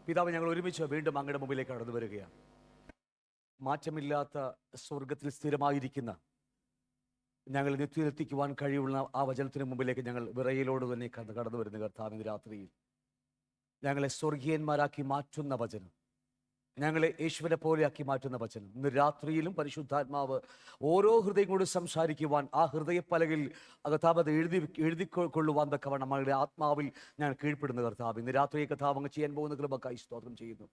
പിതാവ്, ഞങ്ങൾ ഒരുമിച്ച് വീണ്ടും അങ്ങയുടെ മുമ്പിലേക്ക് കടന്നു വരികയാണ്. മാറ്റമില്ലാത്ത സ്വർഗത്തിൽ സ്ഥിരമായിരിക്കുന്ന ഞങ്ങൾ നിത്യത്തിക്കുവാൻ കഴിവുള്ള ആ വചനത്തിന് മുമ്പിലേക്ക് ഞങ്ങൾ വിറയിലോട് തന്നെ കടന്നു വരുന്ന കർത്താവിൻ്റെ രാത്രിയിൽ ഞങ്ങളെ സ്വർഗീയന്മാരാക്കി മാറ്റുന്ന വചനം, ഞങ്ങളെ യേശുവിനെ പോലെയാക്കി മാറ്റുന്ന വചനം ഇന്ന് രാത്രിയിലും പരിശുദ്ധാത്മാവ് ഓരോ ഹൃദയങ്ങളോട് സംസാരിക്കുവാൻ ആ ഹൃദയപ്പലകിൽ കർത്താവ് അത് എഴുതിക്കൊള്ളുവാൻ തക്കവണ്ണം നമ്മളുടെ ആത്മാവിൽ ഞാൻ കീഴ്പ്പെടുന്ന കർത്താവ് ഇന്ന് രാത്രി കർത്താവ് അങ്ങ് ചെയ്യാൻ പോകുന്ന കൃപക്കായി സ്തോത്രം ചെയ്യുന്നു.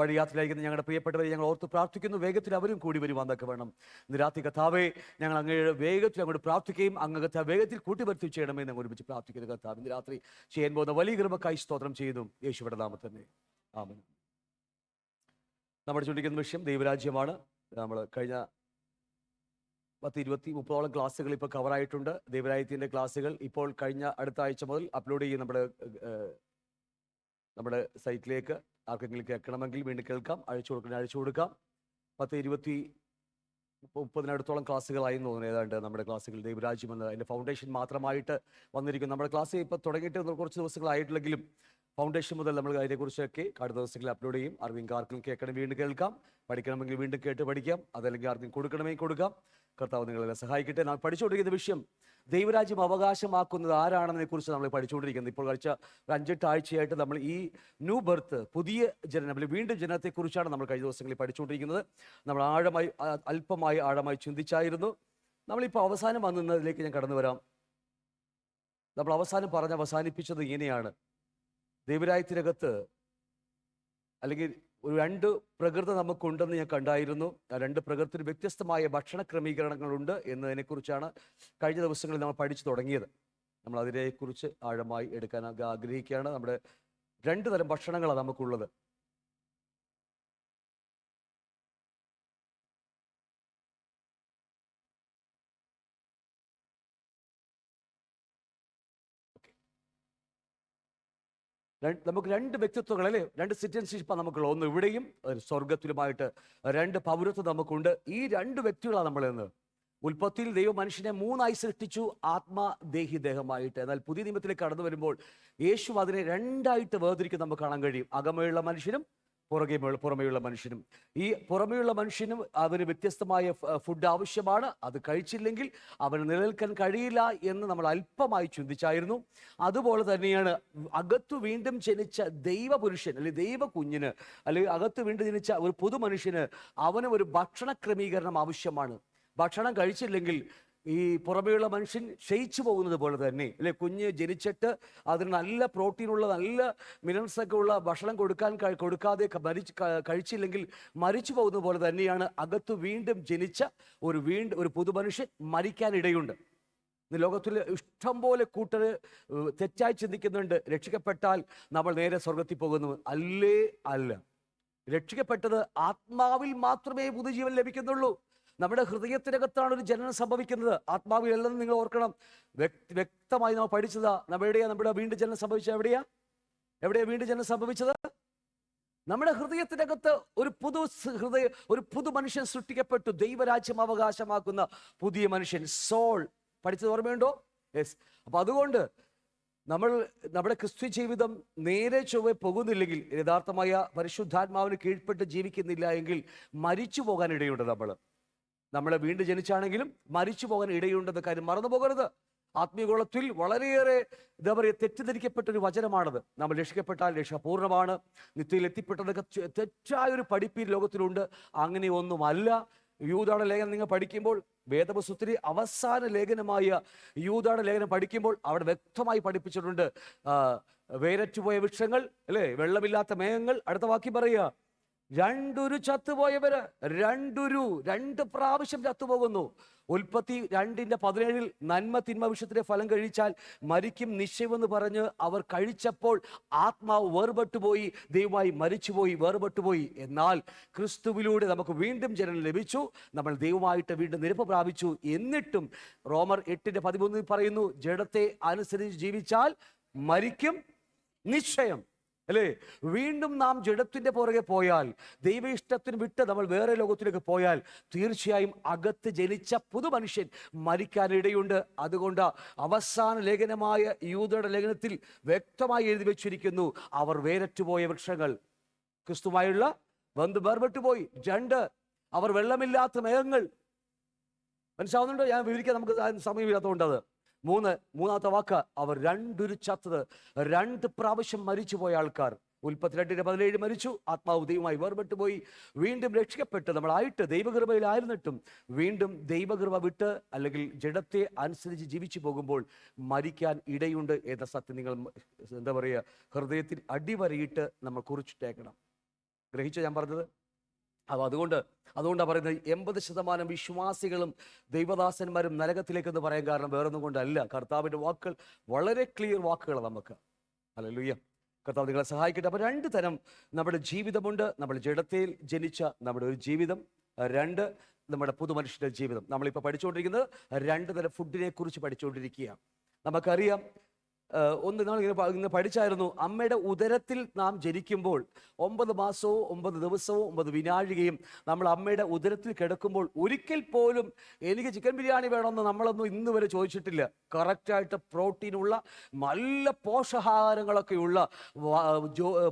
വഴിയാത്രയിലായിരിക്കുന്ന ഞങ്ങളുടെ പ്രിയപ്പെട്ടവരെ ഞങ്ങൾ ഓർത്ത് പ്രാർത്ഥിക്കുന്നു. വേഗത്തിൽ അവരും കൂടി വരുവാൻ തക്കവണ്ണം ഇന്ന് രാത്രി കർത്താവെ ഞങ്ങൾ അങ്ങയുടെ വേഗത്തിൽ അങ്ങോട്ട് പ്രാർത്ഥിക്കുകയും അങ്ങ് കർത്താവ് വേഗത്തിൽ കൂട്ടിവരുത്തി ചെയ്യണമേ ഞങ്ങൾ ഒരുമിച്ച് പ്രാർത്ഥിക്കുന്ന കർത്താവ് ഇന്ന് രാത്രി ചെയ്യാൻ പോകുന്ന വലിയ കൃപക്കായി സ്തോത്രം ചെയ്യുന്നു. യേശുവിന്റെ നാമത്തിൽ തന്നെ ആമേൻ. നമ്മൾ ചൂണ്ടിക്കുന്ന വിഷയം ദൈവരാജ്യമാണ്. നമ്മൾ കഴിഞ്ഞ 10-20-30ഓളം ക്ലാസ്സുകൾ ഇപ്പോൾ കവറായിട്ടുണ്ട്. ദൈവരാജ്യത്തിൻ്റെ ക്ലാസ്സുകൾ ഇപ്പോൾ കഴിഞ്ഞ അടുത്ത ആഴ്ച മുതൽ അപ്ലോഡ് ചെയ്യും നമ്മുടെ സൈറ്റിലേക്ക്. ആർക്കെങ്കിലും കേൾക്കണമെങ്കിൽ വീണ്ടും കേൾക്കാം, അയച്ചു കൊടുക്കാം. 10-20-30 ക്ലാസ്സുകളായി തോന്നുന്നു ഏതാണ്ട് നമ്മുടെ ക്ലാസ്സുകൾ ദൈവരാജ്യം എന്ന അതിൻ്റെ ഫൗണ്ടേഷൻ മാത്രമായിട്ട് വന്നിരിക്കും. നമ്മുടെ ക്ലാസ് ഇപ്പോൾ തുടങ്ങിയിട്ട് കുറച്ച് ദിവസങ്ങളായിട്ടില്ലെങ്കിലും ഫൗണ്ടേഷൻ മുതൽ നമ്മൾ അതിനെക്കുറിച്ചൊക്കെ അടുത്ത ദിവസങ്ങളിൽ അപ്ലോഡ് ചെയ്യും. ആർക്കെങ്കിലും ആർക്കും കേൾക്കണം വീണ്ടും കേൾക്കാം, പഠിക്കണമെങ്കിൽ വീണ്ടും കേട്ട് പഠിക്കാം, അതല്ലെങ്കിൽ ആർക്കും കൊടുക്കണമെങ്കിൽ കൊടുക്കാം. കർത്താവ് നിങ്ങളെല്ലാം സഹായിക്കട്ടെ. നാം പഠിച്ചുകൊണ്ടിരിക്കുന്ന വിഷയം ദൈവരാജ്യം അവകാശമാക്കുന്നത് ആരാണെന്നതിനെ കുറിച്ച് നമ്മൾ പഠിച്ചുകൊണ്ടിരിക്കുന്നത്. ഇപ്പോൾ കഴിച്ച 5-8 ആഴ്ചയായിട്ട് നമ്മൾ ഈ ന്യൂ ബർത്ത്, പുതിയ ജനനം അല്ലെങ്കിൽ വീണ്ടും ജനനത്തെക്കുറിച്ചാണ് നമ്മൾ കഴിഞ്ഞ ദിവസങ്ങളിൽ പഠിച്ചുകൊണ്ടിരിക്കുന്നത്. നമ്മൾ ആഴമായി ചിന്തിച്ചായിരുന്നു. നമ്മളിപ്പോൾ അവസാനം വന്നതിലേക്ക് ഞാൻ കടന്നു വരാം. നമ്മൾ അവസാനിപ്പിച്ചത് ഇങ്ങനെയാണ്. ദൈവരാജ്യത്തിനകത്ത് അല്ലെങ്കിൽ ഒരു 2 പ്രകൃതി നമുക്കുണ്ടെന്ന് ഞാൻ കണ്ടായിരുന്നു. ആ 2 പ്രകൃതിയിൽ വ്യത്യസ്തമായ ഭക്ഷണ ക്രമീകരണങ്ങളുണ്ട് എന്നതിനെക്കുറിച്ചാണ് കഴിഞ്ഞ ദിവസങ്ങളിൽ നമ്മൾ പഠിച്ചു തുടങ്ങിയത്. നമ്മൾ അതിനെക്കുറിച്ച് ആഴമായി എടുക്കാൻ ആഗ്രഹിക്കുകയാണ്. നമ്മുടെ 2 തരം ഭക്ഷണങ്ങളാണ് നമുക്കുള്ളത്. നമുക്ക് 2 വ്യക്തിത്വങ്ങൾ അല്ലേ, 2 സിറ്റിസൺഷിപ്പാണ് നമുക്കുള്ളത്. ഒന്ന് ഇവിടെയും സ്വർഗത്തിലുമായിട്ട് 2 പൗരത്വം നമുക്കുണ്ട്. ഈ 2 വ്യക്തികളാണ് നമ്മളെന്ന്. ഉൽപ്പത്തിയിൽ ദൈവം മനുഷ്യനെ 3 സൃഷ്ടിച്ചു, ആത്മാ ദേഹി ദേഹമായിട്ട്. എന്നാൽ പുതിയ നിയമത്തിലേക്ക് കടന്നു വരുമ്പോൾ യേശു അതിനെ 2 വേർതിരിക്കും നമുക്ക് കാണാൻ കഴിയും. അകമയുള്ള മനുഷ്യനും പുറമെയുള്ള മനുഷ്യനും. ഈ പുറമെയുള്ള മനുഷ്യനും അവന് വ്യത്യസ്തമായ ഫുഡ് ആവശ്യമാണ്. അത് കഴിച്ചില്ലെങ്കിൽ അവന് നിലനിൽക്കാൻ കഴിയില്ല എന്ന് നമ്മൾ അല്പമായി ചിന്തിച്ചായിരുന്നു. അതുപോലെ തന്നെയാണ് അകത്തു വീണ്ടും ജനിച്ച ദൈവപുരുഷൻ അല്ലെങ്കിൽ ദൈവ കുഞ്ഞിന് അല്ലെങ്കിൽ അകത്തു വീണ്ടും ജനിച്ച ഒരു പുതു മനുഷ്യന് അവന് ഒരു ഭക്ഷണ ക്രമീകരണം ആവശ്യമാണ്. ഭക്ഷണം കഴിച്ചില്ലെങ്കിൽ ഈ പുറമെയുള്ള മനുഷ്യൻ ക്ഷയിച്ചു പോകുന്നത് പോലെ തന്നെ അല്ലെ. കുഞ്ഞ് ജനിച്ചിട്ട് അതിന് നല്ല പ്രോട്ടീനുള്ള നല്ല മിനറൽസൊക്കെ ഉള്ള ഭക്ഷണം കൊടുക്കാതെ കഴിച്ചില്ലെങ്കിൽ മരിച്ചു പോകുന്നത് പോലെ തന്നെയാണ് അകത്ത് വീണ്ടും ജനിച്ച ഒരു പുതു മനുഷ്യൻ മരിക്കാനിടയുണ്ട്. ഇന്ന് ലോകത്തിൽ ഇഷ്ടംപോലെ കൂട്ടർ തെറ്റായി ചിന്തിക്കുന്നുണ്ട്. രക്ഷിക്കപ്പെട്ടാൽ നമ്മൾ നേരെ സ്വർഗത്തിൽ പോകുന്നു. അല്ല. രക്ഷിക്കപ്പെട്ടത് ആത്മാവിൽ മാത്രമേ പുതുജീവൻ ലഭിക്കുന്നുള്ളൂ. നമ്മുടെ ഹൃദയത്തിനകത്താണ് ഒരു ജനനം സംഭവിക്കുന്നത്, ആത്മാവിലല്ലെന്ന് നിങ്ങൾ ഓർക്കണം. വ്യക്തമായി നമ്മൾ പഠിച്ചതാ. നമ്മുടെ വീണ്ടും ജനനം സംഭവിച്ചത് എവിടെയാ വീണ്ടും ജനനം സംഭവിച്ചത്? നമ്മുടെ ഹൃദയത്തിനകത്ത് ഒരു പുതു മനുഷ്യൻ സൃഷ്ടിക്കപ്പെട്ടു. ദൈവരാജ്യം അവകാശമാക്കുന്ന പുതിയ മനുഷ്യൻ, സോൾ. പഠിച്ചത് ഓർമ്മയുണ്ടോ? യെസ്. അപ്പൊ അതുകൊണ്ട് നമ്മുടെ ക്രിസ്ത്യ ജീവിതം നേരെ ചൊവ്വെ പോകുന്നില്ലെങ്കിൽ, യഥാർത്ഥമായ പരിശുദ്ധാത്മാവിന് കീഴ്പ്പെട്ട് ജീവിക്കുന്നില്ല എങ്കിൽ മരിച്ചു പോകാൻ ഇടയുണ്ട്. നമ്മളെ വീണ്ടും ജനിച്ചാണെങ്കിലും മരിച്ചു പോകാൻ ഇടയുണ്ടെന്ന കാര്യം മറന്നു പോകരുത്. ആത്മീയഗോളത്തിൽ വളരെയേറെ തെറ്റിദ്ധരിക്കപ്പെട്ടൊരു വചനമാണത്. നമ്മൾ രക്ഷിക്കപ്പെട്ടാൽ രക്ഷ പൂർണ്ണമാണ്, നിത്യയിൽ എത്തിപ്പെട്ടതൊക്കെ തെറ്റായൊരു പഠിപ്പ് ലോകത്തിലുണ്ട്. അങ്ങനെ ഒന്നുമല്ല. യൂദായുടെ ലേഖനം നിങ്ങൾ പഠിക്കുമ്പോൾ, വേദപുസ്തകത്തിലെ അവസാന ലേഖനമായ യൂദായുടെ ലേഖനം പഠിക്കുമ്പോൾ അവിടെ വ്യക്തമായി പഠിപ്പിച്ചിട്ടുണ്ട്. വേരറ്റുപോയ വൃക്ഷങ്ങൾ അല്ലേ, വെള്ളമില്ലാത്ത മേഘങ്ങൾ. അടുത്ത വാക്യം പറയുക, 2 ചത്തുപോയവര് 2 പ്രാവശ്യം ചത്തുപോകുന്നു. ഉൽപ്പത്തി 2:17 നന്മ തിന്മ വൃക്ഷത്തിന്റെ ഫലം കഴിച്ചാൽ മരിക്കും നിശ്ചയമെന്ന് പറഞ്ഞ് അവർ കഴിച്ചപ്പോൾ ആത്മാവ് വേർപെട്ടുപോയി, ദൈവമായി മരിച്ചുപോയി, വേർപെട്ടുപോയി. എന്നാൽ ക്രിസ്തുവിലൂടെ നമുക്ക് വീണ്ടും ജനനം ലഭിച്ചു, നമ്മൾ ദൈവമായിട്ട് വീണ്ടും നിരപ്പ് പ്രാപിച്ചു. എന്നിട്ടും റോമർ 8:13 പറയുന്നു, ജഡത്തെ അനുസരിച്ച് ജീവിച്ചാൽ മരിക്കും നിശ്ചയം അല്ലേ. വീണ്ടും നാം ജഡത്തിന്റെ പുറകെ പോയാൽ, ദൈവ ഇഷ്ടത്തിന് വിട്ട് നമ്മൾ വേറെ ലോകത്തിലേക്ക് പോയാൽ തീർച്ചയായും അകത്ത് ജനിച്ച പുതു മനുഷ്യൻ മരിക്കാനിടയുണ്ട്. അതുകൊണ്ട് അവസാന ലേഖനമായ യൂദയുടെ ലേഖനത്തിൽ വ്യക്തമായി എഴുതി വെച്ചിരിക്കുന്നു, അവർ വേരറ്റുപോയ വൃക്ഷങ്ങൾ. ക്രിസ്തുവായുള്ള ബന്ധം വേർപെട്ടു പോയി. 2, അവർ വെള്ളമില്ലാത്ത മേഘങ്ങൾ. മനസ്സിലാവുന്നുണ്ടോ? ഞാൻ വിവരിക്കാൻ നമുക്ക് സമയമില്ലാത്തതുകൊണ്ട് അത്. മൂന്നാമത്തെ വാക്ക്, അവർ രണ്ടൊരു ചത്തത്, 2 പ്രാവശ്യം മരിച്ചു പോയ ആൾക്കാർ. ഉൽപ്പത്തി 2:17 മരിച്ചു, ആത്മാവ് ദൈവമായി വേർപെട്ടു പോയി. വീണ്ടും രക്ഷിക്കപ്പെട്ട് നമ്മളായിട്ട് ദൈവകൃപയിലായിരുന്നിട്ടും വീണ്ടും ദൈവകൃപ വിട്ട് അല്ലെങ്കിൽ ജഡത്തെ അനുസരിച്ച് ജീവിച്ചു പോകുമ്പോൾ മരിക്കാൻ ഇടയുണ്ട് എന്ന സത്യം നിങ്ങൾ എന്താ പറയുക, ഹൃദയത്തിൽ അടിവരയിട്ട് നമ്മൾ കുറിച്ചിട്ടേക്കണം. ഗ്രഹിച്ചോ ഞാൻ പറഞ്ഞത്? അപ്പോൾ അതുകൊണ്ടാണ് പറയുന്നത് 80% വിശ്വാസികളും ദൈവദാസന്മാരും നരകത്തിലേക്കെന്ന് പറയാൻ കാരണം വേറൊന്നും കൊണ്ടല്ല. കർത്താവിൻ്റെ വാക്കുകൾ വളരെ ക്ലിയർ വാക്കുകളാണ് നമുക്ക്. ഹല്ലേലൂയ. കർത്താവ് നിങ്ങളെ സഹായിക്കട്ടെ. അപ്പോൾ 2 തരം നമ്മുടെ ജീവിതമുണ്ട്. നമ്മുടെ ജഡത്തിൽ ജനിച്ച നമ്മുടെ ഒരു ജീവിതം, 2 നമ്മുടെ പുതുമനുഷ്യൻ്റെ ജീവിതം. നമ്മളിപ്പോൾ പഠിച്ചുകൊണ്ടിരിക്കുന്നത് 2 തരം ഫുഡിനെ കുറിച്ച് പഠിച്ചുകൊണ്ടിരിക്കുകയാണ്. നമുക്കറിയാം, ഒന്ന് നാൾ ഇങ്ങനെ പഠിച്ചായിരുന്നു, അമ്മയുടെ ഉദരത്തിൽ നാം ജനിക്കുമ്പോൾ 9 മാസവും 9 ദിവസവും 9 വിനാഴികയും നമ്മൾ അമ്മയുടെ ഉദരത്തിൽ കിടക്കുമ്പോൾ ഒരിക്കൽ പോലും എനിക്ക് ചിക്കൻ ബിരിയാണി വേണമെന്ന് നമ്മളൊന്നും ഇന്ന് വരെ ചോദിച്ചിട്ടില്ല. കറക്റ്റായിട്ട് പ്രോട്ടീനുള്ള നല്ല പോഷകാഹാരങ്ങളൊക്കെയുള്ള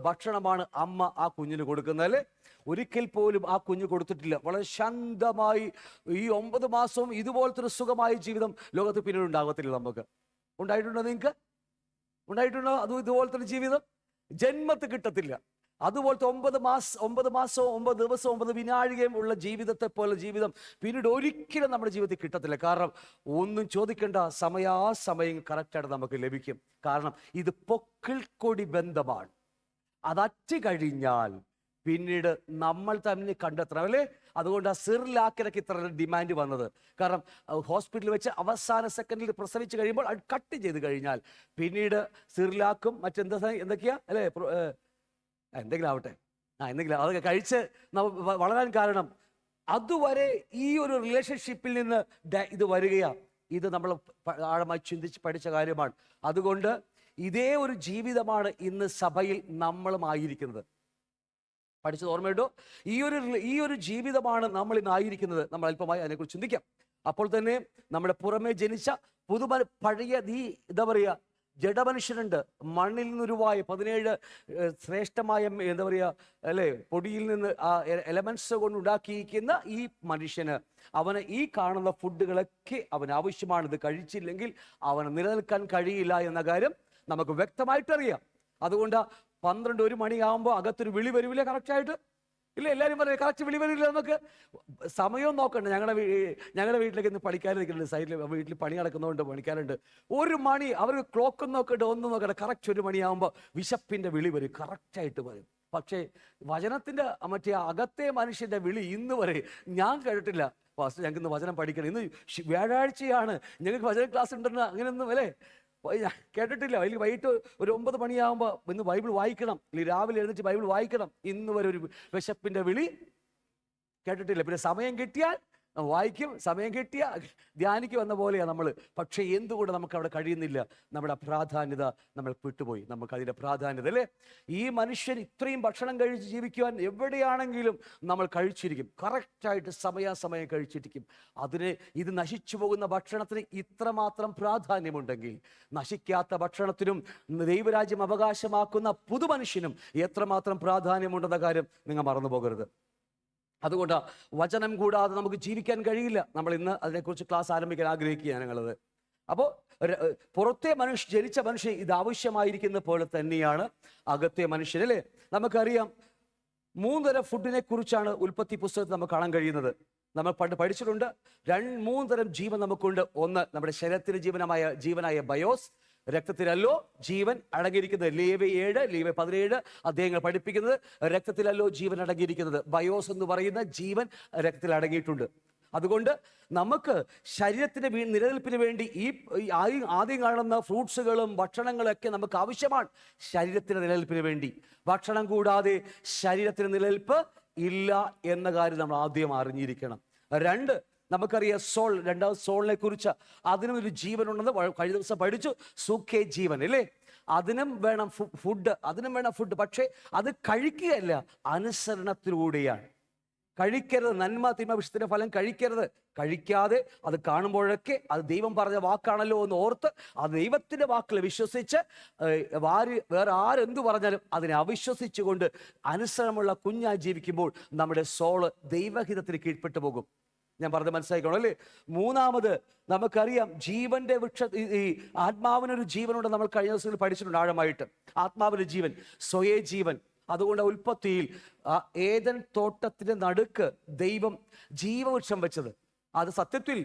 ഭക്ഷണമാണ് അമ്മ ആ കുഞ്ഞിന് കൊടുക്കുന്നത് അല്ലേ? ഒരിക്കൽ പോലും ആ കുഞ്ഞ് കൊടുത്തിട്ടില്ല. വളരെ ശാന്തമായി ഈ 9 മാസവും ഇതുപോലത്തെ ഒരു സുഖമായ ജീവിതം ലോകത്ത് പിന്നീട് ഉണ്ടാകത്തില്ല. നമുക്ക് ഉണ്ടായിട്ടുണ്ടോ? നിങ്ങൾക്ക് ഉണ്ടായിട്ടുണ്ടോ? ഇതുപോലത്തെ ഒരു ജീവിതം ജന്മത്ത് കിട്ടത്തില്ല. അതുപോലത്തെ 9 മാസവും 9 ദിവസവും 9 വിനാഴികയും ഉള്ള ജീവിതത്തെ പോലെ ജീവിതം പിന്നീട് ഒരിക്കലും നമ്മുടെ ജീവിതത്തിൽ കിട്ടത്തില്ല. കാരണം ഒന്നും ചോദിക്കേണ്ട, സമയാസമയം കറക്റ്റായിട്ട് നമുക്ക് ലഭിക്കും. കാരണം ഇത് പൊക്കിൾക്കൊടി ബന്ധമാണ്. അതറ്റ് കഴിഞ്ഞാൽ പിന്നീട് നമ്മൾ തന്നെ കണ്ടെത്തണം അല്ലേ? അതുകൊണ്ട് ആ സിർലാക്കിനൊക്കെ ഇത്ര ഡിമാൻഡ് വന്നത്. കാരണം ഹോസ്പിറ്റലിൽ വെച്ച് അവസാന സെക്കൻഡിൽ പ്രസവിച്ച് കഴിയുമ്പോൾ അത് കട്ട് ചെയ്ത് കഴിഞ്ഞാൽ പിന്നീട് സിർലാക്കും എന്തൊക്കെയാ അല്ലേ, എന്തെങ്കിലും ആവട്ടെ, എന്തെങ്കിലും അതൊക്കെ കഴിച്ച് വളരാൻ കാരണം അതുവരെ ഈ ഒരു റിലേഷൻഷിപ്പിൽ നിന്ന് ഇത് വരികയാണ്. ഇത് നമ്മൾ ആഴമായി ചിന്തിച്ച് പഠിച്ച കാര്യമാണ്. അതുകൊണ്ട് ഇതേ ഒരു ജീവിതമാണ് ഇന്ന് സഭയിൽ നമ്മളും ആയിരിക്കുന്നത്. പഠിച്ചത് ഓർമ്മയുണ്ടോ? ഈ ഒരു ജീവിതമാണ് നമ്മൾ ഇന്നായിരിക്കുന്നത്. നമ്മൾ അല്പമായി അതിനെക്കുറിച്ച് ചിന്തിക്കാം. അപ്പോൾ തന്നെ നമ്മുടെ പുറമേ ജനിച്ച പഴയ എന്താ പറയുക, ജഡമനുഷ്യനുണ്ട്. മണ്ണിൽ നിന്നുരുവായ 17 ശ്രേഷ്ഠമായ എന്താ പറയുക അല്ലേ, പൊടിയിൽ നിന്ന് ആ എലമെന്റ്സ് കൊണ്ട് ഉണ്ടാക്കിയിരിക്കുന്ന ഈ മനുഷ്യന് അവന് ഈ കാണുന്ന ഫുഡുകളൊക്കെ അവന് ആവശ്യമാണ്. ഇത് കഴിച്ചില്ലെങ്കിൽ അവന് നിലനിൽക്കാൻ കഴിയില്ല എന്ന കാര്യം നമുക്ക് വ്യക്തമായിട്ടറിയാം. അതുകൊണ്ട് 12-1 മണിയാകുമ്പോൾ അകത്തൊരു വിളി വരില്ല കറക്റ്റായിട്ട്? ഇല്ല, എല്ലാവരും പറയും കറക്റ്റ് വിളി വരില്ല. നമുക്ക് സമയവും നോക്കണ്ട. ഞങ്ങളുടെ വീട്ടിലേക്ക് ഇന്ന് പണിക്കാരിരിക്കുന്നുണ്ട്, സൈഡിൽ വീട്ടിൽ പണി നടക്കുന്നതുകൊണ്ട് പണിക്കാരുണ്ട്. 1 മണി അവർക്ക് ക്ലോക്കും നോക്കണ്ട, ഒന്നും നോക്കണ്ട, കറക്റ്റ് 1 മണിയാകുമ്പോൾ വിശപ്പിൻ്റെ വിളി വരും, കറക്റ്റായിട്ട് വരും. പക്ഷേ വചനത്തിൻ്റെ മറ്റേ അകത്തെ മനുഷ്യൻ്റെ വിളി ഇന്ന് വരെ ഞാൻ കേട്ടിട്ടില്ല. ഫസ്റ്റ് ഞങ്ങൾക്ക് ഇന്ന് വചനം പഠിക്കണം, ഇന്ന് വ്യാഴാഴ്ചയാണ്, ഞങ്ങൾക്ക് വചന ക്ലാസ് ഉണ്ടെന്ന് അങ്ങനെയൊന്നും അല്ലേ കേട്ടിട്ടില്ല. അല്ലെങ്കിൽ വൈകിട്ട് ഒരു 9 മണിയാകുമ്പോൾ ഇന്ന് ബൈബിൾ വായിക്കണം, അല്ലെങ്കിൽ രാവിലെ എഴുന്നേറ്റ് ബൈബിൾ വായിക്കണം. ഇന്ന് വരെ ഒരു വിശപ്പിൻ്റെ വിളി കേട്ടിട്ടില്ല. പിന്നെ സമയം കിട്ടിയാൽ വായിക്കും, സമയം കിട്ടിയ ധ്യാനിക്ക് വന്ന പോലെയാണ് നമ്മൾ. പക്ഷേ എന്തുകൊണ്ട് നമുക്ക് അവിടെ കഴിയുന്നില്ല? നമ്മുടെ പ്രാധാന്യത നമ്മൾ വിട്ടുപോയി. നമുക്കതിൻ്റെ പ്രാധാന്യത അല്ലേ? ഈ മനുഷ്യൻ ഇത്രയും ഭക്ഷണം കഴിച്ച് ജീവിക്കുവാൻ എവിടെയാണെങ്കിലും നമ്മൾ കഴിച്ചിരിക്കും, കറക്റ്റായിട്ട് സമയാസമയം കഴിച്ചിരിക്കും. ഇത് നശിച്ചു പോകുന്ന ഭക്ഷണത്തിന് ഇത്രമാത്രം പ്രാധാന്യമുണ്ടെങ്കിൽ നശിക്കാത്ത ഭക്ഷണത്തിനും ദൈവരാജ്യം അവകാശമാക്കുന്ന പുതുമനുഷ്യനും എത്രമാത്രം പ്രാധാന്യമുണ്ടെന്ന കാര്യം നിങ്ങൾ മറന്നു പോകരുത്. അതുകൊണ്ട് വചനം കൂടാതെ നമുക്ക് ജീവിക്കാൻ കഴിയില്ല. നമ്മൾ ഇന്ന് അതിനെക്കുറിച്ച് ക്ലാസ് ആരംഭിക്കാൻ ആഗ്രഹിക്കുകയാണ് ഞങ്ങളത്. അപ്പോൾ പുറത്തെ ജനിച്ച മനുഷ്യൻ ഇത് ആവശ്യമായിരിക്കുന്ന പോലെ തന്നെയാണ് അകത്തെ മനുഷ്യൻ അല്ലേ? നമുക്കറിയാം 3 തരം ഫുഡിനെ കുറിച്ചാണ് ഉൽപ്പത്തി പുസ്തകത്തിൽ നമുക്ക് കാണാൻ കഴിയുന്നത്. നമ്മൾ പണ്ട് പഠിച്ചിട്ടുണ്ട്. 3 തരം ജീവൻ നമുക്കുണ്ട്. ഒന്ന് നമ്മുടെ ശരീരത്തിന് ജീവനായ ബയോസ്, രക്തത്തിലല്ലോ ജീവൻ അടങ്ങിയിരിക്കുന്നത്. ലേവ്യ 7, ലേവ്യ 17 അദ്ദേഹങ്ങൾ പഠിപ്പിക്കുന്നത് രക്തത്തിലല്ലോ ജീവൻ അടങ്ങിയിരിക്കുന്നത്. ബയോസ് എന്ന് പറയുന്ന ജീവൻ രക്തത്തിൽ അടങ്ങിയിട്ടുണ്ട്. അതുകൊണ്ട് നമുക്ക് ശരീരത്തിന്റെ നിലനിൽപ്പിന് വേണ്ടി ഈ ആദ്യം കാണുന്ന ഫ്രൂട്ട്സുകളും ഭക്ഷണങ്ങളൊക്കെ നമുക്ക് ആവശ്യമാണ് ശരീരത്തിന്റെ നിലനിൽപ്പിന് വേണ്ടി. ഭക്ഷണം കൂടാതെ ശരീരത്തിന് നിലനിൽപ്പ് ഇല്ല എന്ന കാര്യം നമ്മൾ ആദ്യം അറിഞ്ഞിരിക്കണം. 2, നമുക്കറിയാം രണ്ടാമത് സോളിനെ കുറിച്ച്. അതിനും ഒരു ജീവൻ ഉണ്ടെന്ന് കഴിഞ്ഞ ദിവസം പഠിച്ചു. സുഖേ ജീവൻ അല്ലേ? അതിനും വേണം ഫുഡ്, പക്ഷേ അത് കഴിക്കുകയല്ല, അനുസരണത്തിലൂടെയാണ്. കഴിക്കരുത്, നന്മ തിന്മ വിഷത്തിന്റെ ഫലം കഴിക്കരുത്. കഴിക്കാതെ അത് കാണുമ്പോഴൊക്കെ അത് ദൈവം പറഞ്ഞ വാക്കാണല്ലോ എന്ന് ഓർത്ത് ആ ദൈവത്തിന്റെ വാക്കിൽ വിശ്വസിച്ച് വേറെ ആരെന്തു പറഞ്ഞാലും അതിനെ അവിശ്വസിച്ചുകൊണ്ട് അനുസരണമുള്ള കുഞ്ഞായി ജീവിക്കുമ്പോൾ നമ്മുടെ സോള് ദൈവഹിതത്തിന് കീഴ്പ്പെട്ടു പോകും. ഞാൻ പറഞ്ഞത് മനസ്സിലാക്കണം അല്ലേ? മൂന്നാമത് നമുക്കറിയാം, ജീവന്റെ ഈ ആത്മാവിനൊരു ജീവനുണ്ട്. നമ്മൾ കഴിഞ്ഞ ദിവസങ്ങളിൽ പഠിച്ചിട്ടുണ്ട് ആഴമായിട്ട്. ആത്മാവിന്റെ ജീവൻ, സ്വയേ ജീവൻ. അതുകൊണ്ട് ഉൽപ്പത്തിയിൽ ഏദൻ തോട്ടത്തിന്റെ നടുക്ക് ദൈവം ജീവവൃക്ഷം വെച്ചത് അത് സത്യത്തിൽ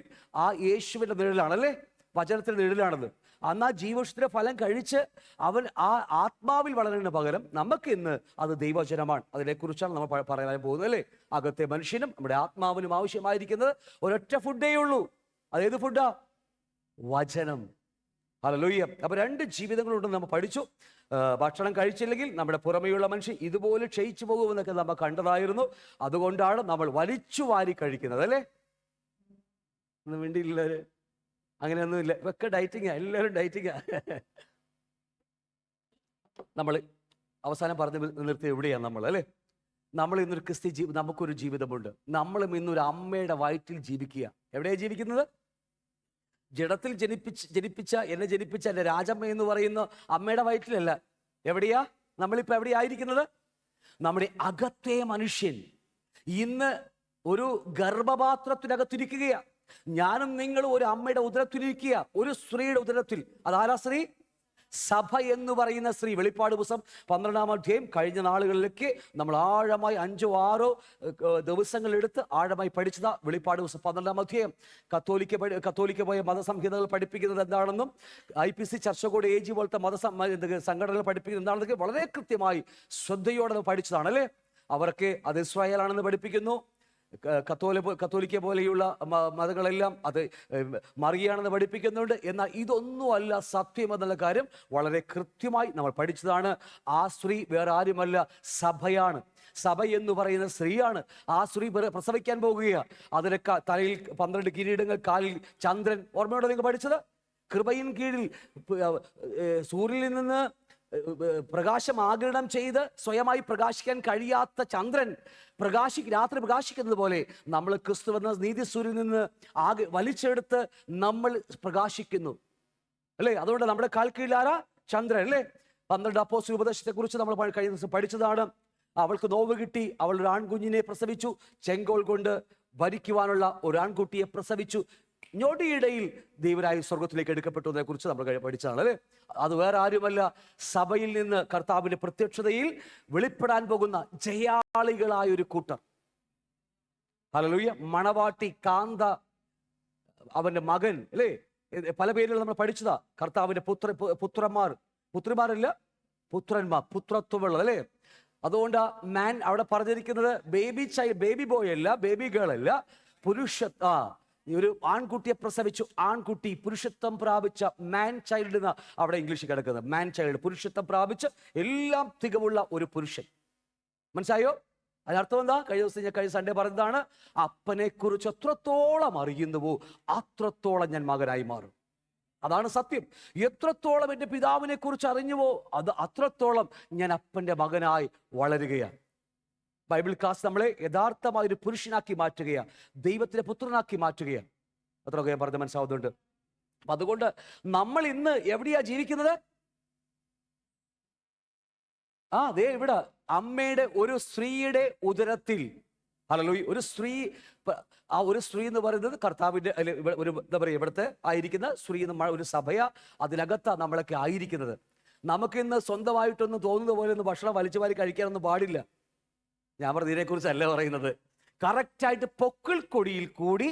ആ യേശുവിന്റെ നിഴലാണല്ലേ, വചനത്തിന്റെ നിഴലാണത്. അന്ന് ആ ജീവവൃക്ഷത്തിന്റെ ഫലം കഴിച്ച് അവൻ ആ ആത്മാവിൽ വളരുന്നതിന് പകരം നമുക്ക് ഇന്ന് അത് ദൈവവചനമാണ്. അതിനെക്കുറിച്ചാണ് നമ്മൾ പറയാൻ പോകുന്നത് അല്ലേ? അകത്തെ മനുഷ്യനും നമ്മുടെ ആത്മാവിനും ആവശ്യമായിരിക്കുന്നത് ഒരൊറ്റ ഫുഡേ ഉള്ളൂ. അതേത് ഫുഡാ? വചനം. ഹല്ലേലൂയ. അപ്പൊ രണ്ട് ജീവിതങ്ങളുണ്ടെന്ന് നമ്മൾ പഠിച്ചു. ഭക്ഷണം കഴിച്ചില്ലെങ്കിൽ നമ്മുടെ പുറമെയുള്ള മനുഷ്യൻ ഇതുപോലെ ക്ഷയിച്ചു പോകുമെന്നൊക്കെ നമ്മൾ കണ്ടതായിരുന്നു. അതുകൊണ്ടാണ് നമ്മൾ വലിച്ചു വാരി കഴിക്കുന്നത് അല്ലേ? ഒന്നും വേണ്ടിയില്ല, അങ്ങനെയൊന്നുമില്ല. ഇതൊക്കെ ഡയറ്റിങ്ങാ, എല്ലാവരും ഡയറ്റിങ്ങാ. നമ്മൾ അവസാനം പറഞ്ഞ് നിർത്തി എവിടെയാണ് നമ്മൾ അല്ലേ? നമ്മൾ ഇന്നൊരു നമുക്കൊരു ജീവിതമുണ്ട്. നമ്മളും ഇന്നൊരു അമ്മയുടെ വയറ്റിൽ ജീവിക്കുക. എവിടെയാണ് ജീവിക്കുന്നത്? ജഡത്തിൽ എന്നെ ജനിപ്പിച്ച എൻ്റെ രാജമ്മ എന്ന് പറയുന്ന അമ്മയുടെ വയറ്റിലല്ല. എവിടെയാ നമ്മളിപ്പോൾ എവിടെയായിരിക്കുന്നത്? നമ്മുടെ അകത്തെ മനുഷ്യൻ ഇന്ന് ഒരു ഗർഭപാത്രത്തിനകത്തിരിക്കുകയാ. ഞാനും നിങ്ങളും ഒരു അമ്മയുടെ ഉദരത്തിലിരിക്കുക, ഒരു സ്ത്രീയുടെ ഉദരത്തിൽ. അതാരാ സ്ത്രീ? സഭ എന്ന് പറയുന്ന സ്ത്രീ. വെളിപ്പാട് പുസ്തകം 12-ാം അധ്യായം കഴിഞ്ഞ നാളുകളിലേക്ക് നമ്മൾ ആഴമായി 5-6 ദിവസങ്ങളെടുത്ത് ആഴമായി പഠിച്ചതാ. വെളിപ്പാട് പുസ്തകം 12-ാം അധ്യായം കത്തോലിക്ക പോയ മതസംഹിതകൾ പഠിപ്പിക്കുന്നത് എന്താണെന്നും IPC ചർച്ചകോട് AG പോലത്തെ സംഘടനകൾ പഠിപ്പിക്കുന്നത് എന്താണെന്നൊക്കെ വളരെ കൃത്യമായി ശ്രദ്ധയോടെ പഠിച്ചതാണ് അല്ലേ? അവരൊക്കെ അത് ഇസ്രായേലാണെന്ന് പഠിപ്പിക്കുന്നു. കത്തോലിക്ക പോലെയുള്ള മതങ്ങളെല്ലാം അത് മറിയാണെന്ന് പഠിപ്പിക്കുന്നുണ്ട്. എന്നാൽ ഇതൊന്നുമല്ല സത്യം എന്നുള്ള കാര്യം വളരെ കൃത്യമായി നമ്മൾ പഠിച്ചതാണ്. ആ സ്ത്രീ വേറെ ആരുമല്ല, സഭയാണ്. സഭ എന്ന് പറയുന്ന സ്ത്രീയാണ്. ആ സ്ത്രീ പ്രസവിക്കാൻ പോകുകയാണ്. അതിന് തലയിൽ 12 കിരീടങ്ങൾ, കാലിൽ ചന്ദ്രൻ. ഓർമ്മയോടെ നിങ്ങൾ പഠിച്ചത്? കൃപയിൻ കീഴിൽ സൂര്യനിൽ നിന്ന് പ്രകാശം ആഗിരണം ചെയ്ത് സ്വയമായി പ്രകാശിക്കാൻ കഴിയാത്ത ചന്ദ്രൻ രാത്രി പ്രകാശിക്കുന്നത് പോലെ നമ്മൾ ക്രിസ്തു എന്ന നീതി സൂര്യനിൽ നിന്ന് വലിച്ചെടുത്ത് നമ്മൾ പ്രകാശിക്കുന്നു അല്ലേ? അതുകൊണ്ട് നമ്മുടെ കാൽ കീഴിലാരാ? ചന്ദ്രൻ അല്ലേ? 12 അപ്പോസ്തല ഉപദേശത്തെ കുറിച്ച് നമ്മൾ കഴിഞ്ഞ ദിവസം പഠിച്ചതാണ്. അവൾക്ക് നോവ് കിട്ടി, അവൾ ഒരു ആൺകുഞ്ഞിനെ പ്രസവിച്ചു. ചെങ്കോൽ കൊണ്ട് ഭരിക്കുവാനുള്ള ഒരു ആൺകുട്ടിയെ പ്രസവിച്ചു. ഞൊടിയിടയിൽ ദൈവരായി സ്വർഗത്തിലേക്ക് എടുക്കപ്പെട്ടതിനെ കുറിച്ച് നമ്മൾ പഠിച്ചതാണ് അല്ലേ? അത് വേറെ ആരുമല്ല, സഭയിൽ നിന്ന് കർത്താവിന്റെ പ്രത്യക്ഷതയിൽ വെളിപ്പെടാൻ പോകുന്ന ജയാളികളായ ഒരു കൂട്ടർ. ഹല്ലേലൂയ. മണവാട്ടി, കാന്ത, അവന്റെ മകൻ അല്ലേ? പല പേരുകൾ നമ്മൾ പഠിച്ചതാ. കർത്താവിന്റെ പുത്രിമാരല്ല, പുത്രത്വമുള്ള അല്ലേ? അതുകൊണ്ട് മാൻ അവിടെ പറഞ്ഞിരിക്കുന്നത് ബേബി ബോയ് അല്ല, ബേബി ഗേൾ അല്ല, ഒരു ആൺകുട്ടിയെ പ്രസവിച്ചു. ആൺകുട്ടി പുരുഷത്വം പ്രാപിച്ച മാൻ ചൈൽഡ് എന്ന അവിടെ ഇംഗ്ലീഷിൽ കിടക്കുന്നത്. മാൻ ചൈൽഡ്, പുരുഷത്വം പ്രാപിച്ച് എല്ലാം തികവുള്ള ഒരു പുരുഷൻ. മനസ്സിലായോ? അതിനർത്ഥം എന്താ? കഴിഞ്ഞ സൺഡേ പറഞ്ഞതാണ്, അപ്പനെ കുറിച്ച് എത്രത്തോളം അറിയുന്നുവോ അത്രത്തോളം ഞാൻ മകനായി മാറും. അതാണ് സത്യം. എത്രത്തോളം എൻ്റെ പിതാവിനെ കുറിച്ച് അറിഞ്ഞുവോ അത്രത്തോളം ഞാൻ അപ്പൻ്റെ മകനായി വളരുകയാണ്. ബൈബിൾ ക്ലാസ് നമ്മളെ യഥാർത്ഥമായ ഒരു പുരുഷനാക്കി മാറ്റുകയാണ്, ദൈവത്തിന്റെ പുത്രനാക്കി മാറ്റുകയാണ്. അത്രയൊക്കെ ഞാൻ പറഞ്ഞ മനസ്സിലാവുന്നുണ്ട്. അപ്പൊ അതുകൊണ്ട് നമ്മൾ ഇന്ന് എവിടെയാ ജീവിക്കുന്നത്? ദേ ഇവിടെ അമ്മയുടെ ഒരു സ്ത്രീയുടെ ഉദരത്തിൽ. ഹല്ലേലൂയ. ഒരു സ്ത്രീ എന്ന് പറയുന്നത് കർത്താവിന്റെ ഒരു എന്താ പറയുക, ഇവിടുത്തെ ആയിരിക്കുന്ന സ്ത്രീ എന്ന ഒരു സഭയാ. അതിനകത്താ നമ്മളൊക്കെ ആയിരിക്കുന്നത്. നമുക്കിന്ന് സ്വന്തമായിട്ടൊന്നും തോന്നുന്ന പോലെ ഒന്നും ഭക്ഷണം വലിച്ചു വാരി കഴിക്കാനൊന്നും പാടില്ല. ഞാൻ പറഞ്ഞതിനെക്കുറിച്ചല്ല പറയുന്നത്. കറക്റ്റായിട്ട് പൊക്കിൾ കൊടിയിൽ കൂടി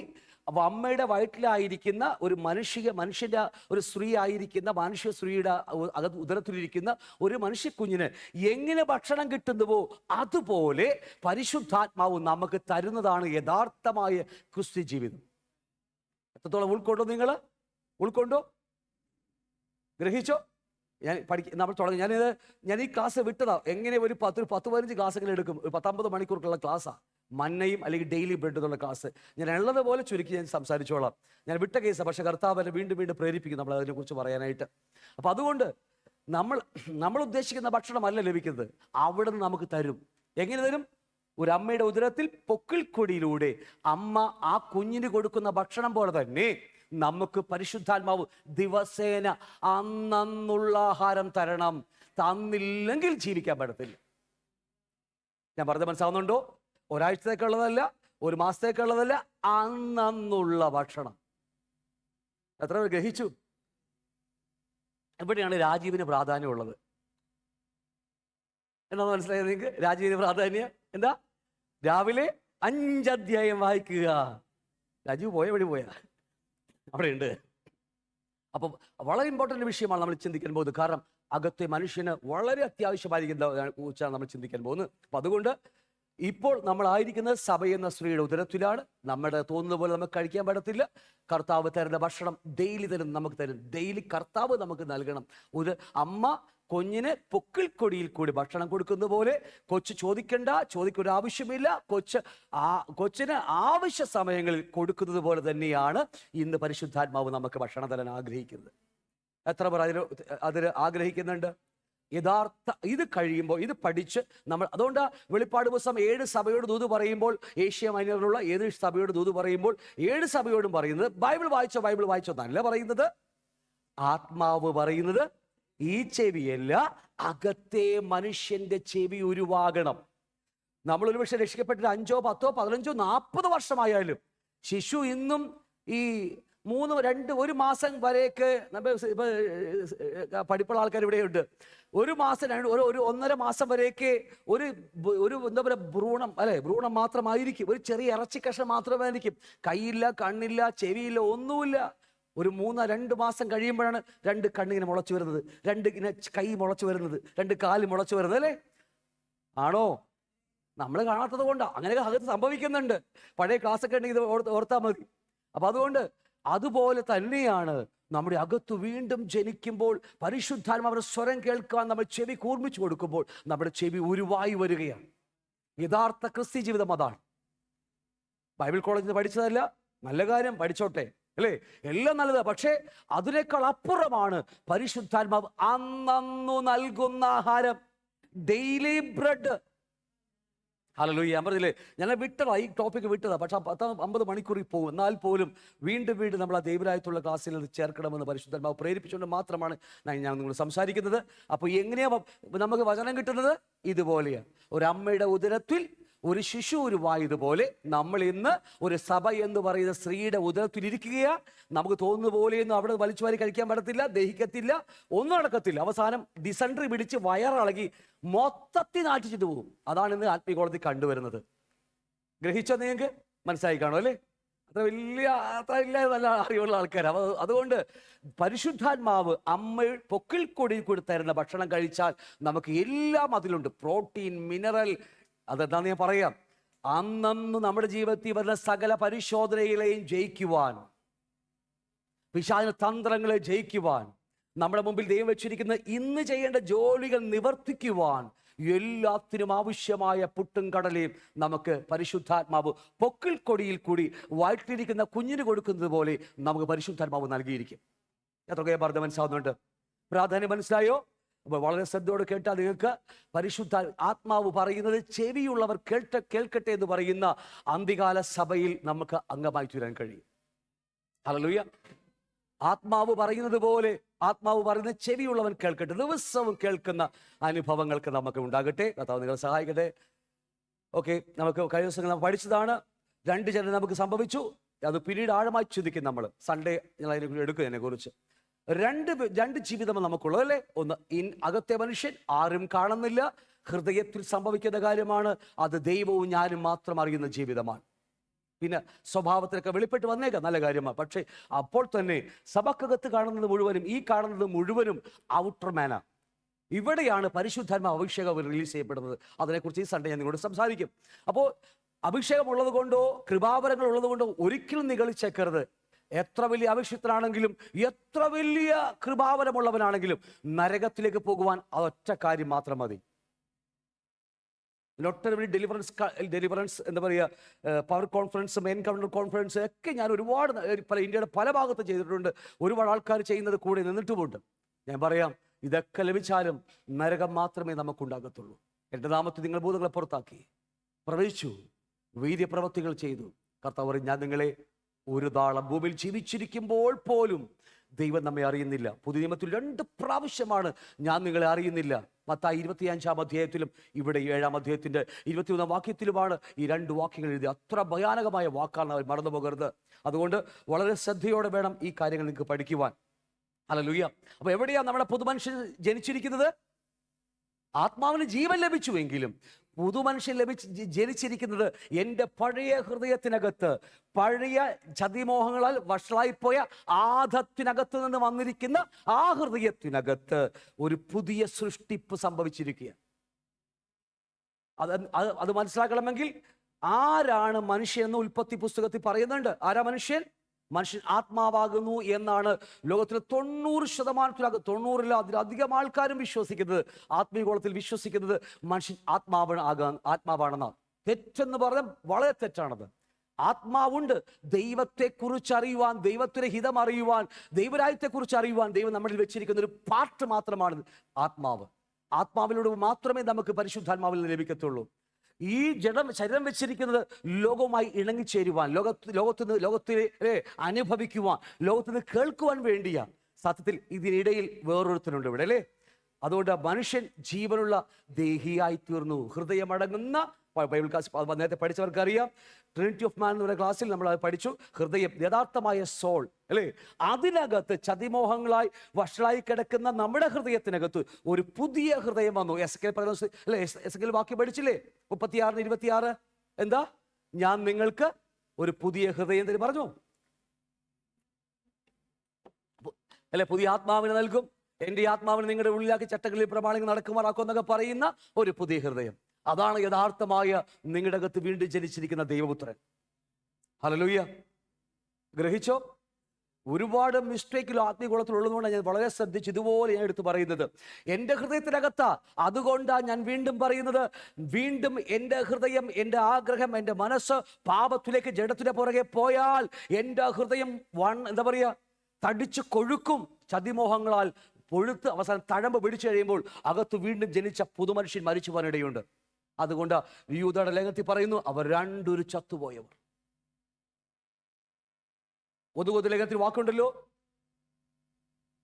അമ്മയുടെ വയറ്റിലായിരിക്കുന്ന ഒരു മനുഷ്യന്റെ ഒരു സ്ത്രീ ആയിരിക്കുന്ന മനുഷ്യ സ്ത്രീയുടെ ഉദരത്തിലിരിക്കുന്ന ഒരു മനുഷ്യക്കുഞ്ഞിന് എങ്ങനെ ഭക്ഷണം കിട്ടുന്നുവോ അതുപോലെ പരിശുദ്ധാത്മാവ് നമുക്ക് തരുന്നതാണ് യഥാർത്ഥമായ ക്രിസ്ത്യ ജീവിതം. എത്രത്തോളം ഉൾക്കൊണ്ടോ? ഉൾക്കൊണ്ടോ? ഗ്രഹിച്ചോ? നമ്മൾ തുടങ്ങി. ഞാൻ ഈ ക്ലാസ് വിട്ടതാ. എങ്ങനെ ഒരു 10-15 ക്ലാസ്സുകൾ എടുക്കും. ഒരു 19 മണിക്കൂർക്കുള്ള ക്ലാസ്സാണ്. മന്നയും അല്ലെങ്കിൽ ഡെയിലി ബ്രെഡ് എന്നുള്ള ക്ലാസ്. ഞാൻ ഉള്ളതുപോലെ ചുരുക്കി ഞാൻ സംസാരിച്ചോളാം. ഞാൻ വിട്ട കേസാണ്, പക്ഷെ കർത്താവ് എന്നെ വീണ്ടും പ്രേരിപ്പിക്കും നമ്മൾ അതിനെക്കുറിച്ച് പറയാനായിട്ട്. അപ്പം അതുകൊണ്ട് നമ്മൾ ഉദ്ദേശിക്കുന്ന ഭക്ഷണമല്ല ലഭിക്കുന്നത്, അവിടെ നിന്ന് നമുക്ക് തരും. എങ്ങനെ തരും? ഒരു അമ്മയുടെ ഉദരത്തിൽ പൊക്കിൾക്കൊടിയിലൂടെ അമ്മ ആ കുഞ്ഞിന് കൊടുക്കുന്ന ഭക്ഷണം പോലെ തന്നെ നമുക്ക് പരിശുദ്ധാത്മാവ് ദിവസേന അന്നുള്ള ആഹാരം തരണം. തന്നില്ലെങ്കിൽ ജീവിക്കാൻ പറ്റത്തില്ല. ഞാൻ പറഞ്ഞ മനസ്സിലാവുന്നുണ്ടോ? ഒരാഴ്ചത്തേക്കുള്ളതല്ല, ഒരു മാസത്തേക്കുള്ളതല്ല, അന്നുള്ള ഭക്ഷണം. എത്ര പേർ ഗ്രഹിച്ചു? എവിടെയാണ് രാജീവിന് പ്രാധാന്യമുള്ളത്? എന്താണെന്ന് മനസ്സിലായത് നിങ്ങൾക്ക്? രാജീവിന് പ്രാധാന്യം എന്താ? രാവിലെ 5 അധ്യായം വായിക്കുക. രാജീവ് പോയ വഴി പോയാ അവിടെ ഉണ്ട്. അപ്പം വളരെ ഇമ്പോർട്ടൻ്റ് വിഷയമാണ് നമ്മൾ ചിന്തിക്കാൻ പോകുന്നത്. കാരണം അകത്തെ മനുഷ്യന് വളരെ അത്യാവശ്യമായിരിക്കുന്ന കുറിച്ചാണ് നമ്മൾ ചിന്തിക്കാൻ പോകുന്നത്. അപ്പം അതുകൊണ്ട് ഇപ്പോൾ നമ്മളായിരിക്കുന്നത് സഭ എന്ന സ്ത്രീയുടെ ഉദരത്തിലാണ്. നമ്മുടെ തോന്നുന്നത് പോലെ നമുക്ക് കഴിക്കാൻ പറ്റത്തില്ല. കർത്താവ് തരുന്ന ഭക്ഷണം ഡെയിലി നമുക്ക് തരും. ഡെയിലി കർത്താവ് നമുക്ക് നൽകണം. ഒരു അമ്മ കുഞ്ഞിന് പൊക്കിൾക്കൊടിയിൽ കൂടി ഭക്ഷണം കൊടുക്കുന്ന പോലെ കൊച്ചു ചോദിക്കൊരു ആവശ്യമില്ല. കൊച്ചിന് ആവശ്യ സമയങ്ങളിൽ കൊടുക്കുന്നത് പോലെ തന്നെയാണ് ഇന്ന് പരിശുദ്ധാത്മാവ് നമുക്ക് ഭക്ഷണം തരാൻ ആഗ്രഹിക്കുന്നത്. എത്ര പേർ അതിന് ആഗ്രഹിക്കുന്നുണ്ട്? യഥാർത്ഥ ഇത് കഴിയുമ്പോൾ ഇത് പഠിച്ച് നമ്മൾ, അതുകൊണ്ട് വെളിപ്പാട് പുസ്തകം 7 സഭയോട് ദൂത് പറയുമ്പോൾ, ഏഷ്യ മൈനറിലുള്ള 7 സഭയോട് ദൂത് പറയുമ്പോൾ 7 സഭയോടും പറയുന്നത് ബൈബിൾ വായിച്ചോ നല്ല പറയുന്നത്. ആത്മാവ് പറയുന്നത് ഈ ചെവിയല്ല, അകത്തെ മനുഷ്യന്റെ ചെവി ഉരുവാകണം. നമ്മൾ ഒരുപക്ഷെ രക്ഷിക്കപ്പെട്ടിട്ട് 5, 10, 15, 40 വർഷമായാലും ശിശു ഇന്നും ഈ 1 മാസം വരെയൊക്കെ പഠിപ്പുള്ള ആൾക്കാർ ഇവിടെയുണ്ട്. 1 മാസം 1.5 മാസം വരെയൊക്കെ ഒരു എന്താ പറയുക ഭ്രൂണം മാത്രമായിരിക്കും. ഒരു ചെറിയ ഇറച്ചി കഷ്ണം മാത്രമായിരിക്കും. കൈയില്ല, കണ്ണില്ല, ചെവിയില്ല, ഒന്നുമില്ല. ഒരു 2 മാസം കഴിയുമ്പോഴാണ് 2 കണ്ണിങ്ങനെ മുളച്ചു വരുന്നത്, 2 ഇങ്ങനെ കൈ മുളച്ചു വരുന്നത്, 2 കാല് മുളച്ചു വരുന്നത്. അല്ലേ? ആണോ? നമ്മൾ കാണാത്തത് കൊണ്ടാണ്. അങ്ങനെയൊക്കെ അകത്ത് സംഭവിക്കുന്നുണ്ട്. പഴയ ക്ലാസ്സൊക്കെ ഉണ്ടെങ്കിൽ ഇത് ഓർത്താൽ മതി. അപ്പൊ അതുകൊണ്ട് അതുപോലെ തന്നെയാണ് നമ്മുടെ അകത്ത് വീണ്ടും ജനിക്കുമ്പോൾ പരിശുദ്ധാത്മാവിന്റെ സ്വരം കേൾക്കാൻ നമ്മൾ ചെവി കൂർമ്മിച്ചു കൊടുക്കുമ്പോൾ നമ്മുടെ ചെവി ഉരുവായി വരികയാണ്. യഥാർത്ഥ ക്രിസ്ത്യ ജീവിതം അതാണ്. ബൈബിൾ കോളേജിൽ നിന്ന് പഠിച്ചതല്ല, നല്ല കാര്യം, പഠിച്ചോട്ടെ, അല്ലേ? എല്ലാം നല്ലത്. പക്ഷേ അതിനേക്കാൾ അപ്പുറമാണ് പരിശുദ്ധാത്മാവ് അന്നു നൽകുന്ന ആഹാരം, ഡെയിലി ബ്രെഡ്. ഹല്ലേലൂയ. ഞാൻ പറഞ്ഞില്ലേ, ഞാൻ വിട്ടതാ, ഈ ടോപ്പിക്ക് വിട്ടതാ. പക്ഷെ 50 മണിക്കൂറിൽ പോകും. എന്നാൽ പോലും വീണ്ടും നമ്മൾ ആ ദൈവരായത്തുള്ള ക്ലാസ്സിൽ അത് ചേർക്കണമെന്ന് പരിശുദ്ധാത്മാവ് പ്രേരിപ്പിച്ചുകൊണ്ട് മാത്രമാണ് ഞാൻ നിങ്ങൾ സംസാരിക്കുന്നത്. അപ്പോൾ എങ്ങനെയാ നമുക്ക് വചനം കിട്ടുന്നത്? ഇതുപോലെയാണ്. ഒരു അമ്മയുടെ ഉദരത്തിൽ ഒരു ശിശു ഉരുവായതുപോലെ നമ്മൾ ഇന്ന് ഒരു സഭ എന്ന് പറയുന്ന സ്ത്രീയുടെ ഉദരത്തിൽ ഇരിക്കുകയാ. നമുക്ക് തോന്നുന്ന പോലെയൊന്നും അവിടെ വലിച്ചു വാരി കഴിക്കാൻ പറ്റത്തില്ല, ദഹിക്കത്തില്ല, ഒന്നും നടക്കത്തില്ല. അവസാനം ഡിസെൻട്രി പിടിച്ച് വയറിളകി മൊത്തത്തിൽ നാട്ടിച്ചിട്ട് പോകും. അതാണ് ഇന്ന് ആത്മീയ കോളത്തിൽ കണ്ടുവരുന്നത്. ഗ്രഹിച്ചോ? നിങ്ങൾക്ക് മനസ്സിലായി കാണും അല്ലേ? അത്ര ഇല്ല നല്ല അറിവുള്ള ആൾക്കാരാണ്. അതുകൊണ്ട് പരിശുദ്ധാത്മാവ് അമ്മ പൊക്കിൾക്കൊടി കൂടി തരുന്ന ഭക്ഷണം കഴിച്ചാൽ നമുക്ക് എല്ലാം അതിലുണ്ട്. Protein, mineral. അതെന്താന്ന് ഞാൻ പറയാം. അന്നു നമ്മുടെ ജീവിതത്തിൽ വരുന്ന സകല പരിശോധനകളെയും ജയിക്കുവാൻ, പിശാചിന്റെ തന്ത്രങ്ങളെ ജയിക്കുവാൻ, നമ്മുടെ മുമ്പിൽ ദൈവം വെച്ചിരിക്കുന്ന ഇന്ന് ചെയ്യേണ്ട ജോലികൾ നിവർത്തിക്കുവാൻ എല്ലാത്തിനും ആവശ്യമായ പുട്ടും കടലയും നമുക്ക് പരിശുദ്ധാത്മാവ് പൊക്കിൾക്കൊടിയിൽ കൂടി വയറ്റിലിരിക്കുന്ന കുഞ്ഞിന് കൊടുക്കുന്നത് പോലെ നമുക്ക് പരിശുദ്ധാത്മാവ് നൽകിയിരിക്കും. എത്രയൊക്കെ പറഞ്ഞ് മനസ്സിലാവുന്നുണ്ട്? പ്രാധാന്യം മനസ്സിലായോ? അപ്പോൾ വളരെ ശ്രദ്ധയോടെ കേട്ടാൽ നിങ്ങൾക്ക് പരിശുദ്ധ ആത്മാവ് പറയുന്നത് ചെവിയുള്ളവർ കേൾക്കട്ടെ എന്ന് പറയുന്ന അന്ത്യകാല സഭയിൽ നമുക്ക് അംഗമായി തീരാൻ കഴിയും. ഹല്ലേലൂയ. ആത്മാവ് പറയുന്നത് പോലെ, ആത്മാവ് പറയുന്ന ചെവിയുള്ളവൻ കേൾക്കട്ടെ. ദിവസവും കേൾക്കുന്ന അനുഭവങ്ങൾക്ക് നമുക്ക് ഉണ്ടാകട്ടെ. കർത്താവ് നിങ്ങളെ സഹായിക്കട്ടെ. ഓക്കെ, നമുക്ക് കഴിഞ്ഞ ദിവസങ്ങൾ നമ്മൾ പഠിച്ചതാണ്. 2 ജനം നമുക്ക് സംഭവിച്ചു. അത് പിന്നീട് ആഴമായി ചിന്തിക്കും നമ്മൾ. സൺഡേ നിങ്ങൾ അതിനെ എടുക്കും. അതിനെക്കുറിച്ച് രണ്ട് ജീവിതമാണ് നമുക്കുള്ളത്, അല്ലേ? ഒന്ന് അകത്തെ മനുഷ്യൻ, ആരും കാണുന്നില്ല, ഹൃദയത്തിൽ സംഭവിക്കുന്ന കാര്യമാണ്. അത് ദൈവവും ഞാനും മാത്രം അറിയുന്ന ജീവിതമാണ്. പിന്നെ സ്വഭാവത്തിലൊക്കെ വെളിപ്പെട്ട് വന്നേക്കാം, നല്ല കാര്യമാണ്. പക്ഷേ അപ്പോൾ തന്നെ സഭക്കകത്ത് കാണുന്നത് മുഴുവനും ഔട്ടർ മാനാ. ഇവിടെയാണ് പരിശുദ്ധാത്മാ അഭിഷേകം റിലീസ് ചെയ്യപ്പെടുന്നത്. അതിനെക്കുറിച്ച് ഈ സൺഡേ ഞാൻ നിങ്ങളോട് സംസാരിക്കും. അപ്പോൾ അഭിഷേകം ഉള്ളത് കൊണ്ടോ കൃപാവരങ്ങൾ ഉള്ളത് കൊണ്ടോ ഒരിക്കലും നിഗളിച്ചേക്കരുത്. എത്ര വലിയ അഭിഷിക്തനാണെങ്കിലും, എത്ര വലിയ കൃപാവരമുള്ളവനാണെങ്കിലും നരകത്തിലേക്ക് പോകുവാൻ അതൊറ്റ കാര്യം മാത്രം മതി. ഒട്ടനവധി ഡെലിവറൻസ് എന്താ പറയുക, പവർ കോൺഫറൻസും എൻകൗണ്ടർ കോൺഫറൻസും ഒക്കെ ഞാൻ ഒരുപാട് ഇന്ത്യയുടെ പല ഭാഗത്തും ചെയ്തിട്ടുണ്ട്. ഒരുപാട് ആൾക്കാർ ചെയ്യുന്നത് കൂടെ നിന്നിട്ടുമുണ്ട്. ഞാൻ പറയാം, ഇതൊക്കെ ലഭിച്ചാലും നരകം മാത്രമേ നമുക്കുണ്ടാകത്തുള്ളൂ. എൻ്റെ നാമത്തിൽ നിങ്ങൾ ഭൂതങ്ങളെ പുറത്താക്കി പ്രവചിച്ചു, വീര്യപ്രവൃത്തികൾ ചെയ്തു. കർത്താവ് പറയും, ഞാൻ നിങ്ങളെ ഒരു നാളം ഭൂമിയിൽ ജീവിച്ചിരിക്കുമ്പോൾ പോലും ദൈവം നമ്മെ അറിയുന്നില്ല. പുതിയ നിയമത്തിൽ 2 പ്രാവശ്യമാണ് ഞാൻ നിങ്ങളെ അറിയുന്നില്ല. മത്തായി 25-ാം അധ്യായത്തിലും ഇവിടെ 7-ാം അധ്യായത്തിൻ്റെ 21-ാം വാക്യത്തിലുമാണ് ഈ 2 വാക്യങ്ങൾ എഴുതി. അത്ര ഭയാനകമായ വാക്കാണ്, അവർ മറന്നു പോകരുത്. അതുകൊണ്ട് വളരെ ശ്രദ്ധയോടെ വേണം ഈ കാര്യങ്ങൾ നിങ്ങൾക്ക് പഠിക്കുവാൻ. ഹല്ലേലൂയ. അപ്പോൾ എവിടെയാണ് നമ്മുടെ പുതുമനുഷ്യൻ ജനിച്ചിരിക്കുന്നത്? ആത്മാവിന് ജീവൻ ലഭിച്ചുവെങ്കിലും പുതുമനുഷ്യൻ ജനിച്ചിരിക്കുന്നത് എൻ്റെ പഴയ ഹൃദയത്തിനകത്ത്, പഴയ ചതിമോഹങ്ങളാൽ വഷളായിപ്പോയ ആദത്തിനകത്ത് നിന്ന് വന്നിരിക്കുന്ന ആ ഹൃദയത്തിനകത്ത് ഒരു പുതിയ സൃഷ്ടിപ്പ് സംഭവിച്ചിരിക്കുക. അത് മനസ്സിലാക്കണമെങ്കിൽ ആരാണ് മനുഷ്യൻ എന്ന് ഉൽപ്പത്തി പുസ്തകത്തിൽ പറയുന്നുണ്ട്. ആരാ മനുഷ്യൻ? മനുഷ്യൻ ആത്മാവാകുന്നു എന്നാണ് ലോകത്തിലെ 90%, 90-ൽ അതിലധികം ആൾക്കാരും വിശ്വസിക്കുന്നത്, ആത്മീയഗോളത്തിൽ വിശ്വസിക്കുന്നത് മനുഷ്യൻ ആത്മാവാണെന്നാണ്. തെറ്റെന്ന് പറഞ്ഞാൽ വളരെ തെറ്റാണത്. ആത്മാവുണ്ട്. ദൈവത്തെക്കുറിച്ച് അറിയുവാൻ, ദൈവത്തിന്റെ ഹിതം അറിയുവാൻ, ദൈവരാജ്യത്തെക്കുറിച്ച് അറിയുവാൻ ദൈവം നമ്മളിൽ വെച്ചിരിക്കുന്ന ഒരു പാർട്ട് മാത്രമാണ് ആത്മാവ്. ആത്മാവിലൂടെ മാത്രമേ നമുക്ക് പരിശുദ്ധാത്മാവിൽ നിന്ന് ലഭിക്കത്തുള്ളൂ. ഈ ശരീരം വെച്ചിരിക്കുന്നത് ലോകവുമായി ഇണങ്ങിച്ചേരുവാൻ, ലോകത്തിലെ അനുഭവിക്കുവാൻ, ലോകത്തിന് കേൾക്കുവാൻ വേണ്ടിയാ. സത്യത്തിൽ ഇതിനിടയിൽ വേറൊരുത്തനുണ്ട് ഇവിടെ, അല്ലേ? അതുകൊണ്ട് മനുഷ്യൻ ജീവനുള്ള ദേഹിയായി തീർന്നു. ഹൃദയമടങ്ങുന്ന, ബൈബിൾ ക്ലാസ് നേരത്തെ പഠിച്ചവർക്ക് അറിയാം, ട്രിനിറ്റി ഓഫ് മാൻ എന്ന് പറയുന്ന ക്ലാസ്സിൽ നമ്മൾ അത് പഠിച്ചു. ഹൃദയം, യഥാർത്ഥമായ സോൾ, അല്ലേ? അതിനകത്ത് ചതിമോഹങ്ങളായി വഷളായി കിടക്കുന്ന നമ്മുടെ ഹൃദയത്തിനകത്ത് ഒരു പുതിയ ഹൃദയം വന്നു. എസെക്കിയേൽ വാക്യം പഠിച്ചില്ലേ? 36:26 എന്താ? ഞാൻ നിങ്ങൾക്ക് ഒരു പുതിയ ഹൃദയം തരും പറഞ്ഞു, അല്ലെ? പുതിയ ആത്മാവിനെ നൽകും, എൻ്റെ ആത്മാവിനെ നിങ്ങളുടെ ഉള്ളിലാക്കി ചട്ടങ്ങളിൽ പ്രമാണികൾ നടക്കുമാറാക്കും എന്നൊക്കെ പറയുന്ന ഒരു പുതിയ ഹൃദയം. അതാണ് യഥാർത്ഥമായ നിങ്ങളുടെ അകത്ത് വീണ്ടും ജനിച്ചിരിക്കുന്ന ദൈവപുത്രൻ. ഹല്ലേലൂയ. ഗ്രഹിച്ചോ? ഒരുപാട് മിസ്റ്റേക്കിലും ആത്മീയഗോളത്തിൽ ഉള്ളതുകൊണ്ടാണ് ഞാൻ വളരെ ശ്രദ്ധിച്ച് ഇതുപോലെ ഞാൻ എടുത്ത് പറയുന്നത്. എൻ്റെ ഹൃദയത്തിനകത്താ. അതുകൊണ്ടാണ് ഞാൻ വീണ്ടും പറയുന്നത്, വീണ്ടും എൻ്റെ ഹൃദയം, എൻ്റെ ആഗ്രഹം, എൻ്റെ മനസ്സ് പാപത്തിലേക്ക്, ജഡത്തിന്റെ പുറകെ പോയാൽ എൻ്റെ ഹൃദയം എന്താ പറയുക, തടിച്ചു കൊഴുക്കും. ചതിമോഹങ്ങളാൽ പൊഴുത്ത് അവസാനം തഴമ്പ് പിടിച്ചു കഴിയുമ്പോൾ അകത്ത് വീണ്ടും ജനിച്ച പുതുമനുഷ്യൻ മരിച്ചു പോകാനിടയുണ്ട്. അതുകൊണ്ട് യൂദയുടെ ലേഖനത്തിൽ പറയുന്നു, അവർ രണ്ടൊരു ചത്തുപോയവർ. ഒതുകൊതു ലേഖനത്തിൽ വാക്കുണ്ടല്ലോ,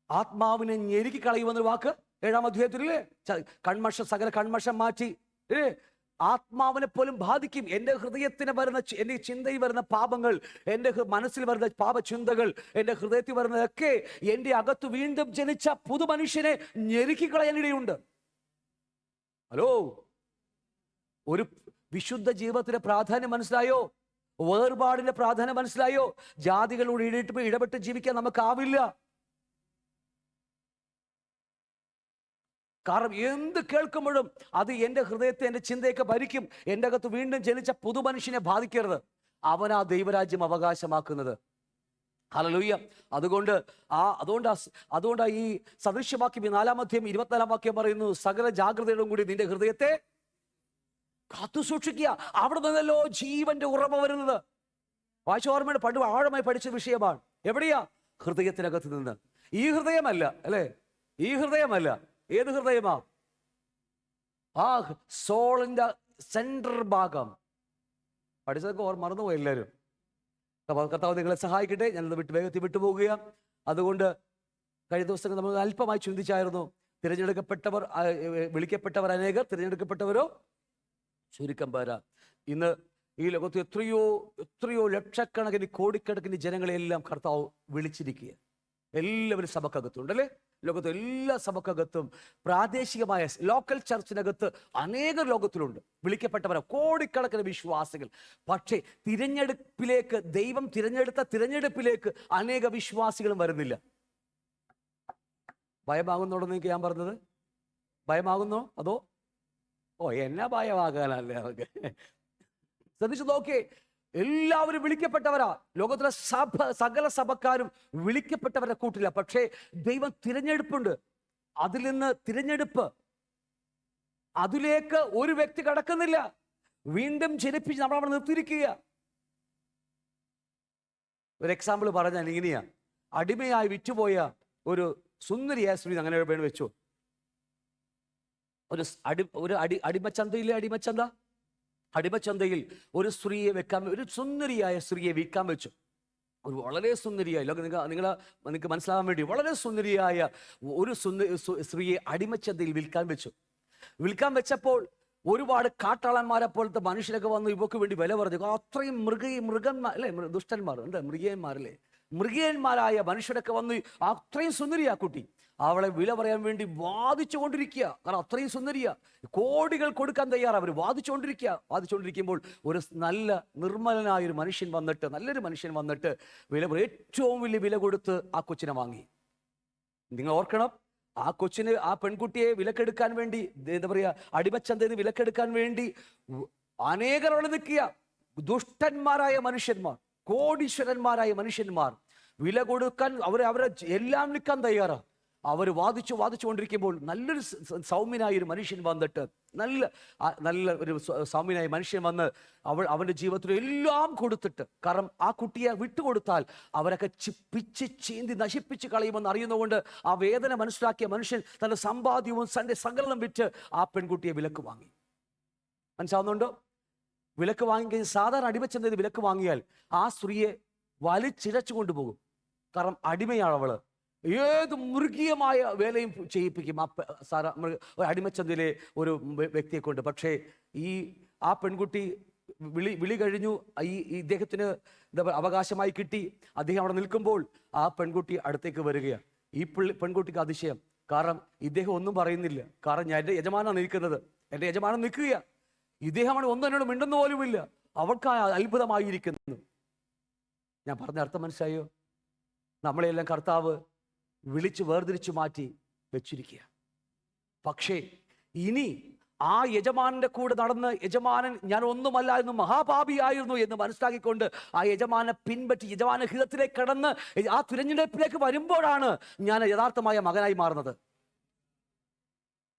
ആത്മാവിനെ ഞെരുക്കി കളയുമെന്നൊരു വാക്ക് 7-ാം അധ്യായത്തിലല്ലേ? സകല കൺമഷം മാറ്റി ആത്മാവിനെ പോലും ബാധിക്കും. എൻ്റെ ഹൃദയത്തിന് വരുന്ന, എൻ്റെ ചിന്തയിൽ വരുന്ന പാപങ്ങൾ, എൻ്റെ മനസ്സിൽ വരുന്ന പാപചിന്തകൾ, എൻ്റെ ഹൃദയത്തിൽ വരുന്നതൊക്കെ എൻ്റെ അകത്ത് വീണ്ടും ജനിച്ച പുതുമനുഷ്യനെ ഞെരുക്കി കളയാനിടയുണ്ട്. ഹലോ, ഒരു വിശുദ്ധ ജീവിതത്തിന്റെ പ്രാധാന്യം മനസ്സിലായോ? വേർപാടിന്റെ പ്രാധാന്യം മനസ്സിലായോ? ജാതികളോട് ഇടപെട്ട് ജീവിക്കാൻ നമുക്കാവില്ല. കാരണം എന്ത് കേൾക്കുമ്പോഴും അത് എൻ്റെ ഹൃദയത്തെ, എൻ്റെ ചിന്തയൊക്കെ ഭരിക്കും. എൻ്റെ അകത്ത് വീണ്ടും ജനിച്ച പുതുമനുഷ്യനെ ബാധിക്കരുത്. അവനാ ദൈവരാജ്യം അവകാശമാക്കുന്നത്. ഹല്ലേലൂയ. അതുകൊണ്ടാ ഈ സദൃശ്യവാക്യം 4-ാം അധ്യായം 24-ാം വാക്യം പറയുന്നു, സകല ജാഗ്രതയോടും കൂടി നിന്റെ ഹൃദയത്തെ കാത്തു സൂക്ഷിക്കുക. അവിടെ നിന്നല്ലോ ജീവന്റെ ഉറവ വരുന്നത്. വായിച്ച ഓർമ്മയുടെ പണ്ട് ആഴമായി പഠിച്ച വിഷയമാണ്. എവിടെയാ? ഹൃദയത്തിനകത്ത് നിന്ന്. ഈ ഹൃദയമല്ല, അല്ലെ? ഈ ഹൃദയമല്ല. ഏത് ഹൃദയമാ? ആ സോളിന്റെ സെൻട്രൽ ഭാഗം. പഠിച്ചതൊക്കെ മറന്നുപോയി എല്ലാവരും. കർത്താവ് നിങ്ങളെ സഹായിക്കട്ടെ. ഞാനത് വേഗത്തിൽ വിട്ടുപോകുക. അതുകൊണ്ട് കഴിഞ്ഞ ദിവസങ്ങൾ നമ്മൾ അല്പമായി ചിന്തിച്ചായിരുന്നു. തിരഞ്ഞെടുക്കപ്പെട്ടവർ, വിളിക്കപ്പെട്ടവർ അനേകർ, തിരഞ്ഞെടുക്കപ്പെട്ടവരോ ചുരുക്കം പേരാ. ഇന്ന് ഈ ലോകത്ത് എത്രയോ ലക്ഷക്കണക്കിന് കോടിക്കണക്കിന് ജനങ്ങളെല്ലാം കർത്താവ് വിളിച്ചിരിക്കുക. എല്ലാവരും സഭക്കകത്തുണ്ട്, അല്ലേ? ലോകത്ത് എല്ലാ സഭക്കകത്തും പ്രാദേശികമായ ലോക്കൽ ചർച്ചിനകത്ത് അനേകം ലോകത്തിലുണ്ട് വിളിക്കപ്പെട്ടവരെ, കോടിക്കണക്കിന് വിശ്വാസികൾ. പക്ഷേ തിരഞ്ഞെടുപ്പിലേക്ക്, ദൈവം തിരഞ്ഞെടുപ്പിലേക്ക് അനേക വിശ്വാസികളും വരുന്നില്ല. ഭയമാകുന്നോടെന്ന് എനിക്ക് ഞാൻ പറഞ്ഞത്? ഭയമാകുന്നോ? അതോ എന്നാ ഭയമാകാനല്ലേ? അവർക്ക് ശ്രദ്ധിച്ചു നോക്കേ, എല്ലാവരും വിളിക്കപ്പെട്ടവരാ. ലോകത്തിലെ സകല സഭക്കാരും വിളിക്കപ്പെട്ടവരുടെ കൂട്ടില്ല. പക്ഷേ ദൈവം തിരഞ്ഞെടുപ്പുണ്ട്. അതിൽ നിന്ന് തിരഞ്ഞെടുപ്പ്, അതിലേക്ക് ഒരു വ്യക്തി കടക്കുന്നില്ല. വീണ്ടും ജനിപ്പിച്ച് നമ്മളവിടെ നിർത്തിയിരിക്കുക. ഒരു എക്സാമ്പിൾ പറഞ്ഞാൽ ഇങ്ങനെയാ. അടിമയായി വിറ്റുപോയ ഒരു സുന്ദരിയായ സ്ത്രീ, അങ്ങനെ വേണം വെച്ചു, ഒരു അടിമച്ചന്തയില്ലേ? അടിമച്ചന്ത അടിമച്ചന്തയിൽ ഒരു സ്ത്രീയെ ഒരു സുന്ദരിയായ സ്ത്രീയെ വിൽക്കാൻ വെച്ചു. ഒരു വളരെ സുന്ദരിയായ, നിങ്ങൾക്ക് മനസ്സിലാകാൻ വേണ്ടി വളരെ സുന്ദരിയായ ഒരു സ്ത്രീയെ അടിമച്ചന്തയിൽ വിൽക്കാൻ വെച്ചപ്പോൾ ഒരുപാട് കാട്ടാളന്മാരെ പോലത്തെ മനുഷ്യരൊക്കെ വന്ന് ഇവർക്ക് വേണ്ടി വില പറഞ്ഞു. അത്രയും മൃഗന്മാർ അല്ലേ, ദുഷ്ടന്മാർ ഉണ്ട്, മൃഗീയന്മാരായ മനുഷ്യരൊക്കെ വന്ന് അത്രയും സുന്ദരിയാ കുട്ടി. അവളെ വില പറയാൻ വേണ്ടി വാദിച്ചു കൊണ്ടിരിക്കുക. കാരണം അത്രയും സുന്ദരിയാ, കോടികൾ കൊടുക്കാൻ തയ്യാറാണ് അവർ. വാദിച്ചുകൊണ്ടിരിക്കുമ്പോൾ ഒരു നല്ല നിർമ്മലനായൊരു മനുഷ്യൻ വന്നിട്ട്, നല്ലൊരു മനുഷ്യൻ വന്നിട്ട് ഏറ്റവും വലിയ വില കൊടുത്ത് ആ കൊച്ചിനെ വാങ്ങി. നിങ്ങൾ ഓർക്കണം, ആ പെൺകുട്ടിയെ വിലക്കെടുക്കാൻ വേണ്ടി, എന്താ പറയുക, അടിമച്ചന്തയിൽ നിന്ന് വിലക്കെടുക്കാൻ വേണ്ടി അനേകർ അവിടെ നിൽക്കുക. ദുഷ്ടന്മാരായ മനുഷ്യന്മാർ, കോടീശ്വരന്മാരായ മനുഷ്യന്മാർ വില കൊടുക്കാൻ അവരെ എല്ലാം നിൽക്കാൻ തയ്യാറാണ്. അവർ വാദിച്ചുകൊണ്ടിരിക്കുമ്പോൾ നല്ലൊരു സൗമ്യനായൊരു മനുഷ്യൻ വന്നിട്ട്, നല്ല ഒരു സൗമ്യനായ മനുഷ്യൻ വന്ന് അവൻ്റെ ജീവിതത്തിൽ എല്ലാം കൊടുത്തിട്ട്, കാരണം ആ കുട്ടിയെ വിട്ടുകൊടുത്താൽ അവരൊക്കെ പിച്ച് ചീന്തി നശിപ്പിച്ച് കളയുമെന്ന് അറിയുന്നതുകൊണ്ട് ആ വേദന മനസ്സിലാക്കിയ മനുഷ്യൻ തൻ്റെ സമ്പാദ്യവും തൻ്റെ സകലം വിറ്റ് ആ പെൺകുട്ടിയെ വിലക്ക് വാങ്ങി. മനസ്സിലാവുന്നുണ്ടോ? വിലക്ക് വാങ്ങിക്കഴിഞ്ഞ് സാധാരണ അടിമച്ചന്തയിൽ വിലക്ക് വാങ്ങിയാൽ ആ സ്ത്രീയെ വലിച്ചിഴച്ചു കൊണ്ടുപോകും. കാരണം അടിമയാണ് അവള്. ഏത് മൃഗീയമായ വേലയും ചെയ്യിപ്പിക്കും അടിമച്ചന്തയിലെ ഒരു വ്യക്തിയെ കൊണ്ട്. പക്ഷേ ആ പെൺകുട്ടി വിളി കഴിഞ്ഞു, ഇദ്ദേഹത്തിന് എന്താ പറയുക, അവകാശമായി കിട്ടി. അദ്ദേഹം അവിടെ നിൽക്കുമ്പോൾ ആ പെൺകുട്ടി അടുത്തേക്ക് വരികയാണ്. ഈ പെൺകുട്ടിക്ക് അതിശയം, കാരണം ഇദ്ദേഹം ഒന്നും പറയുന്നില്ല. കാരണം എൻ്റെ യജമാനാണ് നിൽക്കുന്നത്, എൻ്റെ യജമാനൻ നിൽക്കുക, ഇദ്ദേഹമാണ് ഒന്നും എന്നോട് മിണ്ടുന്ന പോലുമില്ല. അവൾക്ക് അത്ഭുതമായിരിക്കുന്നു. ഞാൻ പറഞ്ഞ അർത്ഥം മനസ്സിലായോ? നമ്മളെല്ലാം കർത്താവ് വിളിച്ച് വേർതിരിച്ചു മാറ്റി വെച്ചിരിക്കുക. പക്ഷേ ഇനി ആ യജമാനന്റെ കൂടെ നടന്ന്, യജമാനൻ ഞാൻ ഒന്നുമല്ല എന്ന്, മഹാപാപിയായിരുന്നു എന്ന് മനസ്സിലാക്കിക്കൊണ്ട് ആ യജമാനെ പിൻപറ്റി യജമാന ഹിതത്തിലേക്ക് കടന്ന് ആ തിരഞ്ഞെടുപ്പിലേക്ക് വരുമ്പോഴാണ് ഞാൻ യഥാർത്ഥമായ മകനായി മാറുന്നത്.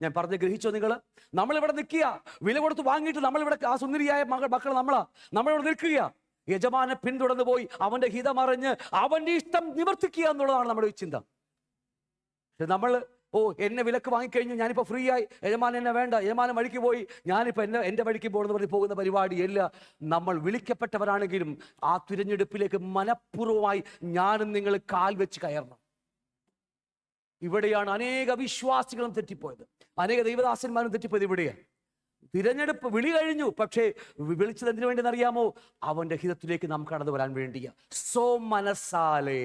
ഞാൻ പറഞ്ഞ് ഗ്രഹിച്ചോ നിങ്ങൾ? നമ്മളിവിടെ നിൽക്കുക, വില കൊടുത്ത് വാങ്ങിയിട്ട് നമ്മളിവിടെ ആ സുന്ദരിയായ മക്കൾ നമ്മളിവിടെ നിൽക്കുക. യജമാനെ പിന്തുടർന്ന് പോയി അവന്റെ ഹിതമറിഞ്ഞ് അവന്റെ ഇഷ്ടം നിവർത്തിക്കുക എന്നുള്ളതാണ് നമ്മുടെ ചിന്ത. നമ്മൾ എന്നെ വിലക്ക് വാങ്ങിക്കഴിഞ്ഞു, ഞാനിപ്പോൾ ഫ്രീ ആയി, യജമാനൻ എന്നെ വേണ്ട, യജമാനൻ വഴിക്ക് പോയി, ഞാനിപ്പോൾ എൻ്റെ വഴിക്ക് പോകുന്ന പറഞ്ഞ് പോകുന്ന പരിപാടിയല്ല. നമ്മൾ വിളിക്കപ്പെട്ടവരാണെങ്കിലും ആ തിരഞ്ഞെടുപ്പിലേക്ക് മനഃപൂർവ്വമായി ഞാനും നിങ്ങൾ കാൽ വെച്ച് കയറണം. ഇവിടെയാണ് അനേക വിശ്വാസികളും തെറ്റിപ്പോയത്, അനേക ദൈവദാസന്മാരും തെറ്റിപ്പോയത് ഇവിടെയാണ്. തിരഞ്ഞെടുപ്പ് വിളി കഴിഞ്ഞു, പക്ഷേ വിളിച്ചത് എന്തിനു വേണ്ടി അറിയാമോ? അവന്റെ ഹിതത്തിലേക്ക് നാം കടന്നു വരാൻ വേണ്ടിയാ. മനസ്സാലേ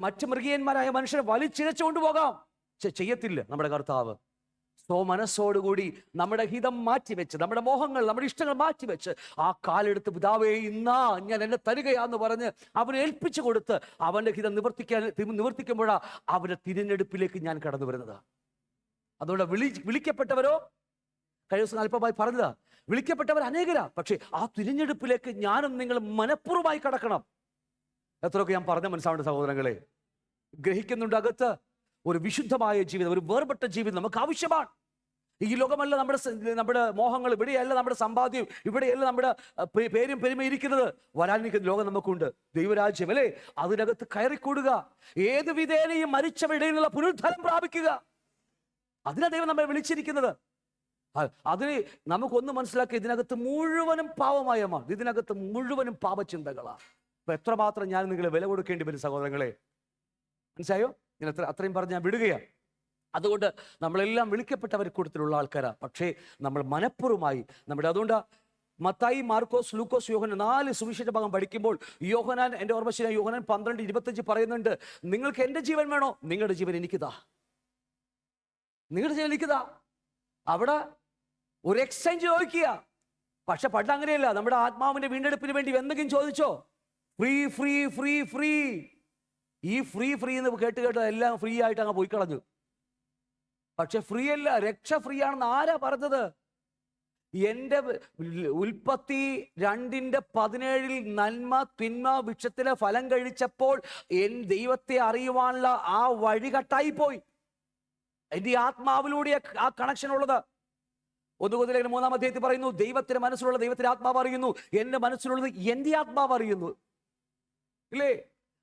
മറ്റ് മൃഗീയന്മാരായ മനുഷ്യരെ വലിച്ചിഴച്ചുകൊണ്ട് പോകാം, ചെയ്യത്തില്ല നമ്മുടെ കർത്താവ്. മനസ്സോടുകൂടി നമ്മുടെ ഹിതം മാറ്റിവെച്ച്, നമ്മുടെ മോഹങ്ങൾ, നമ്മുടെ ഇഷ്ടങ്ങൾ മാറ്റിവെച്ച് ആ കാലെടുത്ത് പിതാവേ ഇന്നാ ഞാൻ എന്നെ തരികയാന്ന് പറഞ്ഞ് അവനെ ഏൽപ്പിച്ചു കൊടുത്ത് അവന്റെ ഹിതം നിവർത്തിക്കുമ്പോഴാ അവന്റെ തിരഞ്ഞെടുപ്പിലേക്ക് ഞാൻ കടന്നു വരുന്നത്. അതുകൊണ്ട് വിളിക്കപ്പെട്ടവരോ, കഴിഞ്ഞ ദിവസം അല്പമായി പറഞ്ഞതാ, വിളിക്കപ്പെട്ടവർ അനേകരാ, പക്ഷേ ആ തിരഞ്ഞെടുപ്പിലേക്ക് ഞാനും നിങ്ങൾ മനഃപൂർവ്വമായി കടക്കണം. എത്രയൊക്കെ ഞാൻ പറഞ്ഞ മനസ്സിലാവേണ്ട സഹോദരങ്ങളെ, ഗ്രഹിക്കുന്നുണ്ട്. അകത്ത് ഒരു വിശുദ്ധമായ ജീവിതം, ഒരു വേർപെട്ട ജീവിതം നമുക്ക് ആവശ്യമാണ്. ഈ ലോകമല്ല നമ്മുടെ മോഹങ്ങൾ, ഇവിടെയല്ല നമ്മുടെ സമ്പാദ്യം, ഇവിടെയല്ല നമ്മുടെ പേരും പെരുമയും ഇരിക്കുന്നത്. വരാനിരിക്കുന്ന ലോകം നമുക്കുണ്ട്, ദൈവരാജ്യം അല്ലേ. അതിനകത്ത് കയറിക്കൂടുക, ഏത് വിധേനയും മരിച്ചവരുടെ നിന്നുള്ള പുനരുദ്ധാനം പ്രാപിക്കുക. അതിനാ ദൈവം നമ്മെ വിളിച്ചിരിക്കുന്നത്. അതിന് നമുക്കൊന്ന് മനസ്സിലാക്കി, ഇതിനകത്ത് മുഴുവനും പാവമയമാണ്, ഇതിനകത്ത് മുഴുവനും പാപചിന്തകളാണ്. അപ്പൊ എത്രമാത്രം ഞാൻ നിങ്ങളെ വില കൊടുക്കേണ്ടി വരും സഹോദരങ്ങളെ, മനസ്സിലായോ? ഞാൻ അത്രയും പറഞ്ഞ് ഞാൻ വിടുകയാണ്. അതുകൊണ്ട് നമ്മളെല്ലാം വിളിക്കപ്പെട്ടവർ കൂട്ടത്തിലുള്ള ആൾക്കാരാ, പക്ഷേ നമ്മൾ മനഃപൂർവ്വമായി അതുകൊണ്ട് മത്തായി, മാർക്കോസ്, ലൂക്കോസ്, യോഹന്നാൻ 4 സുവിശേഷ ഭാഗം പഠിക്കുമ്പോൾ യോഹന്നാൻ, എൻ്റെ ഓർമ്മ ശരിയായി, യോഹന്നാൻ 12:25 പറയുന്നുണ്ട്, നിങ്ങൾക്ക് എൻ്റെ ജീവൻ വേണോ? നിങ്ങളുടെ ജീവൻ എനിക്കിതാ, നിങ്ങളുടെ ജീവൻ എനിക്കിതാ. അവിടെ ഒരു എക്സ്ചേഞ്ച് ചോദിക്കുക. പക്ഷെ പണ്ട് അങ്ങനെയല്ല. നമ്മുടെ ആത്മാവിന്റെ വീണ്ടെടുപ്പിന് വേണ്ടി എന്തെങ്കിലും ചോദിച്ചോ? Free free free free. ഈ ഫ്രീ എന്ന് കേട്ട് എല്ലാം ഫ്രീ ആയിട്ട് അങ്ങ് പോയി കളഞ്ഞു. പക്ഷെ ഫ്രീ അല്ല, രക്ഷ ഫ്രീ ആണെന്ന് ആരാ പറഞ്ഞത്? എൻ്റെ ഉൽപ്പത്തി 2:17 നന്മ തിന്മ വൃക്ഷത്തിലെ ഫലം കഴിച്ചപ്പോൾ ദൈവത്തെ അറിയുവാനുള്ള ആ വഴി കട്ടായി പോയി. എൻ്റെ ആത്മാവിലൂടെ ആ കണക്ഷൻ ഉള്ളത്. 1 Corinthians 3-ാം അധ്യായത്തിൽ പറയുന്നു, ദൈവത്തിന്റെ മനസ്സിലുള്ള ദൈവത്തിന്റെ ആത്മാവ് അറിയുന്നു, എൻ്റെ മനസ്സിലുള്ളത് എൻ്റെ ആത്മാവ് അറിയുന്നു. ഇല്ലേ?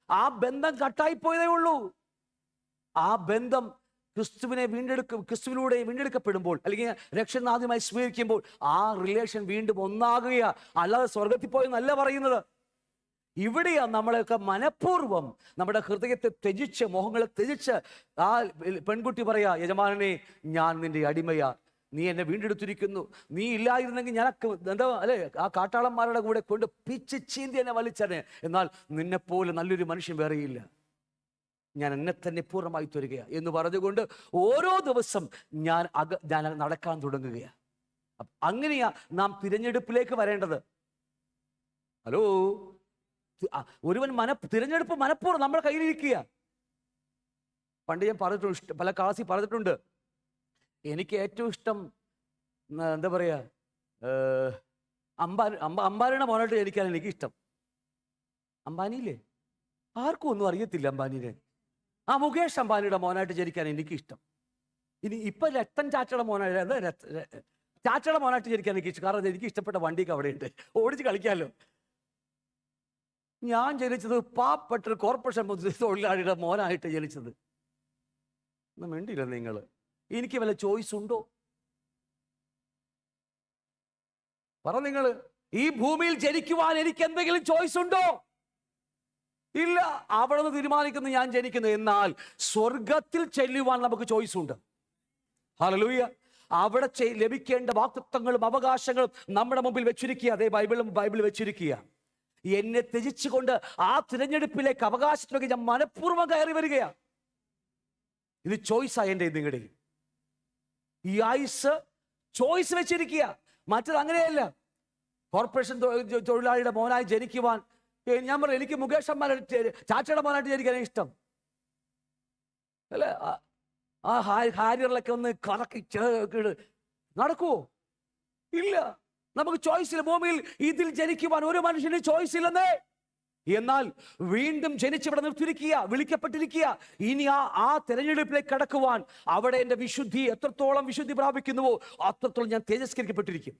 ആ ബന്ധം കട്ടായി പോയതേ ഉള്ളൂ. ആ ബന്ധം ക്രിസ്തുവിലൂടെ വീണ്ടെടുക്കപ്പെടുമ്പോൾ, അല്ലെങ്കിൽ രക്ഷനാദ്യമായി സ്വീകരിക്കുമ്പോൾ ആ റിലേഷൻ വീണ്ടും ഒന്നാകുക. അല്ലാതെ സ്വർഗത്തിൽ പോയെന്നല്ല പറയുന്നത്. ഇവിടെയാ നമ്മളെയൊക്കെ മനഃപൂർവ്വം നമ്മുടെ ഹൃദയത്തെ ത്യജിച്ച്, മോഹങ്ങളെ ത്യജിച്ച് ആ പെൺകുട്ടി പറയാ, യജമാനനെ ഞാൻ നിന്റെ അടിമയാ, നീ എന്നെ വീണ്ടെടുത്തിരിക്കുന്നു, നീ ഇല്ലായിരുന്നെങ്കിൽ ഞാനൊക്കെ എന്താ അല്ലെ ആ കാട്ടാളന്മാരുടെ കൂടെ കൊണ്ട് പിച്ച് ചീന്തി എന്നെ വലിച്ചനെ, എന്നാൽ നിന്നെപ്പോലെ നല്ലൊരു മനുഷ്യൻ വേറെയില്ല, ഞാൻ എന്നെ തന്നെ പൂർണ്ണമായി തരികയാണ് എന്ന് പറഞ്ഞുകൊണ്ട് ഓരോ ദിവസം ഞാൻ നടക്കാൻ തുടങ്ങുകയാണ്. അങ്ങനെയാ നാം തിരഞ്ഞെടുപ്പിലേക്ക് വരേണ്ടത്. ഹലോ, ഒരുവൻ തിരഞ്ഞെടുപ്പ് മനഃപൂർവ്വം നമ്മുടെ കയ്യിലിരിക്കുക. പണ്ട് ഞാൻ പറഞ്ഞിട്ടുണ്ട്, പല ക്ലാസ്സിൽ പറഞ്ഞിട്ടുണ്ട്, എനിക്ക് ഏറ്റവും ഇഷ്ടം എന്താ പറയാ അംബാനിയുടെ മോനായിട്ട് ജനിക്കാൻ എനിക്കിഷ്ടം. അംബാനിയില്ലേ? ആർക്കും ഒന്നും അറിയത്തില്ല അംബാനിനെ. ആ മുകേഷ് അംബാനിയുടെ മോനായിട്ട് ജനിക്കാൻ എനിക്കിഷ്ടം. ഇനി ഇപ്പൊ രത്തൻ ചാച്ചയുടെ മോനായിട്ട് ചാച്ചയുടെ മോനായിട്ട് ജനിക്കാൻ എനിക്കിഷ്ടം. കാരണം എനിക്ക് ഇഷ്ടപ്പെട്ട വണ്ടിയൊക്കെ അവിടെയുണ്ട്, ഓടിച്ച് കളിക്കാമല്ലോ. ഞാൻ ജനിച്ചത് പാവപ്പെട്ട കോർപ്പറേഷൻ തൊഴിലാളിയുടെ മോനായിട്ട് ജനിച്ചത്. ഒന്നും വേണ്ടിയില്ല നിങ്ങൾ. എനിക്ക് വല്ല ചോയ്സ് ഉണ്ടോ? പറ നിങ്ങൾ. ഈ ഭൂമിയിൽ ജനിക്കുവാൻ എനിക്ക് എന്തെങ്കിലും ചോയ്സ് ഉണ്ടോ? ഇല്ല. അവിടെ നിന്ന് തീരുമാനിക്കുന്നു ഞാൻ ജനിക്കുന്നു. എന്നാൽ സ്വർഗത്തിൽ ചെല്ലുവാൻ നമുക്ക് ചോയ്സ് ഉണ്ട്. ഹല്ലേലൂയ. അവിടെ ലഭിക്കേണ്ട വാഗ്ദത്തങ്ങളും അവകാശങ്ങളും നമ്മുടെ മുമ്പിൽ വെച്ചിരിക്കുക. അതേ ബൈബിൾ വെച്ചിരിക്കുക. എന്നെ ത്യജിച്ചുകൊണ്ട് ആ തിരഞ്ഞെടുപ്പിലേക്ക്, അവകാശത്തിലേക്ക് ഞാൻ മനഃപൂർവ്വം കയറി വരികയാണ്. ഇത് ചോയ്സാ എൻ്റെ നിങ്ങളുടെ. ഈ ആയുസ് ചോയ്സ് വെച്ചിരിക്കുക. മറ്റത് അങ്ങനെയല്ല. കോർപ്പറേഷൻ തൊഴിലാളിയുടെ മോനായി ജനിക്കുവാൻ ഞാൻ പറഞ്ഞു, എനിക്ക് മുകേഷ് അമ്മാനായിട്ട് ചാച്ചയുടെ മോനായിട്ട് ജനിക്കാനാണ് ഇഷ്ടം. അല്ലേ? ആ ഹാരിയറിലൊക്കെ ഒന്ന് കറക്കി നടക്കുവോ? ഇല്ല. നമുക്ക് ചോയ്സ് ഇല്ല. ഭൂമിയിൽ ഇതിൽ ജനിക്കുവാൻ ഒരു മനുഷ്യന് ചോയ്സ് ഇല്ലെന്നേ. എന്നാൽ വീണ്ടും ജനിച്ചിവിടെ നിർത്തിയിരിക്കുക, വിളിക്കപ്പെട്ടിരിക്കുക. ഇനി ആ തെരഞ്ഞെടുപ്പിലേക്ക് കടക്കുവാൻ അവിടെ എൻ്റെ വിശുദ്ധി എത്രത്തോളം വിശുദ്ധി പ്രാപിക്കുന്നുവോ അത്രത്തോളം ഞാൻ തേജസ്കരിക്കപ്പെട്ടിരിക്കും.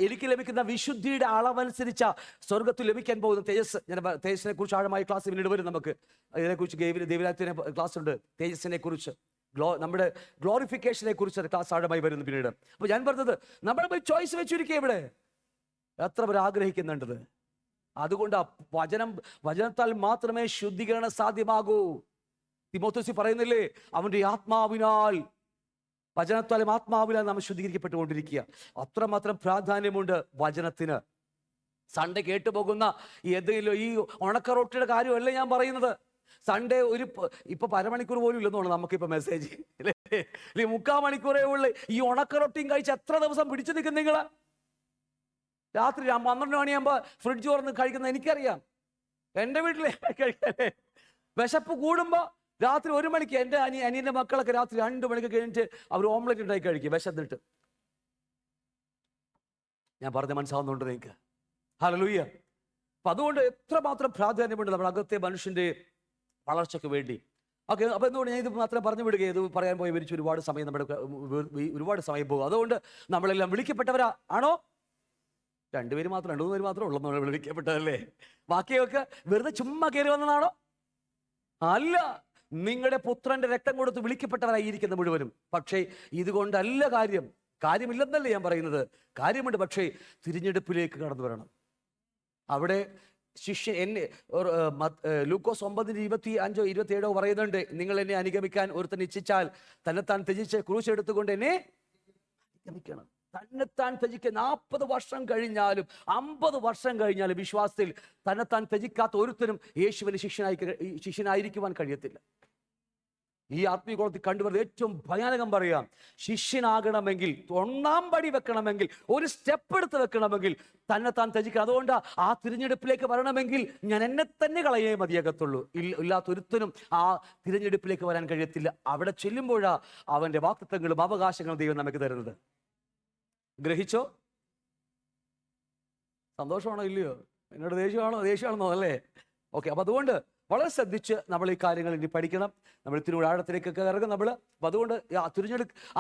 എനിക്ക് ലഭിക്കുന്ന വിശുദ്ധിയുടെ അളവനുസരിച്ച സ്വർഗത്തിൽ ലഭിക്കാൻ പോകുന്ന തേജസ്. ഞാൻ തേജസ്സിനെ കുറിച്ച് ആഴമായ ക്ലാസ് പിന്നീട് വരും. നമുക്ക് അതിനെക്കുറിച്ച് ദൈവരാജ്യത്തിന് ക്ലാസ് ഉണ്ട്. തേജസ്സിനെ കുറിച്ച്, നമ്മുടെ ഗ്ലോറിഫിക്കേഷനെ കുറിച്ച് ക്ലാസ് ആഴമായി വരുന്നു പിന്നീട്. അപ്പൊ ഞാൻ പറഞ്ഞത്, നമ്മൾ ചോയ്സ് വെച്ചിരിക്കുക. ഇവിടെ എത്ര പേർ ആഗ്രഹിക്കുന്നുണ്ടത്? അതുകൊണ്ട് വചനത്താൽ മാത്രമേ ശുദ്ധീകരണം സാധ്യമാകൂ. തിമോഥെയോസ് പറയുന്നില്ലേ, അവന്റെ ആത്മാവിനാൽ, വചനത്താലും ആത്മാവിനാൽ നാം ശുദ്ധീകരിക്കപ്പെട്ടുകൊണ്ടിരിക്കുക. അത്രമാത്രം പ്രാധാന്യമുണ്ട് വചനത്തിന്. സൺഡേ കേട്ടുപോകുന്ന ഏതെങ്കിലും ഈ ഉണക്ക റൊട്ടിയുടെ കാര്യമല്ല ഞാൻ പറയുന്നത്. സൺഡേ ഇപ്പൊ അരമണിക്കൂർ പോലും ഇല്ലെന്നാണ് നമുക്കിപ്പോ മെസ്സേജ്, അല്ലെ? 3/4 മണിക്കൂറേ ഉള്ളു. ഈ ഉണക്ക റൊട്ടിയും കഴിച്ച് എത്ര ദിവസം പിടിച്ചു നിൽക്കും നിങ്ങൾ? രാത്രി 12 മണിയാകുമ്പോൾ ഫ്രിഡ്ജ് തുറന്ന് കഴിക്കുന്നത് എനിക്കറിയാം. എൻ്റെ വീട്ടിലെ കഴിക്കാനേ വിശപ്പ് കൂടുമ്പോ രാത്രി 1 മണിക്ക് എൻ്റെ അനിയൻ്റെ മക്കളൊക്കെ രാത്രി 2 മണിക്ക് കഴിഞ്ഞിട്ട് അവർ ഓംലെറ്റ് ഉണ്ടാക്കി കഴിക്കും വിശന്നിട്ട്. ഞാൻ പറഞ്ഞ മനസ്സിലാവുന്നുണ്ട് നിങ്ങൾക്ക്? ഹല്ലേലൂയ. അപ്പൊ അതുകൊണ്ട് എത്രമാത്രം പ്രാധാന്യമുണ്ട് നമ്മുടെ അകത്തെ മനുഷ്യന്റെ വളർച്ചയ്ക്ക് വേണ്ടി. ഓക്കെ. അപ്പൊ എന്തുകൊണ്ട് ഞാൻ ഇത് മാത്രം പറഞ്ഞു വിടുക? ഇത് പറയാൻ പോയി വിരിച്ച് ഒരുപാട് സമയം പോകും. അതുകൊണ്ട് നമ്മളെല്ലാം വിളിക്കപ്പെട്ടവരാ ആണോ? 2 പേര് മാത്രം, 2-3 പേര് മാത്രമേ ഉള്ളൂ നമ്മൾ വിളിക്കപ്പെട്ടതല്ലേ? ബാക്കിയൊക്കെ വെറുതെ ചുമ്മാ കയറി വന്നതാണോ? അല്ല. നിങ്ങളുടെ പുത്രന്റെ രക്തം കൊടുത്ത് വിളിക്കപ്പെട്ടവരായിരിക്കുന്ന മുഴുവനും. പക്ഷേ ഇതുകൊണ്ടല്ല കാര്യമില്ലെന്നല്ലേ ഞാൻ പറയുന്നത്. കാര്യമുണ്ട്. പക്ഷേ തിരഞ്ഞെടുപ്പിലേക്ക് കടന്നു വരണം. അവിടെ ലൂക്കോസ് 9:25-27 പറയുന്നുണ്ട്, നിങ്ങൾ എന്നെ അനുഗമിക്കാൻ ഒരുത്തൻ ഇച്ഛിച്ചാൽ തന്നെത്താൻ ത്യജിച്ച് ക്രൂശ് എടുത്തുകൊണ്ട് എന്നെ അനുഗമിക്കണം. തന്നെത്താൻ ത്യജിക്കുക. 40 വർഷം കഴിഞ്ഞാലും 50 വർഷം കഴിഞ്ഞാലും വിശ്വാസത്തിൽ തന്നെത്താൻ ത്യജിക്കാത്ത ഒരുത്തനും യേശുവിന് ശിഷ്യനായിരിക്കുവാൻ കഴിയത്തില്ല. ഈ ആത്മീയകോളത്തിൽ കണ്ടുവരുന്നത് ഏറ്റവും ഭയാനകം പറയാം. ശിഷ്യനാകണമെങ്കിൽ, 1-ാം പടി വെക്കണമെങ്കിൽ, ഒരു സ്റ്റെപ്പ് എടുത്ത് വെക്കണമെങ്കിൽ തന്നെത്താൻ ത്യജിക്കണം. അതുകൊണ്ട് ആ തിരഞ്ഞെടുപ്പിലേക്ക് വരണമെങ്കിൽ ഞാൻ എന്നെ തന്നെ കളയേ മതിയാകത്തുള്ളൂ. ഇല്ലാത്തൊരുത്തനും ആ തിരഞ്ഞെടുപ്പിലേക്ക് വരാൻ കഴിയത്തില്ല. അവിടെ ചെല്ലുമ്പോഴാ അവന്റെ വാഗ്ദത്തങ്ങളും അവകാശങ്ങളും ദൈവം നമുക്ക് തരുന്നത്. ഗ്രഹിച്ചോ? സന്തോഷമാണോ ഇല്ലയോ? എന്നോട് ദേഷ്യമാണെന്നോ? അല്ലേ? ഓക്കെ. അപ്പൊ അതുകൊണ്ട് വളരെ ശ്രദ്ധിച്ച് നമ്മൾ ഈ കാര്യങ്ങൾ ഇനി പഠിക്കണം. നമ്മൾ ഇത്തിരി ആഴത്തിലേക്കൊക്കെ ഇറങ്ങും നമ്മൾ. അപ്പൊ അതുകൊണ്ട്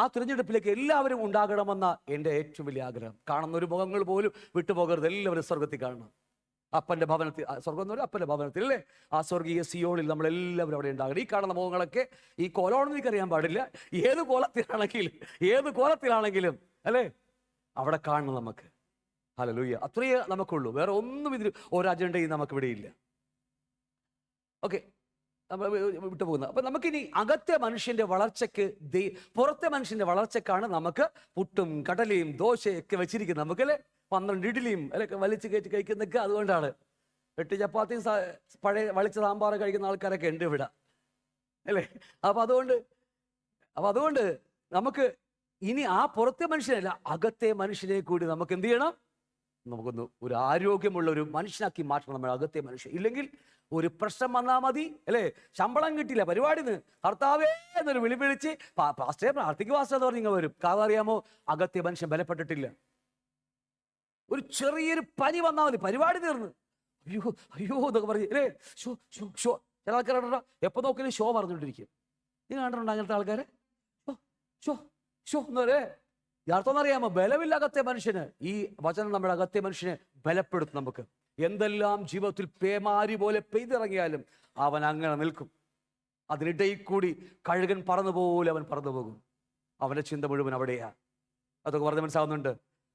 ആ തിരഞ്ഞെടുപ്പിലേക്ക് എല്ലാവരും ഉണ്ടാകണമെന്ന എൻ്റെ ഏറ്റവും വലിയ ആഗ്രഹം. കാണുന്ന ഒരു മുഖങ്ങൾ പോലും വിട്ടുപോകരുത്. എല്ലാവരും സ്വർഗത്തിൽ കാണണം. അപ്പൻ്റെ ഭവനത്തിൽ, സ്വർഗം എന്ന് പറഞ്ഞാൽ അപ്പൻ്റെ ഭവനത്തിൽ അല്ലേ, ആ സ്വർഗീയ സിയോളിൽ നമ്മളെല്ലാവരും അവിടെ ഉണ്ടാകണം. ഈ കാണുന്ന മുഖങ്ങളൊക്കെ ഈ കോലമാണെന്ന് എനിക്കറിയാൻ പാടില്ല, ഏത് കോലത്തിലാണെങ്കിലും അല്ലേ അവിടെ കാണണം നമുക്ക്. ഹല്ലേലൂയ. അത്രയേ നമുക്കുള്ളൂ, വേറെ ഒന്നും ഇതിൽ ഒരു അജണ്ടയും നമുക്കിവിടെ ഇല്ല. ഓക്കെ, നമ്മൾ വിട്ടു പോകുന്നത്. അപ്പം നമുക്കിനി അകത്തെ മനുഷ്യൻ്റെ വളർച്ചയ്ക്ക് പുറത്തെ മനുഷ്യൻ്റെ വളർച്ചയ്ക്കാണ് നമുക്ക് പുട്ടും കടലയും ദോശയൊക്കെ വെച്ചിരിക്കുന്നത്. നമുക്കല്ലേ 12 ഇഡ്ഡലിയും അല്ലെ വലിച്ചു കയറ്റി കഴിക്കുന്നൊക്കെ അതുകൊണ്ടാണ്. 8 ചപ്പാത്തിയും പഴയ വളിച്ച സാമ്പാറും കഴിക്കുന്ന ആൾക്കാരൊക്കെ ഉണ്ട് ഇവിടെ അല്ലേ. അപ്പം അതുകൊണ്ട് നമുക്ക് ഇനി ആ പുറത്തെ മനുഷ്യനല്ല, അകത്തെ മനുഷ്യനെ കൂടി നമുക്ക് എന്ത് ചെയ്യണം? നമുക്കൊന്ന് ഒരു ആരോഗ്യമുള്ള ഒരു മനുഷ്യനാക്കി മാറ്റണം നമ്മൾ അകത്തെ മനുഷ്യൻ. ഇല്ലെങ്കിൽ ഒരു പ്രശ്നം വന്നാൽ മതി അല്ലേ, ശമ്പളം കിട്ടില്ല, പരിപാടിന്ന് കർത്താവേ എന്നൊരു വിളിച്ച് പാസ്റ്റേ പ്രാർത്ഥിക്ക് പാസ്റ്റർ എന്ന് പറഞ്ഞ് നിങ്ങൾ വരും. കാരണം അറിയാമോ, അകത്തെ മനുഷ്യൻ ബലപ്പെട്ടിട്ടില്ല. ഒരു ചെറിയൊരു പനി വന്നാൽ മതി, പരിപാടി തീർന്ന്. അയ്യോ അയ്യോ എന്നൊക്കെ പറഞ്ഞ് അല്ലേ, ഷോ ഷോ ഷോ. ചില ആൾക്കാരുണ്ടോ എപ്പോൾ നോക്കിയാലും ഷോ പറഞ്ഞുകൊണ്ടിരിക്കും. നീ കണ്ടിട്ടുണ്ടോ അങ്ങനത്തെ ആൾക്കാരെ? ഷോ ഷോ എന്ന് പറയേ. യാർത്ഥം അറിയാമോ, ബലമില്ലാകത്തെ മനുഷ്യന് ഈ വചനം നമ്മുടെ അകത്തെ മനുഷ്യനെ ബലപ്പെടുത്തും. നമുക്ക് എന്തെല്ലാം ജീവിതത്തിൽ പേമാരി പോലെ പെയ്തിറങ്ങിയാലും അവൻ അങ്ങനെ നിൽക്കും. അതിനിടയിൽ കൂടി കഴുകൻ പറന്നുപോലെ അവൻ പറന്നു പോകും. അവൻ്റെ ചിന്ത മുഴുവൻ അവിടെയാ. അതൊക്കെ പറഞ്ഞ് മനസ്സിലാവുന്നുണ്ട്.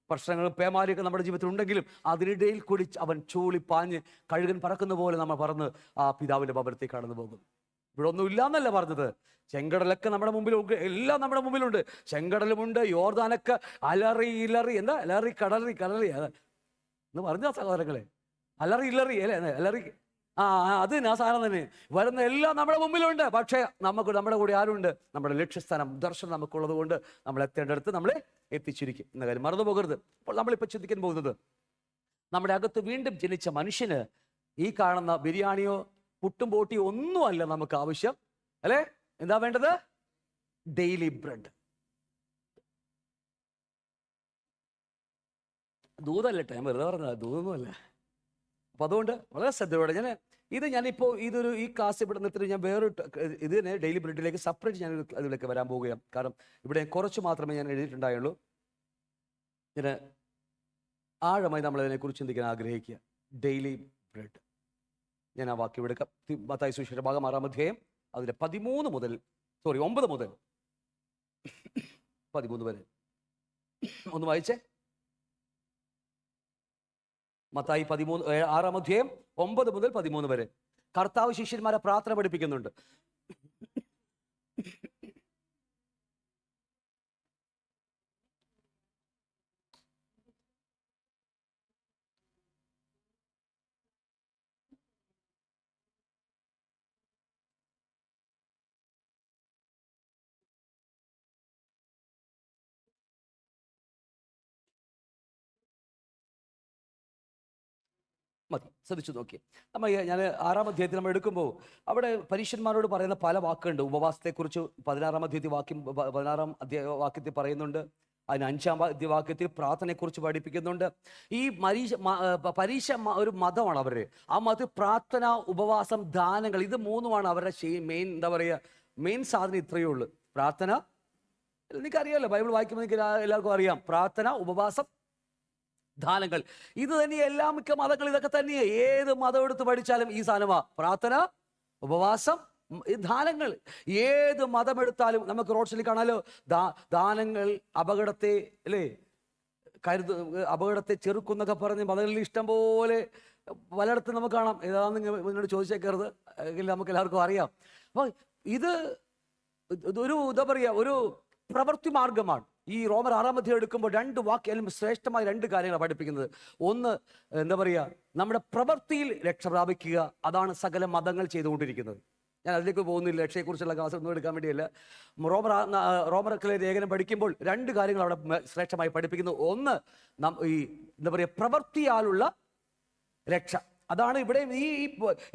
പ്രശ്നങ്ങളും പേമാരിയൊക്കെ നമ്മുടെ ജീവിതത്തിൽ ഉണ്ടെങ്കിലും അതിനിടയിൽ കൂടി അവൻ ചൂളിപ്പാഞ്ഞ് കഴുകൻ പറക്കുന്ന പോലെ നമ്മൾ പറന്ന് ആ പിതാവിൻ്റെ ഭവനത്തേക്ക് കടന്നു പോകും. ഇവിടെ ഒന്നും ഇല്ലാന്നല്ല പറഞ്ഞത്, ചെങ്കടലൊക്കെ നമ്മുടെ മുമ്പിലുണ്ട്, എല്ലാം നമ്മുടെ മുമ്പിലുണ്ട്. ചെങ്കടലുമുണ്ട്, യോർദാനൊക്കെ അലറി ഇലറി, എന്താ അലറി കടറി എന്ന് പറഞ്ഞ സഹോദരങ്ങളെ, അലറി ഇലറി അല്ലേ, അലറി അത് ആ സാധനം തന്നെ വരുന്ന എല്ലാം നമ്മുടെ മുമ്പിലുണ്ട്. പക്ഷേ നമ്മുടെ കൂടെ ആരുണ്ട്? നമ്മുടെ ലക്ഷ്യസ്ഥാനം ദർശനം നമുക്കുള്ളത് കൊണ്ട് നമ്മൾ എത്തേണ്ടടുത്ത് നമ്മളെ എത്തിച്ചിരിക്കും എന്ന കാര്യം മറന്നു പോകരുത്. അപ്പോൾ നമ്മളിപ്പോൾ ചിന്തിക്കാൻ പോകുന്നത്, നമ്മുടെ അകത്ത് വീണ്ടും ജനിച്ച മനുഷ്യന് ഈ കാണുന്ന ബിരിയാണിയോ പുട്ടും പോട്ടിയോ ഒന്നുമല്ല നമുക്ക് ആവശ്യം അല്ലേ. എന്താ വേണ്ടത്? Daily bread. ദൂതല്ല, ഞാൻ വെറുതെ പറഞ്ഞത്, ദൂതൊന്നുമല്ല. അപ്പം അതുകൊണ്ട് വളരെ ശ്രദ്ധയോടെ ഞാനിപ്പോൾ ഈ ക്ലാസ് ഇവിടെ നിർത്തിട്ട് ഞാൻ ഇത് തന്നെ ഡെയിലി ബ്രെഡിലേക്ക് സെപ്പറേറ്റ് ഞാൻ അതിലേക്ക് വരാൻ പോവുകയാണ്. കാരണം ഇവിടെ കുറച്ച് മാത്രമേ ഞാൻ എഴുതിയിട്ടുണ്ടായുള്ളൂ. ഞാൻ ആഴമായി നമ്മളതിനെക്കുറിച്ച് ചിന്തിക്കാൻ ആഗ്രഹിക്കുക. Daily bread. ഞാൻ ആ വാക്യം എടുക്കാം. മത്തായി സുവിശേഷം ഭാഗം 6-ാം അധ്യായം അതിലെ 9 മുതൽ 13 വരെ ഒന്ന് വായിച്ചേ. മത്തായി 6-ാം അധ്യായം 9 മുതൽ 13 വരെ കർത്താവ് ശിഷ്യന്മാരെ പ്രാർത്ഥന പഠിപ്പിക്കുന്നുണ്ട്. മതി, ശ്രദ്ധിച്ചു നോക്കി. ഞാൻ 6-ാം അധ്യായത്തിൽ നമ്മൾ എടുക്കുമ്പോൾ അവിടെ പരീക്ഷന്മാരോട് പറയുന്ന പല വാക്കുണ്ട്. ഉപവാസത്തെക്കുറിച്ച് 16-ാം അധ്യായത്തിൽ 16-ാം വാക്യത്തിൽ പറയുന്നുണ്ട്. അതിന് 5-ാം വാക്യത്തിൽ പ്രാർത്ഥനയെക്കുറിച്ച് പഠിപ്പിക്കുന്നുണ്ട്. ഈ പരീക്ഷ ഒരു മതമാണ് അവരുടെ. ആ മതത്തിൽ പ്രാർത്ഥന, ഉപവാസം, ദാനങ്ങൾ, ഇത് മൂന്നുമാണ് അവരുടെ മെയിൻ സാധനം. ഇത്രയേ ഉള്ളൂ. പ്രാർത്ഥന, എനിക്കറിയാമല്ലോ, ബൈബിൾ വായിക്കുമ്പോൾ എനിക്ക് എല്ലാവർക്കും അറിയാം. പ്രാർത്ഥന, ഉപവാസം, ദാനങ്ങൾ. ഇത് തന്നെ എല്ലാ മിക്ക മതങ്ങൾ ഇതൊക്കെ തന്നെയാണ്. ഏത് മതം എടുത്ത് പഠിച്ചാലും ഈ സാധനമാണ്. പ്രാർത്ഥന, ഉപവാസം, ദാനങ്ങൾ. ഏത് മതം എടുത്താലും നമുക്ക് റോഡ് സൈഡിൽ കാണാലോ ദാനങ്ങൾ അപകടത്തെ അല്ലേ അപകടത്തെ ചെറുക്കുന്നൊക്കെ പറഞ്ഞ് മതങ്ങളിൽ ഇഷ്ടം പോലെ പലയിടത്തും നമുക്ക് കാണാം. ഏതാണെന്ന് നിങ്ങളോട് ചോദിച്ചേക്കരുത്, എങ്കിൽ നമുക്ക് എല്ലാവർക്കും അറിയാം. അപ്പോൾ ഇത് എന്താ പറയുക, ഒരു പ്രവൃത്തി മാർഗമാണ്. ഈ റോമർ 6-ാം അധ്യായം എടുക്കുമ്പോൾ 2 വാക്യം ശ്രേഷ്ഠമായ 2 കാര്യങ്ങളാണ് പഠിപ്പിക്കുന്നത്. ഒന്ന്, എന്താ പറയുക, നമ്മുടെ പ്രവൃത്തിയിൽ രക്ഷ പ്രാപിക്കുക. അതാണ് സകല മതങ്ങൾ ചെയ്തുകൊണ്ടിരിക്കുന്നത്. ഞാൻ അതിലേക്ക് പോകുന്നില്ല, രക്ഷയെക്കുറിച്ചുള്ള ക്ലാസ് ഒന്നും എടുക്കാൻ വേണ്ടിയല്ല. റോമർക്കിലെ ലേഖനം പഠിക്കുമ്പോൾ 2 കാര്യങ്ങൾ അവിടെ ശ്രേഷ്ഠമായി പഠിപ്പിക്കുന്നു. ഒന്ന്, എന്താ പറയുക, പ്രവൃത്തിയാലുള്ള രക്ഷ. അതാണ് ഇവിടെ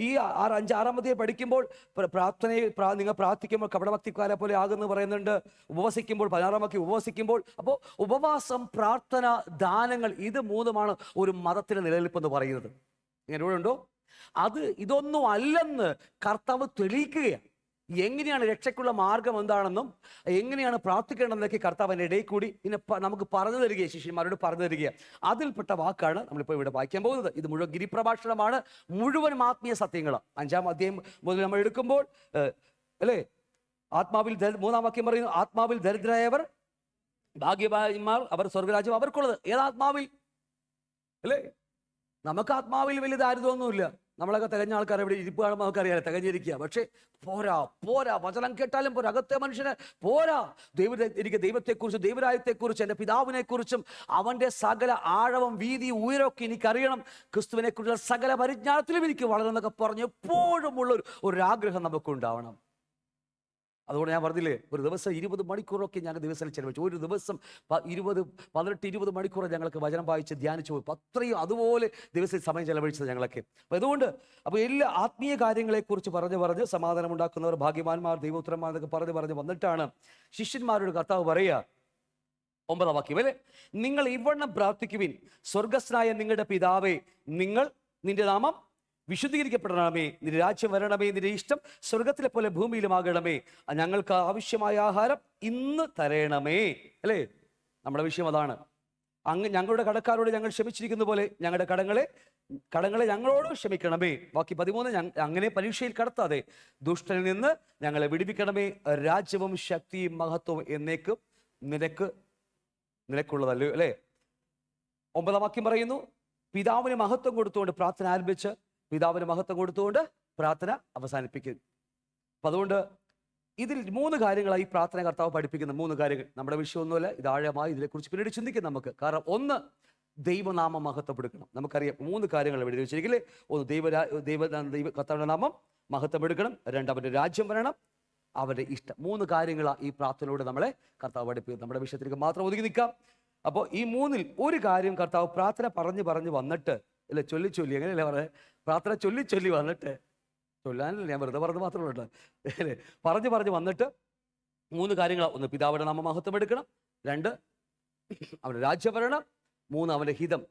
ഈ 6-ാം അധ്യായം പഠിക്കുമ്പോൾ നിങ്ങൾ പ്രാർത്ഥിക്കുമ്പോൾ കപടഭക്തിക്കാരെ പോലെ ആകുമെന്ന് പറയുന്നുണ്ട്. ഉപവസിക്കുമ്പോൾ 16-ാം വാക്യം ഉപവസിക്കുമ്പോൾ. അപ്പോൾ ഉപവാസം, പ്രാർത്ഥന, ദാനങ്ങൾ, ഇത് മൂന്നുമാണ് ഒരു മതത്തിൻ്റെ നിലനിൽപ്പെന്ന് പറയുന്നത്. ഇങ്ങനെ ഇവിടെ ഉണ്ടോ? ഇതൊന്നും അല്ലെന്ന് കർത്താവ് തെളിയിക്കുകയാണ്. എങ്ങനെയാണ് രക്ഷയ്ക്കുള്ള മാർഗം എന്താണെന്നും എങ്ങനെയാണ് പ്രാർത്ഥിക്കേണ്ടതെന്നൊക്കെ കർത്താവിൻ്റെ ഇടയിൽ കൂടി പിന്നെ നമുക്ക് പറഞ്ഞു തരികയാണ്, ശിഷ്യന്മാരോട് പറഞ്ഞു തരികയാണ്. അതിൽപ്പെട്ട വാക്കാണ് നമ്മളിപ്പോൾ ഇവിടെ വായിക്കാൻ പോകുന്നത്. ഇത് മുഴുവൻ ഗിരിപ്രഭാഷണമാണ്, മുഴുവൻ ആത്മീയ സത്യങ്ങളാണ്. 5-ാം അധ്യായം മുതൽ നമ്മൾ എടുക്കുമ്പോൾ അല്ലേ, ആത്മാവിൽ 3-ാം വാക്യം പറയുന്നു, ആത്മാവിൽ ദരിദ്രരായവർ ഭാഗ്യവാന്മാർ, അവർ സ്വർഗരാജ്യം അവർക്കുള്ളത്. ഏതാത്മാവിൽ അല്ലേ? നമുക്ക് ആത്മാവിൽ വലിയ ദാരിദ്ര്യമൊന്നുമില്ല. നമ്മളൊക്കെ തികഞ്ഞ ആൾക്കാർ ഇവിടെ ഇരിപ്പ് കാണുമ്പോൾ നമുക്കറിയാം തികഞ്ഞിരിക്കുക. പക്ഷേ പോരാ പോരാ, വചനം കേട്ടാലും പോരാ, അകത്തെ മനുഷ്യന് പോരാ. എനിക്ക് ദൈവത്തെക്കുറിച്ചും ദൈവരാജ്യത്തെക്കുറിച്ചും എൻ്റെ പിതാവിനെക്കുറിച്ചും അവൻ്റെ സകല ആഴവും വീതി ഉയരമൊക്കെ എനിക്കറിയണം, ക്രിസ്തുവിനെ കുറിച്ചുള്ള സകല പരിജ്ഞാനത്തിലും എനിക്ക് വളരുന്നൊക്കെ പറഞ്ഞ് എപ്പോഴും ഉള്ള ഒരു ആഗ്രഹം നമുക്കുണ്ടാവണം. അതുകൊണ്ട് ഞാൻ പറഞ്ഞില്ലേ, ഒരു ദിവസം 20 മണിക്കൂറൊക്കെ ഞങ്ങൾ ദിവസം ചെലവഴിച്ചു. ഒരു ദിവസം 18-20 മണിക്കൂർ ഞങ്ങൾക്ക് വചനം വായിച്ച് ധ്യാനിച്ചു പോയി. അത്രയും അതുപോലെ ദിവസം സമയം ചെലവഴിച്ചത് ഞങ്ങളൊക്കെ. അപ്പോൾ അതുകൊണ്ട് എല്ലാ ആത്മീയ കാര്യങ്ങളെക്കുറിച്ച് പറഞ്ഞ് സമാധാനം ഉണ്ടാക്കുന്നവർ ഭാഗ്യവാന്മാർ, ദൈവോത്തരന്മാർ എന്നൊക്കെ പറഞ്ഞ് വന്നിട്ടാണ് ശിഷ്യന്മാരോട് കർത്താവ് പറയുക, 9-ാം വാക്യം അല്ലേ, നിങ്ങൾ ഇവണ്ണം പ്രാർത്ഥിക്കുവിൻ, സ്വർഗസ്ഥനായ നിങ്ങളുടെ പിതാവേ, നിന്റെ നാമം വിശുദ്ധീകരിക്കപ്പെടണമേ, നിന്റെ രാജ്യം വരണമേ, നിന്റെ ഇഷ്ടം സ്വർഗത്തിലെ പോലെ ഭൂമിയിലുമാകണമേ, ഞങ്ങൾക്ക് ആവശ്യമായ ആഹാരം ഇന്ന് തരണമേ. അല്ലേ, നമ്മുടെ വിഷയം അതാണ്. ഞങ്ങളുടെ കടക്കാരോട് ഞങ്ങൾ ക്ഷമിച്ചിരിക്കുന്ന പോലെ ഞങ്ങളുടെ കടങ്ങളെ ഞങ്ങളോട് ക്ഷമിക്കണമേ. ബാക്കി 13, അങ്ങനെ പരീക്ഷയിൽ കടത്താതെ ദുഷ്ടനിൽ നിന്ന് ഞങ്ങളെ വിടുവിക്കണമേ, രാജ്യവും ശക്തിയും മഹത്വവും എന്നേക്കും നിനക്കുള്ളതല്ലോ. അല്ലേ, 9-ാം വാക്യം പറയുന്നു, പിതാവിന് മഹത്വം കൊടുത്തുകൊണ്ട് പ്രാർത്ഥന ആരംഭിച്ച് പിതാവിന് മഹത്വം കൊടുത്തുകൊണ്ട് പ്രാർത്ഥന അവസാനിപ്പിക്കും. അപ്പം അതുകൊണ്ട് ഇതിൽ 3 കാര്യങ്ങളായി പ്രാർത്ഥന കർത്താവ് പഠിപ്പിക്കുന്ന 3 കാര്യങ്ങൾ. നമ്മുടെ വിഷയമൊന്നുമല്ല, ഇത് ആഴമായി ഇതിനെക്കുറിച്ച് പിന്നീട് ചിന്തിക്കും നമുക്ക്. കാരണം ഒന്ന്, ദൈവനാമം മഹത്വപ്പെടുക്കണം. നമുക്കറിയാം 3 കാര്യങ്ങൾ എഴുതി വെച്ചിരിക്കില്ലേ. ഒന്ന്, കർത്താവിന്റെ നാമം മഹത്വപ്പെടുക്കണം. 2, അവൻ്റെ രാജ്യം വരണം, അവൻ്റെ ഇഷ്ടം. 3 കാര്യങ്ങളാണ് ഈ പ്രാർത്ഥനയിലൂടെ നമ്മളെ കർത്താവ് പഠിപ്പിക്കുന്നത്. നമ്മുടെ വിഷയത്തിലേക്ക് മാത്രം ഒതുങ്ങി നിൽക്കാം. അപ്പോൾ ഈ 3-ൽ ഒരു കാര്യം കർത്താവ് പ്രാർത്ഥന പറഞ്ഞു വന്നിട്ട്, അല്ലെ ചൊല്ലി എങ്ങനെയല്ലേ പറയാ, പ്രാർത്ഥന ചൊല്ലി വന്നിട്ട്, ചൊല്ലാനല്ല ഞാൻ വെറുതെ പറഞ്ഞു മാത്രമേ ഉള്ളൂ അല്ലേ, പറഞ്ഞു വന്നിട്ട് 3 കാര്യങ്ങളാണ്. ഒന്ന്, പിതാവിന്റെ നാമം മഹത്വം എടുക്കണം. 2, അവൻ്റെ രാജ്യം വരണം. 3, അവൻ്റെ ഹിതം.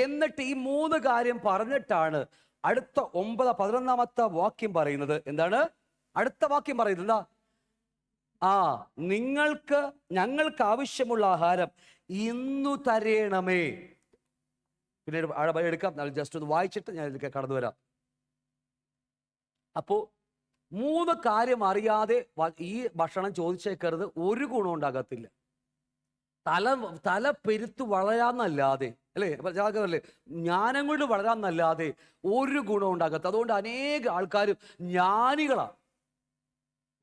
എന്നിട്ട് ഈ 3 കാര്യം പറഞ്ഞിട്ടാണ് അടുത്ത 11-ാമത്തെ വാക്യം പറയുന്നത്. എന്താണ് അടുത്ത വാക്യം പറയുന്നത്? എന്താ? ഞങ്ങൾക്ക് ആവശ്യമുള്ള ആഹാരം ഇന്നു തരേണമേ. പിന്നീട് ആഴമായി എടുക്കാം. ജസ്റ്റ് ഒന്ന് വായിച്ചിട്ട് ഞാൻ ഇതിലേക്ക് കടന്നു വരാം. അപ്പോൾ 3 കാര്യം അറിയാതെ ഈ ഭക്ഷണം ചോദിച്ചേക്കരുത്, ഒരു ഗുണം ഉണ്ടാകത്തില്ല. തല പെരുത്ത് വളരാന്നല്ലാതെ, അല്ലേ, അല്ലേ, ജ്ഞാനം കൊണ്ട് വളരാന്നല്ലാതെ ഒരു ഗുണം ഉണ്ടാകത്ത. അതുകൊണ്ട് അനേക ആൾക്കാരും ജ്ഞാനികളാണ്.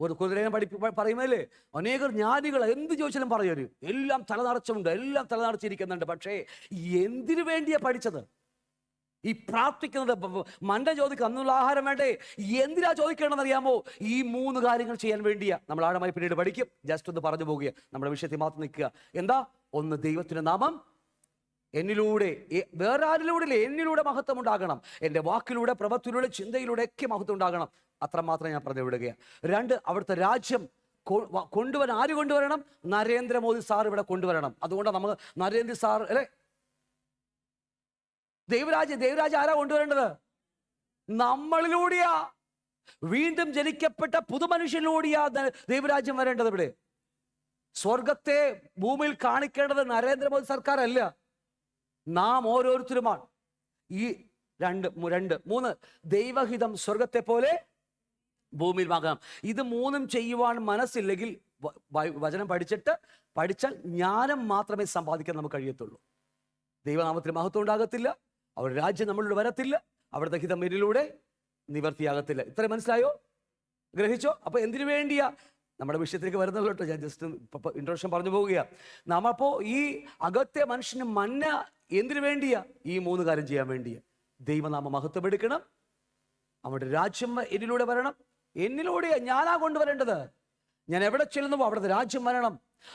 ഒരു കുതിരനെ പറയുമല്ലേ, അനേകർ ജ്ഞാനികൾ എന്ത് ചോദിച്ചാലും പറയരുത്, എല്ലാം തലനിറച്ചുണ്ട്, എല്ലാം തലനിറച്ചിരിക്കുന്നുണ്ട്. പക്ഷേ എന്തിനു വേണ്ടിയാ പഠിച്ചത്? ഈ പ്രാർത്ഥിക്കുന്നത് മണ്ട ചോദിക്കുക, അന്നുള്ള ആഹാരം വേണ്ടേ, എന്തിനാ ചോദിക്കണമെന്ന് അറിയാമോ? ഈ 3 കാര്യങ്ങൾ ചെയ്യാൻ വേണ്ടിയാ. നമ്മൾ ആഴമായി പിന്നീട് പഠിക്കും. ജസ്റ്റ് ഒന്ന് പറഞ്ഞു പോകുക, നമ്മുടെ വിഷയത്തിൽ മാത്രം നിൽക്കുക. എന്താ? ഒന്ന്, ദൈവത്തിന്റെ നാമം എന്നിലൂടെ, വേറെ ആരിലൂടെ ഇല്ലേ, എന്നിലൂടെ മഹത്വം ഉണ്ടാകണം. എൻ്റെ വാക്കിലൂടെ, പ്രവൃത്തിയിലൂടെ, ചിന്തയിലൂടെ ഒക്കെ മഹത്വം ഉണ്ടാകണം. അത്രമാത്രം ഞാൻ പറഞ്ഞു വിടുകയാണ്. 2, അവിടുത്തെ രാജ്യം കൊണ്ടുവരാൻ. ആര് കൊണ്ടുവരണം? നരേന്ദ്രമോദി സാർ ഇവിടെ കൊണ്ടുവരണം. അതുകൊണ്ടാണ് നമുക്ക് നരേന്ദ്ര സാർ അല്ലേ, ദൈവരാജ്യം ആരാ കൊണ്ടുവരേണ്ടത്? നമ്മളിലൂടെയാ, വീണ്ടും ജനിക്കപ്പെട്ട പുതുമനുഷ്യനിലൂടെയാ ദൈവരാജ്യം വരേണ്ടത്. ഇവിടെ സ്വർഗത്തെ ഭൂമിയിൽ കാണിക്കേണ്ടത് നരേന്ദ്രമോദി സർക്കാരല്ല, നാം ഓരോരുത്തരുമാണ്. ഈ 2, 3 ദൈവഹിതം സ്വർഗത്തെ പോലെ ഭൂമിയിൽ ആകാം. ഇത് 3 ചെയ്യുവാൻ മനസ്സില്ലെങ്കിൽ വചനം പഠിച്ചാൽ ജ്ഞാനം മാത്രമേ സമ്പാദിക്കാൻ നമുക്ക് കഴിയത്തുള്ളൂ. ദൈവനാമത്തിന് മഹത്വം ഉണ്ടാകത്തില്ല, അവരുടെ രാജ്യം നമ്മളിലൂടെ വരത്തില്ല, അവിടുത്തെ ഹിതം എന്നിലൂടെ നിവർത്തിയാകത്തില്ല. ഇത്രയും മനസ്സിലായോ? ഗ്രഹിച്ചോ? അപ്പൊ എന്തിനു വേണ്ടിയാ? നമ്മുടെ വിഷയത്തിലേക്ക് വരുന്നുള്ളൂ കേട്ടോ, ഞാൻ ജസ്റ്റ് ഇൻട്രൊഡക്ഷൻ പറഞ്ഞു പോവുകയാണ്. നമ്മപ്പോ ഈ അകത്തെ മനുഷ്യന് മന്ന എന്തിനു വേണ്ടിയാ? ഈ 3 കാര്യം ചെയ്യാൻ വേണ്ടിയാ. ദൈവനാമ മഹത്വം എടുക്കണം, അവരുടെ രാജ്യം എന്നിലൂടെ വരണം. എന്നിലൂടെയാ, ഞാനാ കൊണ്ടുവരേണ്ടത്. ഞാൻ എവിടെ ചെല്ലുന്നുവോ അവിടുത്തെ രാജ്യം വരണം,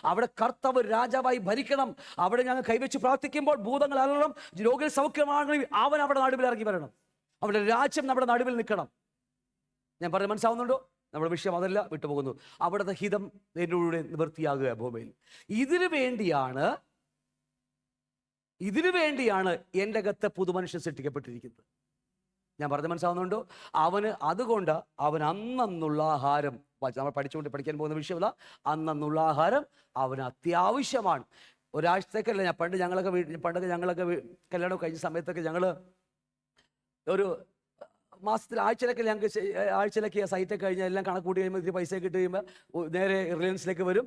അവിടെ കർത്താവ് രാജാവായി ഭരിക്കണം. അവിടെ ഞങ്ങൾ കൈവച്ച് പ്രാർത്ഥിക്കുമ്പോൾ ഭൂതങ്ങൾ അലറണം, രോഗികൾ സൗഖ്യമാകണം. അവൻ അവിടെ നടുവിൽ ഇറങ്ങി വരണം, അവരുടെ രാജ്യം നമ്മുടെ നടുവിൽ നിൽക്കണം. ഞാൻ പറഞ്ഞത് മനസ്സിലാവുന്നുണ്ടോ? നമ്മുടെ വിഷയം അതല്ല, വിട്ടുപോകുന്നു. അവിടുത്തെ ഹിതം എന്നിലൂടെ നിവൃത്തിയാകുക ഭൂമിയിൽ. ഇതിനു വേണ്ടിയാണ് എൻ്റെ അകത്ത് പുതുമനുഷ്യൻ സൃഷ്ടിക്കപ്പെട്ടിരിക്കുന്നത്. ഞാൻ പറഞ്ഞ മനസ്സിലാവുന്നുണ്ടോ? അതുകൊണ്ട് അവൻ അന്നുള്ള ആഹാരം നമ്മൾ പഠിക്കാൻ പോകുന്ന വിഷയമല്ല. അന്നുള്ള ആഹാരം അവന് അത്യാവശ്യമാണ്. ഒരാഴ്ചത്തേക്കല്ല. പണ്ടൊക്കെ ഞങ്ങളൊക്കെ കല്യാണം കഴിഞ്ഞ സമയത്തൊക്കെ ഞങ്ങൾ ഒരു മാസത്തിൽ ആഴ്ചയിലൊക്കെ സൈറ്റൊക്കെ കഴിഞ്ഞാൽ എല്ലാം കണക്ക് കൂട്ടി കഴിയുമ്പോൾ ഇത്തിരി പൈസ കിട്ടി കഴിയുമ്പോൾ നേരെ റിലയൻസിലേക്ക് വരും.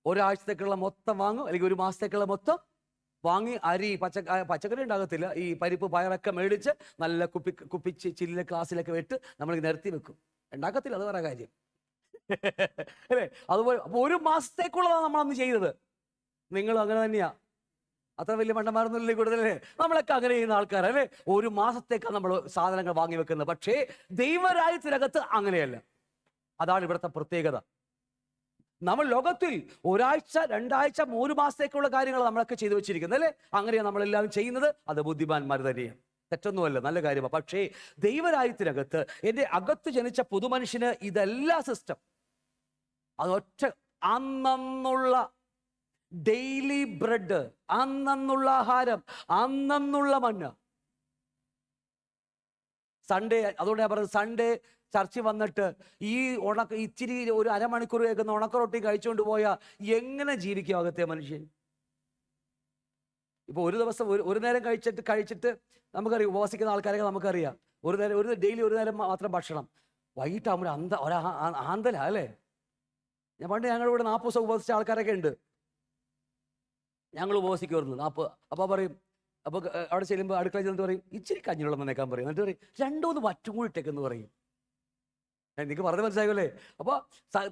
ഒരാഴ്ചത്തേക്കുള്ള മൊത്തം വാങ്ങും, അല്ലെങ്കിൽ ഒരു മാസത്തേക്കുള്ള മൊത്തം വാങ്ങി അരി പച്ചക്കറി ഉണ്ടാകത്തില്ല, ഈ പരിപ്പ് പയറൊക്കെ മേടിച്ച് നല്ല കുപ്പിച്ച് ചില്ലിലെ ഗ്ലാസ്സിലൊക്കെ വെട്ട് നമ്മൾ നിരത്തി വെക്കും. ഉണ്ടാക്കത്തില്ല, അത് വേറെ കാര്യം അല്ലേ. അതുപോലെ അപ്പോൾ ഒരു മാസത്തേക്കുള്ളതാണ് നമ്മളന്ന് ചെയ്തത്. നിങ്ങൾ അങ്ങനെ തന്നെയാ. അത്ര വലിയ മണ്ടന്മാരൊന്നുമില്ലേ കൂടുതലല്ലേ? നമ്മളൊക്കെ അങ്ങനെ ചെയ്യുന്ന ആൾക്കാരല്ലേ. ഒരു മാസത്തേക്കാണ് നമ്മൾ സാധനങ്ങൾ വാങ്ങി വെക്കുന്നത്. പക്ഷേ ദൈവരാജ്യത്തിനകത്ത് അങ്ങനെയല്ല. അതാണ് ഇവിടുത്തെ പ്രത്യേകത. നമ്മൾ ലോകത്തിൽ ഒരാഴ്ച, 2 ആഴ്ച, 3 മാസത്തേക്കുള്ള കാര്യങ്ങൾ നമ്മളൊക്കെ ചെയ്തു വെച്ചിരിക്കുന്നത് അല്ലേ. അങ്ങനെയാണ് നമ്മളെല്ലാവരും ചെയ്യുന്നത്. അത് ബുദ്ധിമാന്മാർ തന്നെയാണ്, തെറ്റൊന്നുമല്ല, നല്ല കാര്യമാണ്. പക്ഷേ ദൈവരാജ്യത്തിനകത്ത് എൻ്റെ അകത്ത് ജനിച്ച പുതുമനുഷ്യന് ഇതല്ല സിസ്റ്റം. അതൊറ്റ അന്നുള്ള ഡെയിലി ബ്രെഡ്, അന്നുള്ള ആഹാരം, അന്നുള്ള മന്ന. സൺഡേ, അതുകൊണ്ട് ഞാൻ പറഞ്ഞത് സൺഡേ ചർച്ചിൽ വന്നിട്ട് ഈ ഇച്ചിരി ഒരു അരമണിക്കൂർ കേൾക്കുന്ന ഉണക്ക റൊട്ടി കഴിച്ചുകൊണ്ട് പോയാൽ എങ്ങനെ ജീവിക്കും അകത്തെ മനുഷ്യൻ? ഇപ്പൊ ഒരു ദിവസം ഒരു നേരം കഴിച്ചിട്ട് നമുക്കറിയാം, ഉപവസിക്കുന്ന ആൾക്കാരൊക്കെ നമുക്കറിയാം, ഡെയിലി ഒരു നേരം മാത്രം ഭക്ഷണം. വൈകിട്ടാകുമ്പോൾ ആന്തല അല്ലേ. ഞാൻ പണ്ട് ഞങ്ങളുടെ ഇവിടെ 40 ദിവസം ഉപവസിച്ച ആൾക്കാരൊക്കെ ഉണ്ട്. ഞങ്ങൾ ഉപവസിക്കുമായിരുന്നു 40. അപ്പോൾ പറയും, അപ്പോൾ അവിടെ ചെല്ലുമ്പോൾ അടുക്കള ചെന്നിട്ട് പറയും ഇച്ചിരി കഞ്ഞിവെള്ളം നനേക്കാൻ പറയും. എന്നിട്ട് പറയും 2-3 വറ്റും കൂടി ഇട്ടേക്കെന്ന് പറയും. എനിക്ക് പറഞ്ഞത് മനസ്സിലായല്ലേ? അപ്പോൾ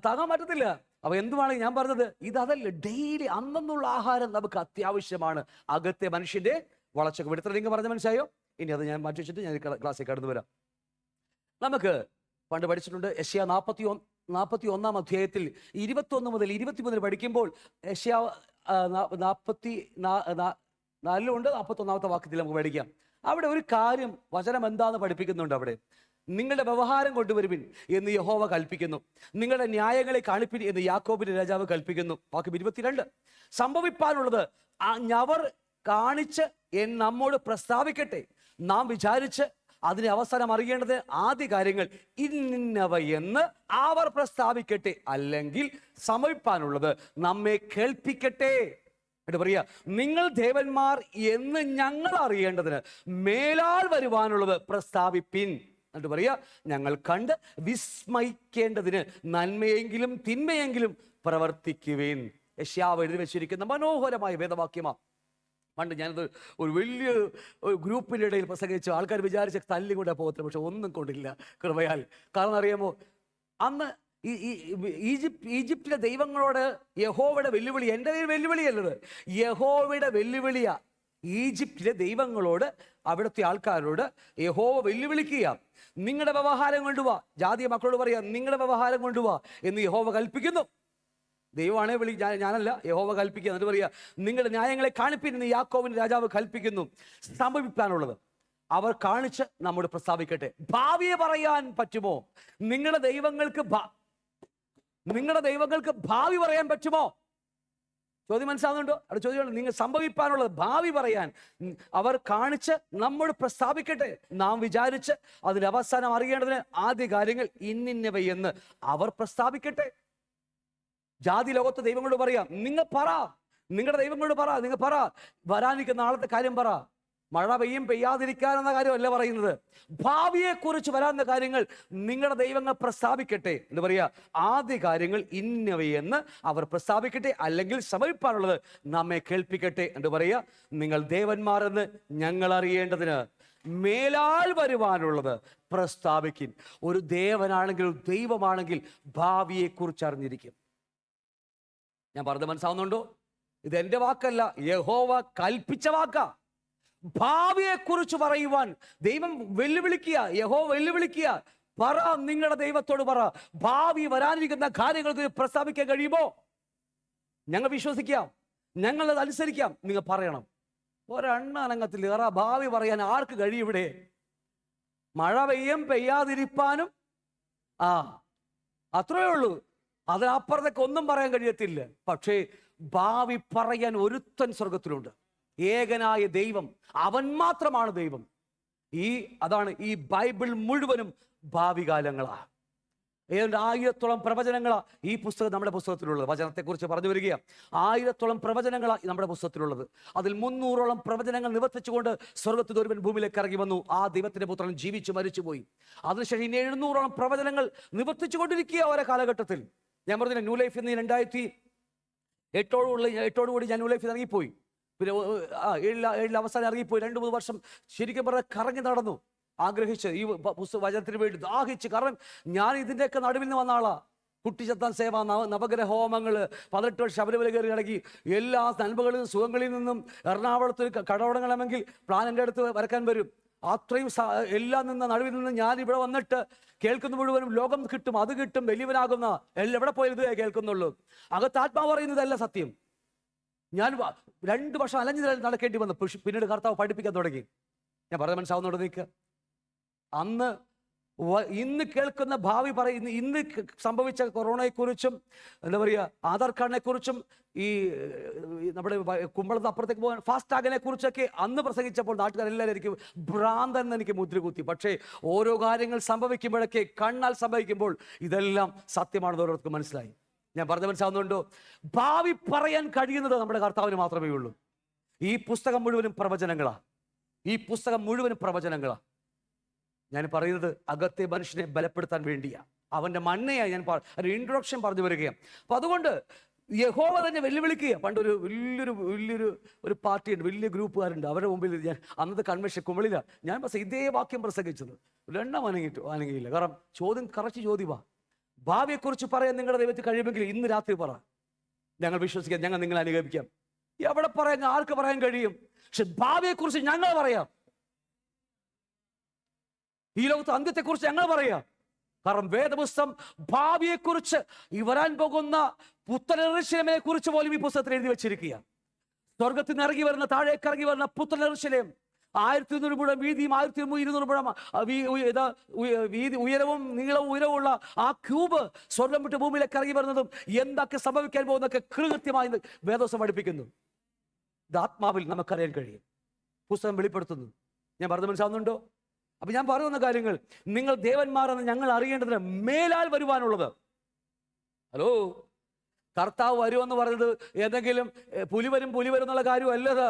താങ്ങാൻ പറ്റത്തില്ല. അപ്പോൾ എന്തുവാണ് ഞാൻ പറഞ്ഞത്? അതല്ല, ഡെയിലി അന്നുള്ള ആഹാരം നമുക്ക് അത്യാവശ്യമാണ് അകത്തെ മനുഷ്യന്റെ വളർച്ചക്ക്. ഇവിടുത്തെ നിങ്ങൾക്ക് പറഞ്ഞ മനസ്സിലായോ? ഇനി അത് ഞാൻ മാറ്റി വെച്ചിട്ട് ഞാൻ ക്ലാസ്സിൽ കടന്നു വരാം. നമുക്ക് പണ്ട് പഠിച്ചിട്ടുണ്ട് യെശയ്യാ 41-ാം അധ്യായത്തിൽ 21 മുതൽ 23 പഠിക്കുമ്പോൾ യെശയ്യാ 44-ലുണ്ട് 41-ാമത്തെ വാക്യത്തിൽ നമുക്ക് പഠിക്കാം. അവിടെ ഒരു കാര്യം, വചനം എന്താണെന്ന് പഠിപ്പിക്കുന്നുണ്ട്. അവിടെ നിങ്ങളുടെ വ്യവഹാരം കൊണ്ടുവരുവിൻ എന്ന് യഹോവ കൽപ്പിക്കുന്നു, നിങ്ങളുടെ ന്യായങ്ങളെ കാണിപ്പിൻ എന്ന് യാക്കോബിന്റെ രാജാവ് കൽപ്പിക്കുന്നു. വാക്യം 22. സംഭവിപ്പാനുള്ളത് ഞവർ കാണിച്ച് നമ്മോട് പ്രസ്താവിക്കട്ടെ, നാം വിചാരിച്ച് അതിന് അവസരം അറിയേണ്ടത് ആദ്യ കാര്യങ്ങൾ ഇന്നവ എന്ന് അവർ പ്രസ്താവിക്കട്ടെ, അല്ലെങ്കിൽ സമീപാനുള്ളത് നമ്മെ കേൾപ്പിക്കട്ടെ. എന്നിട്ട് പറയാ, നിങ്ങൾ ദേവന്മാർ എന്ന് ഞങ്ങൾ അറിയേണ്ടതിന് മേലാൽ വരുവാനുള്ളത് പ്രസ്താവിപ്പിൻ. എന്നിട്ട് പറയാ, ഞങ്ങൾ കണ്ട് വിസ്മയിക്കേണ്ടതിന് നന്മയെങ്കിലും തിന്മയെങ്കിലും പ്രവർത്തിക്കുവേൻ. യെശയ്യാവ് എഴുതി വെച്ചിരിക്കുന്ന മനോഹരമായ വേദവാക്യമാണ്. പണ്ട് ഞാനത് ഒരു വലിയ ഗ്രൂപ്പിൻ്റെ ഇടയിൽ പ്രസംഗിച്ചു. ആൾക്കാർ വിചാരിച്ച തല്ലി കൂടെ പോകത്തില്ല, പക്ഷെ ഒന്നും കൊണ്ടില്ല കൃപയാൽ. കാരണം അറിയാമോ, അന്ന് ഈജിപ്തിലെ ദൈവങ്ങളോട് യഹോവയുടെ വെല്ലുവിളി, എൻ്റെ വെല്ലുവിളിയല്ലത്, യഹോവയുടെ വെല്ലുവിളിയാ. ഈജിപ്തിലെ ദൈവങ്ങളോട്, അവിടുത്തെ ആൾക്കാരോട് യഹോവ വെല്ലുവിളിക്കുക. നിങ്ങളുടെ വ്യവഹാരം കൊണ്ടുപോവാ, ജാതിയ മക്കളോട് പറയാ നിങ്ങളുടെ വ്യവഹാരം കൊണ്ടുപോവാ എന്ന് യഹോവ കൽപ്പിക്കുന്നു. ദൈവമാണേ ഞാനല്ല, യഹോവ കൽപ്പിക്കുക. എന്നിട്ട് പറയാ, നിങ്ങളുടെ ന്യായങ്ങളെ കാണിപ്പിൻ എന്ന് യാക്കോബിന്റെ രാജാവ് കൽപ്പിക്കുന്നു. സംഭവിക്കാനുള്ളത് അവർ കാണിച്ച് നമ്മോട് പ്രസ്താവിക്കട്ടെ. ഭാവിയെ പറയാൻ പറ്റുമോ? നിങ്ങളുടെ ദൈവങ്ങൾക്ക് ഭാവി പറയാൻ പറ്റുമോ? ചോദ്യം മനസ്സിലാവുന്നുണ്ടോ? അവിടെ ചോദ്യമാണ്. നിങ്ങൾ സംഭവിക്കാനുള്ളത് ഭാവി പറയാൻ അവർ കാണിച്ച് നമ്മോട് പ്രസ്താവിക്കട്ടെ, നാം വിചാരിച്ച് അതിന്റെ അവസാനം അറിയേണ്ടതിന് ആദ്യ കാര്യങ്ങൾ ഇന്നിന്നവയെന്ന് അവർ പ്രസ്താവിക്കട്ടെ. ജാതി ലോകത്തെ ദൈവങ്ങളോട് പറയാം, നിങ്ങൾ പറ, നിങ്ങളുടെ ദൈവങ്ങളോട് പറ, നിങ്ങൾ പറ, വരാനിരിക്കുന്ന നാളത്തെ കാര്യം പറ. മഴ പെയ്യും പെയ്യാതിരിക്കാനെന്ന കാര്യമല്ല പറയുന്നത്, ഭാവിയെക്കുറിച്ച് വരാവുന്ന കാര്യങ്ങൾ നിങ്ങളുടെ ദൈവങ്ങൾ പ്രസ്താവിക്കട്ടെ. എന്ന് പറയാ, ആദ്യ കാര്യങ്ങൾ ഇന്നവയെന്ന് അവർ പ്രസ്താവിക്കട്ടെ, അല്ലെങ്കിൽ സമീപാനുള്ളത് നമ്മെ കേൾപ്പിക്കട്ടെ. എന്ന് പറയാ, നിങ്ങൾ ദേവന്മാരെന്ന് ഞങ്ങൾ അറിയേണ്ടതിന് മേലാൽ വരുവാനുള്ളത് പ്രസ്താവിക്കിൻ. ഒരു ദേവനാണെങ്കിൽ, ദൈവമാണെങ്കിൽ ഭാവിയെക്കുറിച്ച് അറിഞ്ഞിരിക്കും. ഞാൻ പറഞ്ഞത് മനസ്സിലാവുന്നുണ്ടോ? ഇത് എൻ്റെ വാക്കല്ല, യഹോവ കൽപ്പിച്ച വാക്കാ. ഭാവിയെക്കുറിച്ച് പറയുവാൻ ദൈവം വെല്ലുവിളിക്കുക, യഹോവ വെല്ലുവിളിക്കുക. പറ, നിങ്ങളുടെ ദൈവത്തോട് പറ, ഭാവി വരാനിരിക്കുന്ന കാര്യങ്ങൾക്ക് പ്രസ്താവിക്കാൻ കഴിയുമോ? ഞങ്ങൾ വിശ്വസിക്കാം, ഞങ്ങളത് അനുസരിക്കാം. നിങ്ങൾ പറയണം. ഒരെണ്ണനങ്ങത്തിൽ ഏറെ ഭാവി പറയാൻ ആർക്ക് കഴിയും? ഇവിടെ മഴ പെയ്യും പെയ്യാതിരിപ്പാനും അത്രയേ ഉള്ളൂ. അതിനപ്പുറത്തേക്ക് ഒന്നും പറയാൻ കഴിയത്തില്ല. പക്ഷേ ഭാവി പറയാൻ ഒരുത്തൻ സ്വർഗത്തിലുണ്ട്, ഏകനായ ദൈവം. അവൻ മാത്രമാണ് ദൈവം. അതാണ് ഈ ബൈബിൾ മുഴുവനും ഭാവി കാലങ്ങളാ. ഏതാണ്ട് 1000-ഓളം പ്രവചനങ്ങളാണ് ഈ പുസ്തകം, നമ്മുടെ പുസ്തകത്തിലുള്ളത്. വചനത്തെക്കുറിച്ച് പറഞ്ഞു വരികയാണ്. 1000-ഓളം പ്രവചനങ്ങളാണ് നമ്മുടെ പുസ്തകത്തിലുള്ളത്. അതിൽ 300-ഓളം പ്രവചനങ്ങൾ നിവർത്തിച്ചുകൊണ്ട് സ്വർഗ്ഗത്തിൽ ഒരുവൻ ഭൂമിയിലേക്ക് ഇറങ്ങി വന്നു. ആ ദൈവത്തിന്റെ പുത്രൻ ജീവിച്ചു മരിച്ചുപോയി. അതിനുശേഷം ഇനി 700-ഓളം പ്രവചനങ്ങൾ നിവർത്തിച്ചുകൊണ്ടിരിക്കുക ഓരോ കാലഘട്ടത്തിൽ. ഞാൻ പറഞ്ഞില്ല, ന്യൂ ലൈഫ് ഇന്ന് 2008 ഞാൻ ന്യൂ ലൈഫിൽ ഇറങ്ങിപ്പോയി. പിന്നെ 7 അവസാനം ഇറങ്ങിപ്പോയി. 2-3 വർഷം ശരിക്കും പറഞ്ഞാൽ കറങ്ങി നടന്നു, ആഗ്രഹിച്ച് ഈ വചനത്തിന് വേണ്ടി ദാഹിച്ച്. കാരണം ഞാൻ ഇതിൻ്റെയൊക്കെ നടുവിൽ നിന്ന് വന്ന ആളാ. കുട്ടിച്ചത്താൻ സേവ, നവഗ്രഹ ഹോമങ്ങൾ, 18 വർഷം ശബരിമല കയറി ഇറങ്ങി, എല്ലാ നന്മകളിൽ നിന്നും സുഖങ്ങളിൽ നിന്നും. എറണാകുളത്ത് കടവടങ്ങളാണെങ്കിൽ പ്ലാൻ എൻ്റെ അടുത്ത് വരക്കാൻ വരും. അത്രയും എല്ലാം നിന്ന് നടുവിൽ നിന്ന് ഞാൻ ഇവിടെ വന്നിട്ട് കേൾക്കുന്ന മുഴുവനും ലോകം കിട്ടും, അത് കിട്ടും, വലിയവനാകുന്ന എവിടെ പോയത് ഇതേ കേൾക്കുന്നുള്ളൂ. അകത്ത് ആത്മാവ് പറയുന്നതല്ല സത്യം. ഞാൻ 2 വർഷം അലഞ്ഞു നടക്കേണ്ടി വന്നു. പിന്നീട് കർത്താവ് പഠിപ്പിക്കാൻ തുടങ്ങി. ഞാൻ പറഞ്ഞ മനസ്സാവുന്നോട് നിൽക്കുക. ഇന്ന് കേൾക്കുന്ന ഭാവി പറയുന്ന, ഇന്ന് സംഭവിച്ച കൊറോണയെക്കുറിച്ചും എന്താ പറയുക, ആധാർ കാർഡിനെ കുറിച്ചും, ഈ നമ്മുടെ കുമ്പളത്ത് അപ്പുറത്തേക്ക് പോകാൻ ഫാസ്ടാഗിനെ കുറിച്ചൊക്കെ അന്ന് പ്രസംഗിച്ചപ്പോൾ നാട്ടുകാരെല്ലാവരും എനിക്ക് ഭ്രാന്തൻ എന്ന് എനിക്ക് മുദ്രകുത്തി. പക്ഷേ ഓരോ കാര്യങ്ങൾ സംഭവിക്കുമ്പോഴൊക്കെ, കണ്ണാൽ സംഭവിക്കുമ്പോൾ ഇതെല്ലാം സത്യമാണെന്ന് ഓരോരുത്തർക്ക് മനസ്സിലായി. ഞാൻ പറഞ്ഞ മനസ്സാവുന്നുണ്ടോ? ഭാവി പറയാൻ കഴിയുന്നത് നമ്മുടെ കർത്താവിന് മാത്രമേ ഉള്ളൂ. ഈ പുസ്തകം മുഴുവനും പ്രവചനങ്ങളാണ്. ഈ പുസ്തകം മുഴുവനും പ്രവചനങ്ങളാണ്. ഞാൻ പറയുന്നത് അകത്തെ മനുഷ്യനെ ബലപ്പെടുത്താൻ വേണ്ടിയാണ്, അവൻ്റെ മണ്ണയായി ഞാൻ ഒരു ഇൻട്രൊഡക്ഷൻ പറഞ്ഞു വരികയാണ്. അപ്പം അതുകൊണ്ട് യഹോവ തന്നെ വെല്ലുവിളിക്കുക. പണ്ട് വലിയൊരു പാർട്ടിയുണ്ട്, വലിയ ഗ്രൂപ്പുകാരുണ്ട്. അവരുടെ മുമ്പിൽ ഞാൻ അന്നത്തെ കൺവെൻഷൻ കുമളിലാണ് ഞാൻ ഇതേ വാക്യം പ്രസംഗിച്ചത്. ഒരെണ്ണം അനങ്ങിയില്ല. കാരണം കറക്റ്റ് ചോദ്യമാണ്. ഭാവിയെക്കുറിച്ച് പറയാൻ നിങ്ങളുടെ ദൈവത്തിൽ കഴിയുമെങ്കിൽ ഇന്ന് രാത്രി പറ, ഞങ്ങൾ വിശ്വസിക്കാം, ഞങ്ങൾ നിങ്ങളെ അനുഗമിക്കാം. എവിടെ പറയാൻ, ആർക്ക് പറയാൻ കഴിയും? പക്ഷെ ഭാവിയെക്കുറിച്ച് ഞങ്ങൾ പറയാം. ഈ ലോകത്ത് അന്ത്യത്തെക്കുറിച്ച് ഞങ്ങൾ പറയാം. കാരണം വേദപുസ്തകം ഭാവിയെക്കുറിച്ച്, ഈ വരാൻ പോകുന്ന പുത്രനെ കുറിച്ച് പോലും ഈ പുസ്തകത്തിൽ എഴുതി വെച്ചിരിക്കുക. സ്വർഗത്തിൽ നിന്ന് ഇറങ്ങി വരുന്ന, താഴേക്ക് ഇറങ്ങി വരുന്ന പുത്രൻ യെരൂശലേം, 1200 മുഴം വീതിയും 1200 മുഴം വീതി ഉയരവും നീളവും ഉയരവുമുള്ള ആ ക്യൂബ് സ്വർഗം വിട്ട് ഭൂമിയിലേക്ക് ഇറങ്ങി വരുന്നതും എന്തൊക്കെ സംഭവിക്കാൻ പോകുന്നതൊക്കെ കൃത്യമായി വേദപുസ്തകം പഠിപ്പിക്കുന്നു. ഇത് ആത്മാവിൽ നമുക്കറിയാൻ കഴിയും, പുസ്തകം വെളിപ്പെടുത്തുന്നു. ഞാൻ പറഞ്ഞു മനസ്സിലാവുന്നുണ്ടോ? അപ്പൊ ഞാൻ പറയുന്ന കാര്യങ്ങൾ നിങ്ങൾ ദേവന്മാരെന്ന് ഞങ്ങൾ അറിയേണ്ടതിന് മേലാൽ വരുവാനുള്ളത്. ഹലോ, കർത്താവ് വരുമെന്ന് പറഞ്ഞത് എന്തെങ്കിലും പുലി വരും എന്നുള്ള കാര്യമല്ലത്.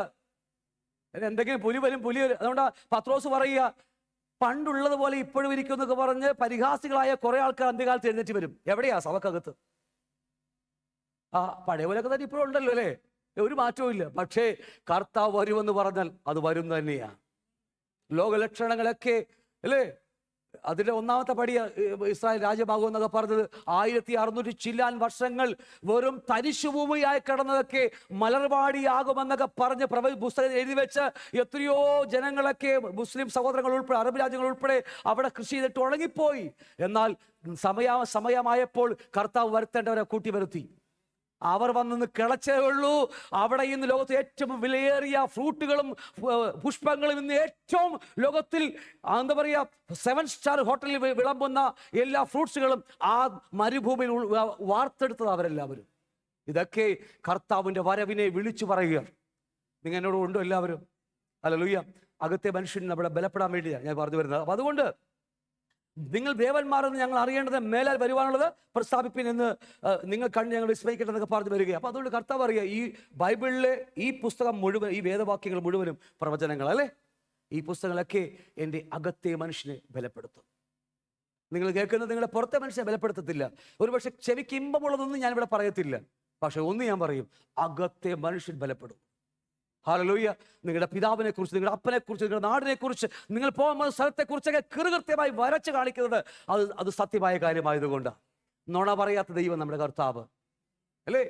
എന്തെങ്കിലും പുലി വരും. അതുകൊണ്ട് പത്രോസ് പറയുക, പണ്ടുള്ളതുപോലെ ഇപ്പോഴും ഇരിക്കും എന്നൊക്കെ പറഞ്ഞ് പരിഹാസികളായ കുറെ ആൾക്കാർ അന്ത്യകാലത്ത് എഴുന്നേറ്റ് വരും. എവിടെയാ? സഭക്കകത്ത്. പഴയ പോലെയൊക്കെ തന്നെ ഇപ്പോഴും ഉണ്ടല്ലോ അല്ലേ, ഒരു മാറ്റവും ഇല്ല. പക്ഷേ കർത്താവ് വരുമെന്ന് പറഞ്ഞാൽ അത് വരും തന്നെയാ. ലോകലക്ഷണങ്ങളൊക്കെ അല്ലേ, അതിൻ്റെ ഒന്നാമത്തെ പടി ഇസ്രായേൽ രാജ്യമാകും എന്നൊക്കെ പറഞ്ഞത് 1600 ചില്ലാൻ വർഷങ്ങൾ വെറും തരിശുഭൂമിയായി കിടന്നതൊക്കെ മലർവാടിയാകുമെന്നൊക്കെ പറഞ്ഞ് പുസ്തകം എഴുതി വെച്ച് എത്രയോ ജനങ്ങളൊക്കെ, മുസ്ലിം സഹോദരങ്ങൾ ഉൾപ്പെടെ, അറബ് രാജ്യങ്ങൾ ഉൾപ്പെടെ അവിടെ കൃഷി ചെയ്തിട്ട് ഉണങ്ങിപ്പോയി. എന്നാൽ സമയമായപ്പോൾ കർത്താവ് വരുത്തേണ്ടവരെ കൂട്ടി വരുത്തി. അവർ വന്നു കിളച്ചേ ഉള്ളൂ. അവിടെ ഇന്ന് ലോകത്ത് ഏറ്റവും വിലയേറിയ ഫ്രൂട്ടുകളും പുഷ്പങ്ങളും, ഇന്ന് ഏറ്റവും ലോകത്തിൽ എന്താ പറയുക, 7 സ്റ്റാർ ഹോട്ടലിൽ വിളമ്പുന്ന എല്ലാ ഫ്രൂട്ട്സുകളും ആ മരുഭൂമിയിൽ വാർത്തെടുത്തത് അവരെല്ലാവരും. ഇതൊക്കെ കർത്താവിൻ്റെ വരവിനെ വിളിച്ചു പറയുക. നിങ്ങൾ എന്നോട് ഉണ്ടോ എല്ലാവരും? ഹല്ലേലൂയ. അകത്തെ മനുഷ്യൻ നമ്മളെ ബലപ്പെടാൻ വേണ്ടിയാണ് ഞാൻ പറഞ്ഞു വരുന്നത്. അപ്പം അതുകൊണ്ട് നിങ്ങൾ ദേവന്മാരെന്ന് ഞങ്ങൾ അറിയേണ്ടത് മേലാൽ വരുവാനുള്ളത് പ്രസ്താവിപ്പിൻ എന്ന് നിങ്ങൾ കണ്ട് ഞങ്ങൾ വിസ്മയിക്കട്ടെന്നൊക്കെ പറഞ്ഞു വരിക. അപ്പോൾ അതുകൊണ്ട് കർത്താവ് പറയുക, ഈ ബൈബിളിലെ ഈ പുസ്തകം മുഴുവൻ, ഈ വേദവാക്യങ്ങൾ മുഴുവനും പ്രവചനങ്ങൾ അല്ലേ. ഈ പുസ്തകങ്ങളൊക്കെ എൻ്റെ അകത്തെ മനുഷ്യനെ ബലപ്പെടുത്തും. നിങ്ങൾ കേൾക്കുന്നത് നിങ്ങളുടെ പുറത്തെ മനുഷ്യനെ ബലപ്പെടുത്തത്തില്ല. ഒരുപക്ഷെ ചെവിക്ക് ഇമ്പമുള്ളതൊന്നും ഞാനിവിടെ പറയത്തില്ല. പക്ഷെ ഒന്ന് ഞാൻ പറയും, അകത്തെ മനുഷ്യൻ ബലപ്പെടും. ഹല്ലേലൂയ. നിങ്ങളുടെ പിതാവിനെ കുറിച്ച്, നിങ്ങളുടെ അപ്പനെ കുറിച്ച്, നിങ്ങളുടെ നാടിനെ കുറിച്ച്, നിങ്ങൾ പോകുന്ന സ്ഥലത്തെക്കുറിച്ചൊക്കെ കൃത്യമായി വരച്ച് കാണിക്കുന്നത് അത് സത്യമായ കാര്യമായതുകൊണ്ട്. നുണ പറയാത്ത ദൈവം നമ്മുടെ കർത്താവ് അല്ലേ.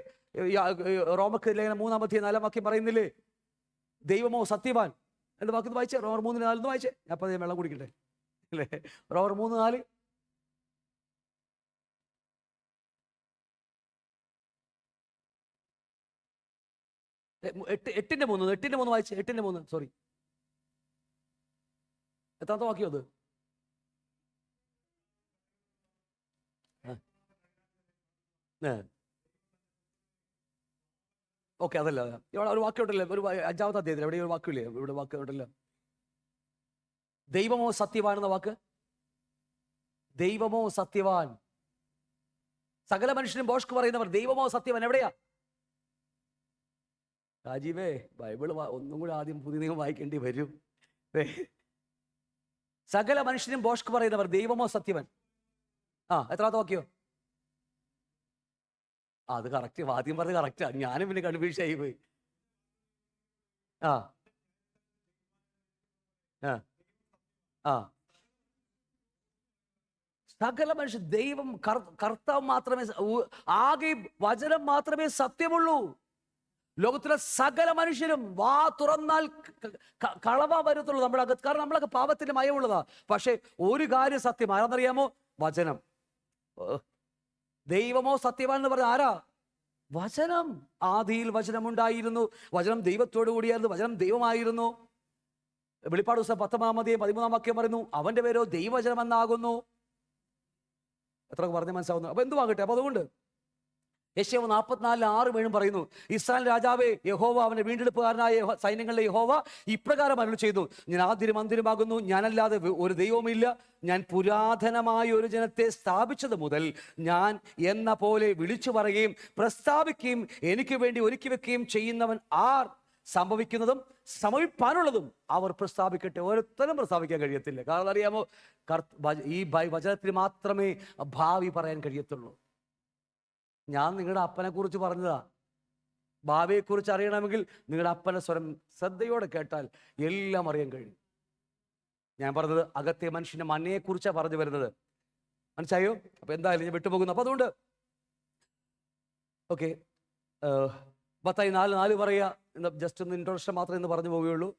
റോമക്ക് ലേഖനം 3-4 വാക്യം പറയുന്നില്ലേ, ദൈവമോ സത്യവാൻ എന്ന് വാക്ക് വായിച്ചേ. റോമർ 3:4 വായിച്ചേ. ഞാൻ അപ്പം വെള്ളം കുടിക്കട്ടെ അല്ലേ. റോമർ 3:4. എട്ടിന്റെ മൂന്ന് വായിച്ചേ. 8:3. സോറി, എത്രാമത്തെ വാക്യം അത്? ഓക്കെ, അതല്ല, ഇവിടെ ഒരു വാക്യം ഉണ്ടല്ലോ, ഒരു 5-ാമത്തെ അധ്യായത്തിൽ എവിടെ ഒരു വാക്കില്ലേ, ഇവിടെ വാക്ക് ഉണ്ടല്ലോ, ദൈവമോ സത്യവാൻ എന്ന വാക്ക്. ദൈവമോ സത്യവാൻ. സകല മനുഷ്യനും ഭോഷ്ക് പറയുന്നവർ ദൈവമോ സത്യമൻ എവിടെയാ? രാജീവേ, ബൈബിൾ ഒന്നും കൂടെ ആദ്യം പുതിയ നിയമം വായിക്കേണ്ടി വരും. സകല മനുഷ്യനും ഭോഷ്ക് പറയുന്നവർ ദൈവമോ സത്യമൻ. എത്രാമത്തെ വാക്യോ? അത് കറക്റ്റ്, ആദ്യം പറഞ്ഞത് കറക്റ്റാ. ഞാനും പിന്നെ കൺഫ്യൂഷൻ ആയി പോയി. ആ ആ ആ സകല മനുഷ്യൻ ദൈവം കർത്താവ് മാത്രമേ, ആകെ വചനം മാത്രമേ സത്യമുള്ളൂ. ലോകത്തിലെ സകല മനുഷ്യരും വാ തുറന്നാൽ കളവ വരത്തുള്ളൂ നമ്മുടെ അകത്ത്. കാരണം നമ്മളൊക്കെ പാപത്തിന്റെ മയമുള്ളതാ. പക്ഷെ ഒരു കാര്യം സത്യം, ആരാന്നറിയാമോ? വചനം. ദൈവമോ സത്യമാണെന്ന് പറഞ്ഞ ആരാ? വചനം. ആദിയിൽ വചനം ഉണ്ടായിരുന്നു, വചനം ദൈവത്തോടു കൂടിയായിരുന്നു, വചനം ദൈവമായിരുന്നു. വെളിപ്പാട് പുസ്തകം 10-13 വാക്യം പറയുന്നു, അവന്റെ പേരോ ദൈവവചനം എന്നാകുന്നു. എത്ര പറഞ്ഞ് മനസ്സിലാവുന്നു? അപ്പൊ എന്തുവാകട്ടെ. അപ്പൊ അതുകൊണ്ട് യെശയ്യാവ് 44:6-7 പറയുന്നു, ഇസ്രായേൽ രാജാവേ, യഹോവ അവന്റെ വീണ്ടെടുപ്പുകാരനായ സൈന്യങ്ങളുടെ യഹോവ ഇപ്രകാരം അരുളി ചെയ്തു, ഞാൻ ആദ്യരും അന്തിരുമാകുന്നു, ഞാനല്ലാതെ ഒരു ദൈവവുമില്ല. ഞാൻ പുരാതനമായ ഒരു ജനത്തെ സ്ഥാപിച്ചത് മുതൽ ഞാൻ എന്ന പോലെ വിളിച്ചു പറയുകയും പ്രസ്താവിക്കുകയും എനിക്ക് വേണ്ടി ഒരുക്കി വെക്കുകയും ചെയ്യുന്നവൻ ആർ? സംഭവിക്കുന്നതും സംഭവിപ്പാനുള്ളതും അവർ പ്രസ്താവിക്കട്ടെ. ഓരോരുത്തരും പ്രസ്താവിക്കാൻ കഴിയത്തില്ല. കാരണം അറിയാമോ, ഈ വചനത്തിന് മാത്രമേ ഭാവി പറയാൻ കഴിയത്തുള്ളൂ. ഞാൻ നിങ്ങളുടെ അപ്പനെ കുറിച്ച് പറഞ്ഞതാ. ഭാവിയെക്കുറിച്ച് അറിയണമെങ്കിൽ നിങ്ങളുടെ അപ്പനെ സ്വരം ശ്രദ്ധയോടെ കേട്ടാൽ എല്ലാം അറിയാൻ കഴിയും. ഞാൻ പറഞ്ഞത് അകത്തെ മനുഷ്യന്റെ മനയെക്കുറിച്ചാണ് പറഞ്ഞു വരുന്നത്. മനസ്സിലായോ? അപ്പൊ എന്തായാലും ഞാൻ വിട്ടുപോകുന്നു. അപ്പൊ അതുകൊണ്ട് ഓക്കെ, മത്തായി 4:4 പറയുക. ജസ്റ്റ് ഒന്ന് ഇൻട്രോഡക്ഷൻ മാത്രമേ ഇന്ന് പറഞ്ഞു പോവുകയുള്ളൂ.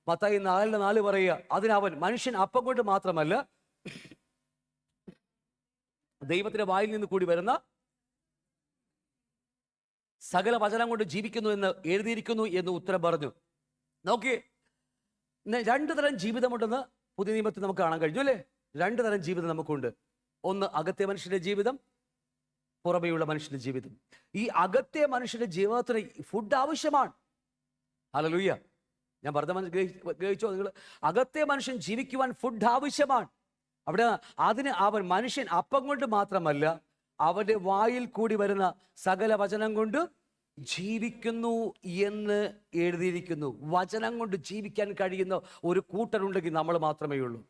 മത്തായി 4:4 പറയുക, അതിനവൻ മനുഷ്യൻ അപ്പം കൊണ്ട് മാത്രമല്ല ദൈവത്തിന്റെ വായിൽ നിന്ന് കൂടി വരുന്ന സകല വചനം കൊണ്ട് ജീവിക്കുന്നു എന്ന് എഴുതിയിരിക്കുന്നു എന്ന് ഉത്തരം പറഞ്ഞു. നോക്കിയേ, 2 തരം ജീവിതമുണ്ടെന്ന് പുതിയ നിയമത്തിൽ നമുക്ക് കാണാൻ കഴിഞ്ഞു അല്ലേ? 2 തരം ജീവിതം നമുക്കുണ്ട്. ഒന്ന് അകത്തെ മനുഷ്യന്റെ ജീവിതം, പുറമെയുള്ള മനുഷ്യന്റെ ജീവിതം. ഈ അകത്തെ മനുഷ്യന്റെ ജീവിതത്തിന് ഫുഡ് ആവശ്യമാണ്. ഹല്ലേലൂയ. ഞാൻ പറഞ്ഞ ഗ്രഹിച്ചോ നിങ്ങൾ? അകത്തെ മനുഷ്യൻ ജീവിക്കുവാൻ ഫുഡ് ആവശ്യമാണ്. അവിടെ അതിന് അവൻ മനുഷ്യൻ അപ്പം കൊണ്ട് മാത്രമല്ല അവന്റെ വായിൽ കൂടി വരുന്ന സകല വചനം കൊണ്ട് ജീവിക്കുന്നു എന്ന് എഴുതിയിരിക്കുന്നു. വചനം കൊണ്ട് ജീവിക്കാൻ കഴിയുന്ന ഒരു കൂട്ടരുണ്ടെങ്കിൽ നമ്മൾ മാത്രമേ ഉള്ളൂ.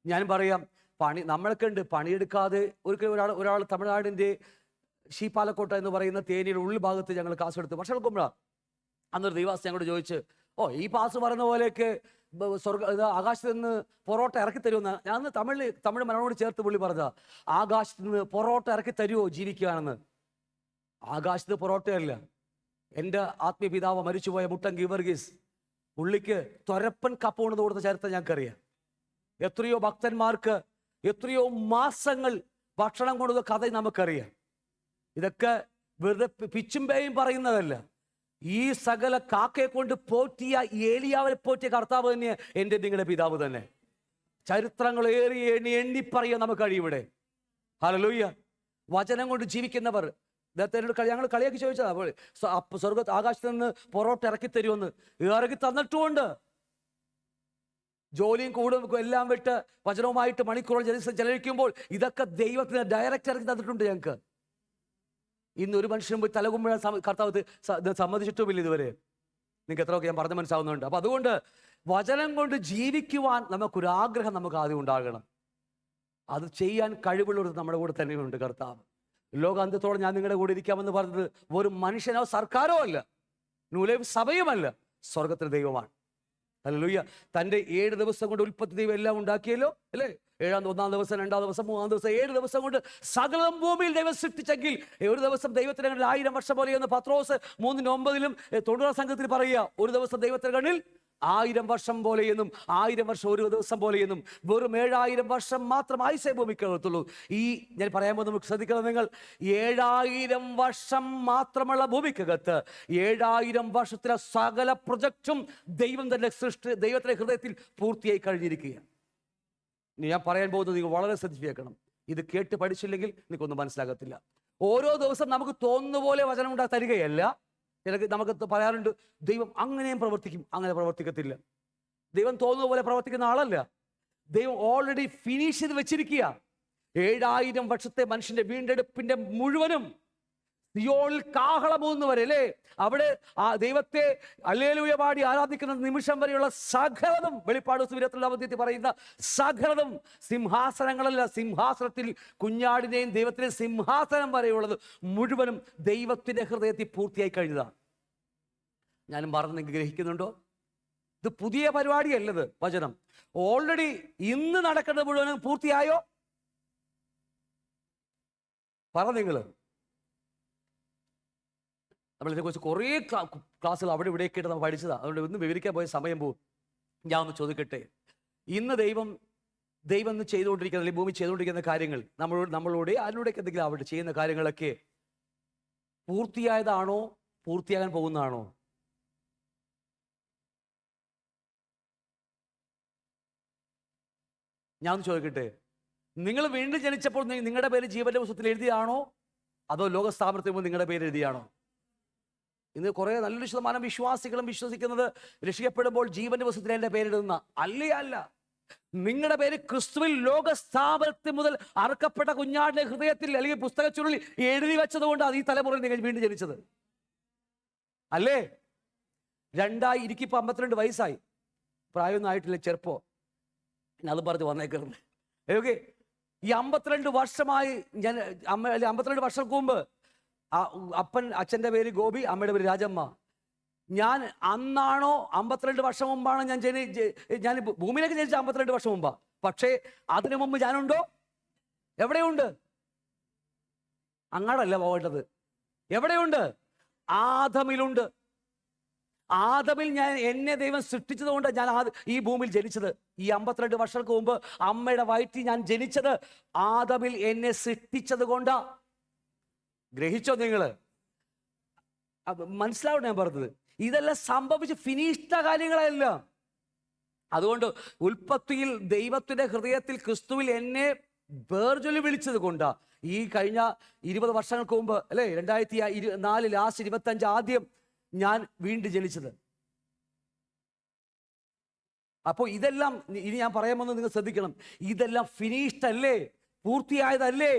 ഞാൻ പറയാം, നമ്മളൊക്കെ ഉണ്ട് പണിയെടുക്കാതെ. ഒരാൾ തമിഴ്നാടിൻ്റെ ശീപാലക്കോട്ട എന്ന് പറയുന്ന തേനിയുടെ ഉൾഭാഗത്ത് ഞങ്ങൾ കാസെടുത്ത് വർഷങ്ങൾക്ക് മുമ്പാണ്. അന്നൊരു ദൈവാസ് ഞങ്ങളോട് ചോദിച്ച്, ഈ പാസ് പറയുന്ന പോലെയൊക്കെ ആകാശത്ത് നിന്ന് പൊറോട്ട ഇറക്കി തരുമെന്ന്. ഞാൻ തമിഴ് മലയാളോട് ചേർത്ത് പുള്ളി പറഞ്ഞ, ആകാശത്ത് നിന്ന് പൊറോട്ട ഇറക്കി തരുമോ ജീവിക്കുകയാണെന്ന്? ആകാശത്ത് പൊറോട്ടയല്ല. എൻ്റെ ആത്മീയ പിതാവ് മരിച്ചുപോയ മുട്ടൻ ഗീവർഗീസ്, പുള്ളിക്ക് തൊരപ്പൻ കപ്പ കൊണ്ടത് കൊടുത്ത ചരിത്രം ഞങ്ങൾക്കറിയാം. എത്രയോ ഭക്തന്മാർക്ക് എത്രയോ മാസങ്ങൾ ഭക്ഷണം കൊണ്ടത് കഥ നമുക്കറിയാം. ഇതൊക്കെ വെറുതെ പിച്ചും പേയും പറയുന്നതല്ല. ഈ സകല കാക്കയെ കൊണ്ട് പോറ്റിയ ഏലിയാവിനെ പോറ്റിയ കർത്താവ് തന്നെ എൻ്റെ നിങ്ങളുടെ പിതാവ് തന്നെ. ചരിത്രങ്ങൾ ഏറി എണ്ണി പറയാൻ നമുക്ക് കഴിയും ഇവിടെ. ഹല്ലേലൂയ. വചനം കൊണ്ട് ജീവിക്കുന്നവർ. ഞങ്ങൾ കളിയാക്കി ചോദിച്ചതാ, സ്വർഗത്ത് ആകാശത്ത് നിന്ന് പൊറോട്ട ഇറക്കി തരുമെന്ന്. ഇറക്കി തന്നിട്ടുമുണ്ട്. ജോലിയും കൂടും എല്ലാം വിട്ട് വചനവുമായിട്ട് മണിക്കൂറുകൾ ചെലവഴിക്കുമ്പോൾ ഇതൊക്കെ ദൈവത്തിന് ഡയറക്റ്റ് ഇറക്കി തന്നിട്ടുണ്ട് ഞങ്ങൾക്ക്. ഇന്ന് ഒരു മനുഷ്യനും പോയി തലകുമ്പോഴാൻ കർത്താവ് സമ്മതിച്ചിട്ടുമില്ല ഇതുവരെ. നിങ്ങൾക്ക് എത്രയൊക്കെ ഞാൻ പറഞ്ഞ് മനസ്സിലാവുന്നുണ്ട്. അപ്പൊ അതുകൊണ്ട് വചനം കൊണ്ട് ജീവിക്കുവാൻ നമുക്കൊരാഗ്രഹം നമുക്ക് ആദ്യം ഉണ്ടാകണം. അത് ചെയ്യാൻ കഴിവുള്ളവർ നമ്മുടെ കൂടെ തന്നെയുണ്ട് കർത്താവ്. ലോകാന്ത്യത്തോടെ ഞാൻ നിങ്ങളുടെ കൂടെ ഇരിക്കാമെന്ന് പറഞ്ഞത് ഒരു മനുഷ്യനോ സർക്കാരോ അല്ല, ന്യൂലൈഫ് സഭയുമല്ല, സ്വർഗത്തിലെ ദൈവമാണ്. ഹല്ലേലൂയ. തൻ്റെ 7 ദിവസം കൊണ്ട് ഉൽപ്പത്തി ദൈവം എല്ലാം ഉണ്ടാക്കിയല്ലോ അല്ലേ? 1-ാം ദിവസം 2-ാം ദിവസം 3-ാം ദിവസം 7 ദിവസം കൊണ്ട് സകലം ഭൂമിയിൽ ദൈവം സൃഷ്ടിച്ചെങ്കിൽ ഒരു ദിവസം ദൈവത്തിന് 1000 വർഷം പോലെയെന്ന് പത്രോസ് 3:9 90 സംഘത്തിൽ പറയുക. ഒരു ദിവസം ദൈവത്തിന് കണ്ണിൽ 1000 വർഷം പോലെയെന്നും 1000 വർഷം ഒരു ദിവസം പോലെയെന്നും. വെറും 7000 വർഷം മാത്രം ആയുസ്സേ ഭൂമിക്കകത്തുള്ളൂ. ഈ ഞാൻ പറയാൻ പോകുന്നത് നമുക്ക് ശ്രദ്ധിക്കണം. നിങ്ങൾ 7000 വർഷം മാത്രമുള്ള ഭൂമിക്കകത്ത് 7000 വർഷത്തിലെ സകല പ്രൊജക്റ്റും ദൈവം തന്നെ ദൈവത്തിന്റെ ഹൃദയത്തിൽ പൂർത്തിയായി കഴിഞ്ഞിരിക്കുകയാണ്. ഞാൻ പറയാൻ പോകുന്നത് നിങ്ങൾ വളരെ ശ്രദ്ധിച്ചേക്കണം. ഇത് കേട്ട് പഠിച്ചില്ലെങ്കിൽ നിങ്ങൾക്കൊന്നും മനസ്സിലാകത്തില്ല. ഓരോ ദിവസം നമുക്ക് തോന്നുന്ന പോലെ വചനം ഉണ്ടാക്കി തരികയല്ല. നമുക്ക് പറയാറുണ്ട്, ദൈവം അങ്ങനെയും പ്രവർത്തിക്കും. അങ്ങനെ പ്രവർത്തിക്കത്തില്ല. ദൈവം തോന്നുന്ന പോലെ പ്രവർത്തിക്കുന്ന ആളല്ല. ദൈവം ഓൾറെഡി ഫിനിഷ് ചെയ്ത് വെച്ചിരിക്കുക. 7000 വർഷത്തെ മനുഷ്യന്റെ വീണ്ടെടുപ്പിന്റെ മുഴുവനും സിയോണിൽ കാഹളമൂന്ന് വരെ അല്ലേ, അവിടെ ആ ദൈവത്തെ ഹല്ലേലൂയ പാടി ആരാധിക്കുന്ന നിമിഷം വരെയുള്ള സകലതും, വെളിപ്പാട് 22 പറയുന്ന സകലതും, സിംഹാസനങ്ങളല്ല, സിംഹാസനത്തിൽ കുഞ്ഞാടിനെയും ദൈവത്തിന്റെ സിംഹാസനം വരെയുള്ളത് മുഴുവനും ദൈവത്തിന്റെ ഹൃദയത്തിൽ പൂർത്തിയായി കഴിഞ്ഞതാണ്. ഞാനും പറഞ്ഞ് നിങ്ങൾക്ക് ഗ്രഹിക്കുന്നുണ്ടോ? ഇത് പുതിയ പരിപാടിയല്ലത്. വചനം ഓൾറെഡി ഇന്ന് നടക്കുന്നത് മുഴുവനും പൂർത്തിയായോ? പറ നിങ്ങൾ. നമ്മളിതിനെക്കുറിച്ച് കുറേ ക്ലാസ്സുകൾ അവിടെ ഇവിടെയൊക്കെ ആയിട്ട് നമ്മൾ പഠിച്ചതാണ്. അതുകൊണ്ട് ഇന്ന് വിവരിക്കാൻ പോയ സമയം പോകും. ഞാൻ ഒന്ന് ചോദിക്കട്ടെ, ഇന്ന് ദൈവം ഇന്ന് ചെയ്തുകൊണ്ടിരിക്കുന്ന, അല്ലെങ്കിൽ ഭൂമി ചെയ്തുകൊണ്ടിരിക്കുന്ന കാര്യങ്ങൾ, നമ്മളോട് ആരിലൂടെയൊക്കെ എന്തെങ്കിലും അവിടെ ചെയ്യുന്ന കാര്യങ്ങളൊക്കെ പൂർത്തിയായതാണോ, പൂർത്തിയാകാൻ പോകുന്നതാണോ? ഞാൻ ഒന്ന് ചോദിക്കട്ടെ, നിങ്ങൾ വീണ്ടും ജനിച്ചപ്പോൾ നിങ്ങളുടെ പേര് ജീവന്റെ പുസ്തകത്തിൽ എഴുതിയാണോ, അതോ ലോകസ്ഥാപനത്തിന് മുമ്പ് നിങ്ങളുടെ പേര് എഴുതിയാണോ? ഇന്ന് കുറേ നല്ലൊരു ശതമാനം വിശ്വാസികളും വിശ്വസിക്കുന്നത് രക്ഷിക്കപ്പെടുമ്പോൾ ജീവന്റെ പുസ്തകത്തിൽ എൻ്റെ പേരിടുന്ന അല്ല. നിങ്ങളുടെ പേര് ക്രിസ്തുവിൽ ലോകസ്ഥാപനത്തിന് മുതൽ അറക്കപ്പെട്ട കുഞ്ഞാടിന്റെ ഹൃദയത്തിൽ അല്ലെങ്കിൽ പുസ്തക ചുരുളിൽ എഴുതി വെച്ചതുകൊണ്ട് അത് ഈ തലമുറയിൽ നിങ്ങൾ വീണ്ടും ജനിച്ചത് അല്ലേ? എനിക്കിപ്പോൾ 52 വയസ്സായി, പ്രായമൊന്നും ആയിട്ടില്ല, ചെറുപ്പോ. അത് പറഞ്ഞ് വന്നേക്കരുത്. ഓക്കെ, ഈ 52 വർഷമായി ഞാൻ 52 വർഷങ്ങൾക്ക് മുമ്പ് അച്ഛൻ്റെ പേര് ഗോപി, അമ്മയുടെ പേര് രാജമ്മ. ഞാൻ അന്നാണോ 52 വർഷം മുമ്പാണോ ഞാൻ ഭൂമിയിലേക്ക് ജനിച്ച 52 വർഷം മുമ്പാ. പക്ഷേ അതിനു മുമ്പ് ഞാനുണ്ടോ? എവിടെയുണ്ട്? അങ്ങോട്ടല്ല പോകേണ്ടത്. എവിടെയുണ്ട്? ആദമിലുണ്ട്. ആദമിൽ എന്നെ ദൈവം സൃഷ്ടിച്ചത് കൊണ്ട് ഞാൻ ഈ ഭൂമിയിൽ ജനിച്ചത്. ഈ 52 വർഷങ്ങൾക്ക് മുമ്പ് അമ്മയുടെ വയറ്റിൽ ഞാൻ ജനിച്ചത് ആദമിൽ എന്നെ സൃഷ്ടിച്ചത് കൊണ്ടാ. ഗ്രഹിച്ചോ നിങ്ങൾ? മനസ്സിലാവട്ടെ ഞാൻ പറഞ്ഞത്? ഇതെല്ലാം സംഭവിച്ച് ഫിനിഷ്ഡ കാര്യങ്ങളല്ല. അതുകൊണ്ട് ഉൽപ്പത്തിയിൽ ദൈവത്തിന്റെ ഹൃദയത്തിൽ ക്രിസ്തുവിൽ എന്നെ വേർചൊല്ലി വിളിച്ചത് കൊണ്ടാ ഈ കഴിഞ്ഞ 20 വർഷങ്ങൾക്ക് മുമ്പ് അല്ലേ, 2004 ലാസ്റ്റ് 25 ആദ്യം ഞാൻ വീണ്ടും ജനിച്ചത്. അപ്പോൾ ഇതെല്ലാം ഇനി ഞാൻ പറയാമെന്ന് നിങ്ങൾ ശ്രദ്ധിക്കണം. ഇതെല്ലാം ഫിനിഷ്ഡ് അല്ലേ, പൂർത്തിയായതല്ലേ?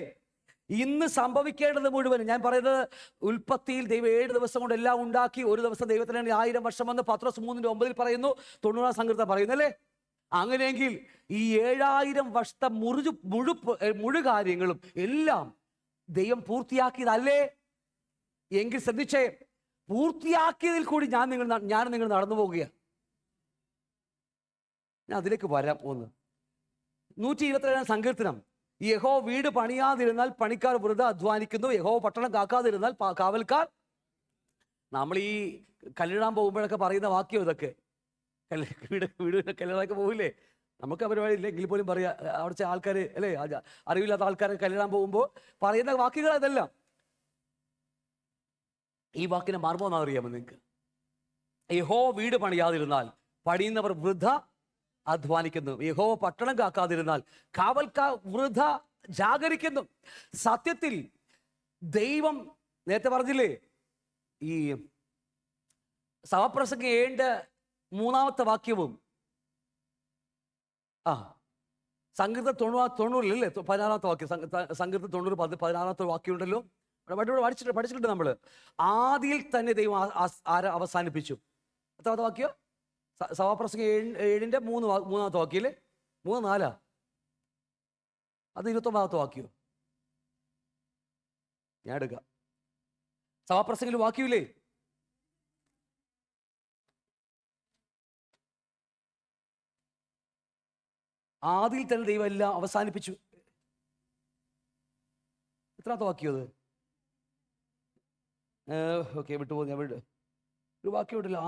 ഇന്ന് സംഭവിക്കേണ്ടത് മുഴുവൻ ഞാൻ പറയുന്നത്, ഉൽപ്പത്തിയിൽ ദൈവം 7 ദിവസം കൊണ്ട് എല്ലാം ഉണ്ടാക്കി. ഒരു ദിവസം ദൈവത്തിന് 1000 വർഷം വന്ന് പത്രോസ് 3:9 പറയുന്നു, 90 സങ്കീർത്തനം പറയുന്നല്ലേ. അങ്ങനെയെങ്കിൽ ഈ 7000 വർഷത്തെ മുഴു കാര്യങ്ങളും എല്ലാം ദൈവം പൂർത്തിയാക്കിയതല്ലേ? എങ്കിൽ ശ്രദ്ധിച്ചേ, പൂർത്തിയാക്കിയതിൽ കൂടി ഞാൻ നിങ്ങൾ നടന്നു പോവുകയാണ്. ഞാൻ അതിലേക്ക് വരാം. 127 സങ്കീർത്തനം. യഹോ വീട് പണിയാതിരുന്നാൽ പണിക്കാർ വെറുതെ അധ്വാനിക്കുന്നു, യഹോ പട്ടണം കാക്കാതിരുന്നാൽ കാവൽക്കാർ. നമ്മൾ ഈ കല്ലിടാൻ പോകുമ്പോഴൊക്കെ പറയുന്ന വാക്യം ഇതൊക്കെ. വീട് കല്ലിടാനൊക്കെ പോകില്ലേ, നമുക്ക് പരിപാടി ഇല്ലെങ്കിൽ പോലും പറയാ. അവിടുത്തെ ആൾക്കാർ അല്ലേ, അറിവില്ലാത്ത ആൾക്കാരെ കല്ലിടാൻ പോകുമ്പോൾ പറയുന്ന വാക്യങ്ങൾ ഇതെല്ലാം. ഈ വാക്കിനെ മർമ്മം അറിയാമോ നിങ്ങൾക്ക്? യഹോ വീട് പണിയാതിരുന്നാൽ പണിയുന്നവർ വൃഥ അധ്വാനിക്കുന്നു, യഹോ പട്ടണം കാക്കാതിരുന്നാൽ കാവൽക്കാർ വൃഥ ജാഗരിക്കുന്നു. സത്യത്തിൽ ദൈവം നേരത്തെ പറഞ്ഞില്ലേ, ഈ സഭപ്രസംഗം 7:3 വാക്യവും സങ്കീർത്തനം 90 16 വാക്യം, സങ്കീർത്തനം 90 16 വാക്യം ഉണ്ടല്ലോ, പഠിച്ചിട്ടുണ്ട് നമ്മൾ. ആദിയിൽ തന്നെ ദൈവം അവസാനിപ്പിച്ചു. എത്രാമത്തെ വാക്യം? സഭാപ്രസംഗം 7:3 വാക്യല്ലേ? 3-4 അത് 29 വാക്യോ? ഞാൻ എടുക്കാം. സഭാപ്രസംഗത്തിൽ വാക്യമില്ലേ? ആദിയിൽ തന്നെ ദൈവം എല്ലാം അവസാനിപ്പിച്ചു. എത്രാമത്തെ വാക്യം അത്? ഓക്കെ, വിട്ടുപോകും. ഞാൻ ഒരു വാക്യം ഉണ്ടല്ലോ,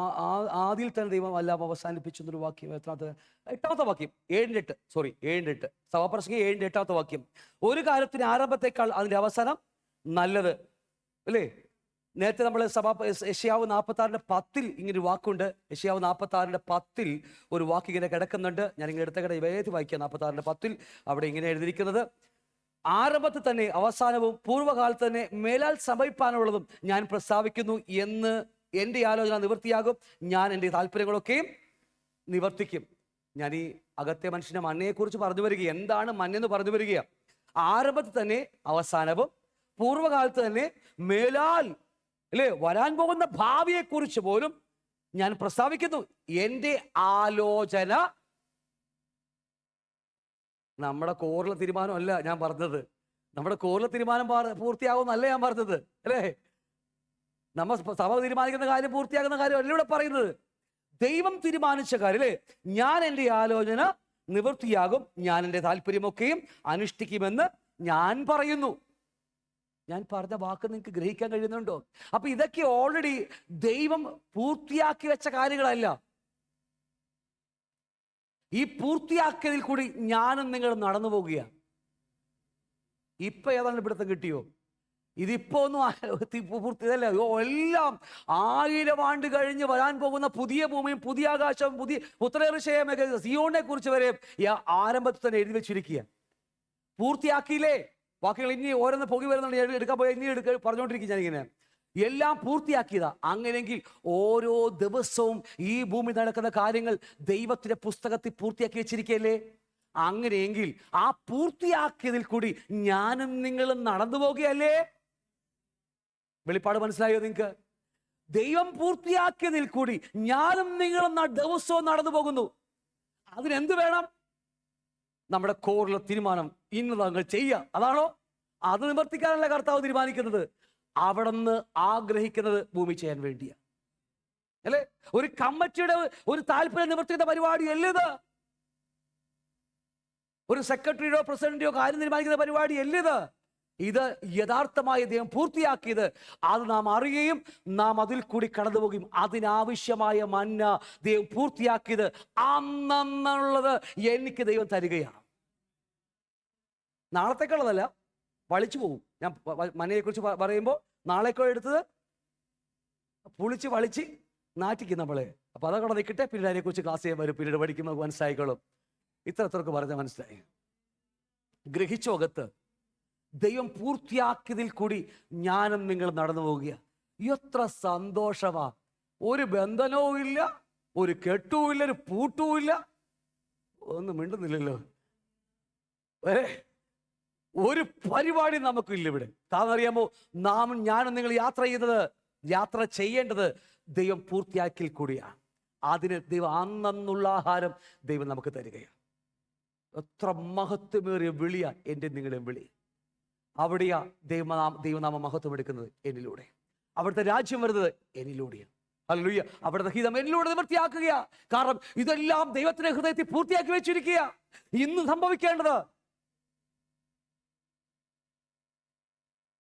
ആദിയിൽ തന്നെ ദൈവം എല്ലാം അവസാനിപ്പിച്ചു എന്നൊരു വാക്യം. എത്രാമത്തെ? 8ാമത്തെ വാക്യം. 7:8 സഭാപ്രസംഗം 7:8 വാക്യം. ഒരു കാര്യത്തിന് ആരംഭത്തെക്കാൾ അതിന്റെ അവസാനം നല്ലത് അല്ലേ? നേരത്തെ നമ്മൾ യെശയ്യാവ് 46:10 ഇങ്ങനെ ഒരു വാക്കുണ്ട്. യെശയ്യാവ് 46:10 ഒരു വാക്ക് ഇങ്ങനെ കിടക്കുന്നുണ്ട്. ഞാൻ ഇങ്ങനെ എടുത്ത വേദി വായിക്കാം. 46:10 അവിടെ ഇങ്ങനെ എഴുതിയിരിക്കുന്നത്, ആരംഭത്തിൽ തന്നെ അവസാനവും പൂർവ്വകാലത്ത് തന്നെ മേലാൽ സംഭവിപ്പാനുള്ളതും ഞാൻ പ്രസ്താവിക്കുന്നു എന്ന് എൻ്റെ ആലോചന നിവൃത്തിയാകും, ഞാൻ എൻ്റെ താല്പര്യങ്ങളൊക്കെയും നിവർത്തിക്കും. ഞാൻ ഈ അകത്തെ മനുഷ്യനെ മണ്ണിനെക്കുറിച്ച് പറഞ്ഞു വരിക. എന്താണ് മണ്ണെന്ന് പറഞ്ഞു വരിക? ആരംഭത്തിൽ തന്നെ അവസാനവും, പൂർവ്വകാലത്ത് തന്നെ മേലാൽ അല്ലേ വരാൻ പോകുന്ന ഭാവിയെക്കുറിച്ച് പോലും ഞാൻ പ്രസ്താവിക്കുന്നു. എൻ്റെ ആലോചന നമ്മുടെ കോറിലെ തീരുമാനമല്ല ഞാൻ പറഞ്ഞത്. നമ്മുടെ കോറിലെ തീരുമാനം പൂർത്തിയാകുമെന്നല്ല ഞാൻ പറഞ്ഞത്, അല്ലേ? നമ്മൾ സഭ തീരുമാനിക്കുന്ന കാര്യം പൂർത്തിയാകുന്ന കാര്യം അല്ല ഇവിടെ പറയുന്നത്. ദൈവം തീരുമാനിച്ച കാര്യം, അല്ലേ? ഞാൻ എൻ്റെ ആലോചന നിവൃത്തിയാകും, ഞാൻ എൻ്റെ താല്പര്യമൊക്കെയും അനുഷ്ഠിക്കുമെന്ന് ഞാൻ പറയുന്നു. ഞാൻ പറഞ്ഞ വാക്ക് നിങ്ങൾക്ക് ഗ്രഹിക്കാൻ കഴിയുന്നുണ്ടോ? അപ്പൊ ഇതൊക്കെ ഓൾറെഡി ദൈവം പൂർത്തിയാക്കി വെച്ച കാര്യങ്ങളല്ല. ഈ പൂർത്തിയാക്കിയതിൽ കൂടി ഞാനും നിങ്ങൾ നടന്നു പോകുകയാണ്. ഇപ്പൊ ഏതാണ് പിടുത്തം കിട്ടിയോ? ഇതിപ്പോ ഒന്നും പൂർത്തിയതല്ല. എല്ലാം 1000 ആണ്ട് കഴിഞ്ഞ് വരാൻ പോകുന്ന പുതിയ ഭൂമിയും പുതിയ ആകാശവും പുതിയ പുത്രേർഷയമൊക്കെ സിയോനെ കുറിച്ച് വരെ ആരംഭത്തിൽ തന്നെ എഴുതി വെച്ചിരിക്കുക. പൂർത്തിയാക്കിയില്ലേ? വാക്കുകൾ ഇനി ഓരോന്ന് പൊങ്ങി വരുന്നുണ്ട്, എടുക്കാൻ പോയി ഇനി പറഞ്ഞുകൊണ്ടിരിക്കും ഞാനിങ്ങനെ. എല്ലാം പൂർത്തിയാക്കിയതാ. അങ്ങനെയെങ്കിൽ ഓരോ ദിവസവും ഈ ഭൂമി നടക്കുന്ന കാര്യങ്ങൾ ദൈവത്തിന്റെ പുസ്തകത്തിൽ പൂർത്തിയാക്കി വെച്ചിരിക്കല്ലേ? അങ്ങനെയെങ്കിൽ ആ പൂർത്തിയാക്കിയതിൽ കൂടി ഞാനും നിങ്ങളും നടന്നു പോകുകയല്ലേ? വെളിപ്പാട് മനസ്സിലായോ നിങ്ങൾക്ക്? ദൈവം പൂർത്തിയാക്കിയതിൽ കൂടി ഞാനും നിങ്ങളും ദിവസവും നടന്നു പോകുന്നു. അതിനെന്ത് വേണം? നമ്മുടെ കോറിലെ തീരുമാനം ഇന്ന് താങ്കൾ ചെയ്യുക. അതാണോ? അത് നിവർത്തിക്കാനല്ല കർത്താവ് തീരുമാനിക്കുന്നത്. അവിടുന്ന് ആഗ്രഹിക്കുന്നത് ഭൂമി ചെയ്യാൻ വേണ്ടിയാ, അല്ലേ? ഒരു കമ്മിറ്റിയുടെ ഒരു താല്പര്യം നിവർത്തിക്കുന്ന പരിപാടി അല്ലേ ഇത്? ഒരു സെക്രട്ടറിയോ പ്രസിഡന്റോ കാര്യം തീരുമാനിക്കുന്ന പരിപാടി അല്ലേ ഇത്? ഇത് യഥാർത്ഥമായി ദൈവം പൂർത്തിയാക്കിയത് അത് നാം അറിയുകയും നാം അതിൽ കൂടി കടന്നു പോകുകയും അതിനാവശ്യമായ മന്ന ദൈവം പൂർത്തിയാക്കിയത് അന്നുള്ളത് എനിക്ക് ദൈവം തരികയാണ്. നാളത്തേക്കുള്ളതല്ല, വളിച്ചു പോകും. ഞാൻ മനയെ കുറിച്ച് പറയുമ്പോൾ നാളേക്കോ എടുത്തത് പുളിച്ച് വളിച്ച് നാറ്റിക്കും നമ്മളെ. അപ്പൊ അതവിടെ നിൽക്കട്ടെ, പിന്നീട് അതിനെക്കുറിച്ച് ക്ലാസ് ചെയ്യാൻ വരും, പിന്നീട് പഠിക്കുമ്പോൾ മനസ്സിലായിക്കോളും. ഇത്രക്ക് പറഞ്ഞാൽ മനസ്സിലായി. ഗ്രഹിച്ചോകത്ത് ദൈവം പൂർത്തിയാക്കിയതിൽ കൂടി ഞാനും നിങ്ങൾ നടന്നു പോവുക. എത്ര സന്തോഷമാ! ഒരു ബന്ധനവും ഇല്ല, ഒരു കെട്ടും ഇല്ല, ഒരു പൂട്ടും ഇല്ല, ഒന്നും മിണ്ടുന്നില്ലല്ലോ. ഒരു പരിപാടി നമുക്കില്ല ഇവിടെ. താന്നറിയാമോ, ഞാനും നിങ്ങൾ യാത്ര ചെയ്യേണ്ടത് ദൈവം പൂർത്തിയാക്കിൽ കൂടിയാണ്. അതിന് ദൈവം അന്നുള്ള ആഹാരം ദൈവം നമുക്ക് തരികയാണ്. എത്ര മഹത്വമേറിയ വിളിയാ എൻ്റെ നിങ്ങളെയും വിളി. അവിടെയാ ദൈവനാമ മഹത്വം എടുക്കുന്നത് എന്നിലൂടെ. അവിടുത്തെ രാജ്യം വരുന്നത് എന്നിലൂടെയാണ്. ഹല്ലേലൂയ. അവിടുത്തെ ഹിതം എന്നിലൂടെ നിവൃത്തിയാക്കുകയാ. കാരണം ഇതെല്ലാം ദൈവത്തിന്റെ ഹൃദയത്തിൽ പൂർത്തിയാക്കി വെച്ചിരിക്കുക. ഇന്ന് സംഭവിക്കേണ്ടത്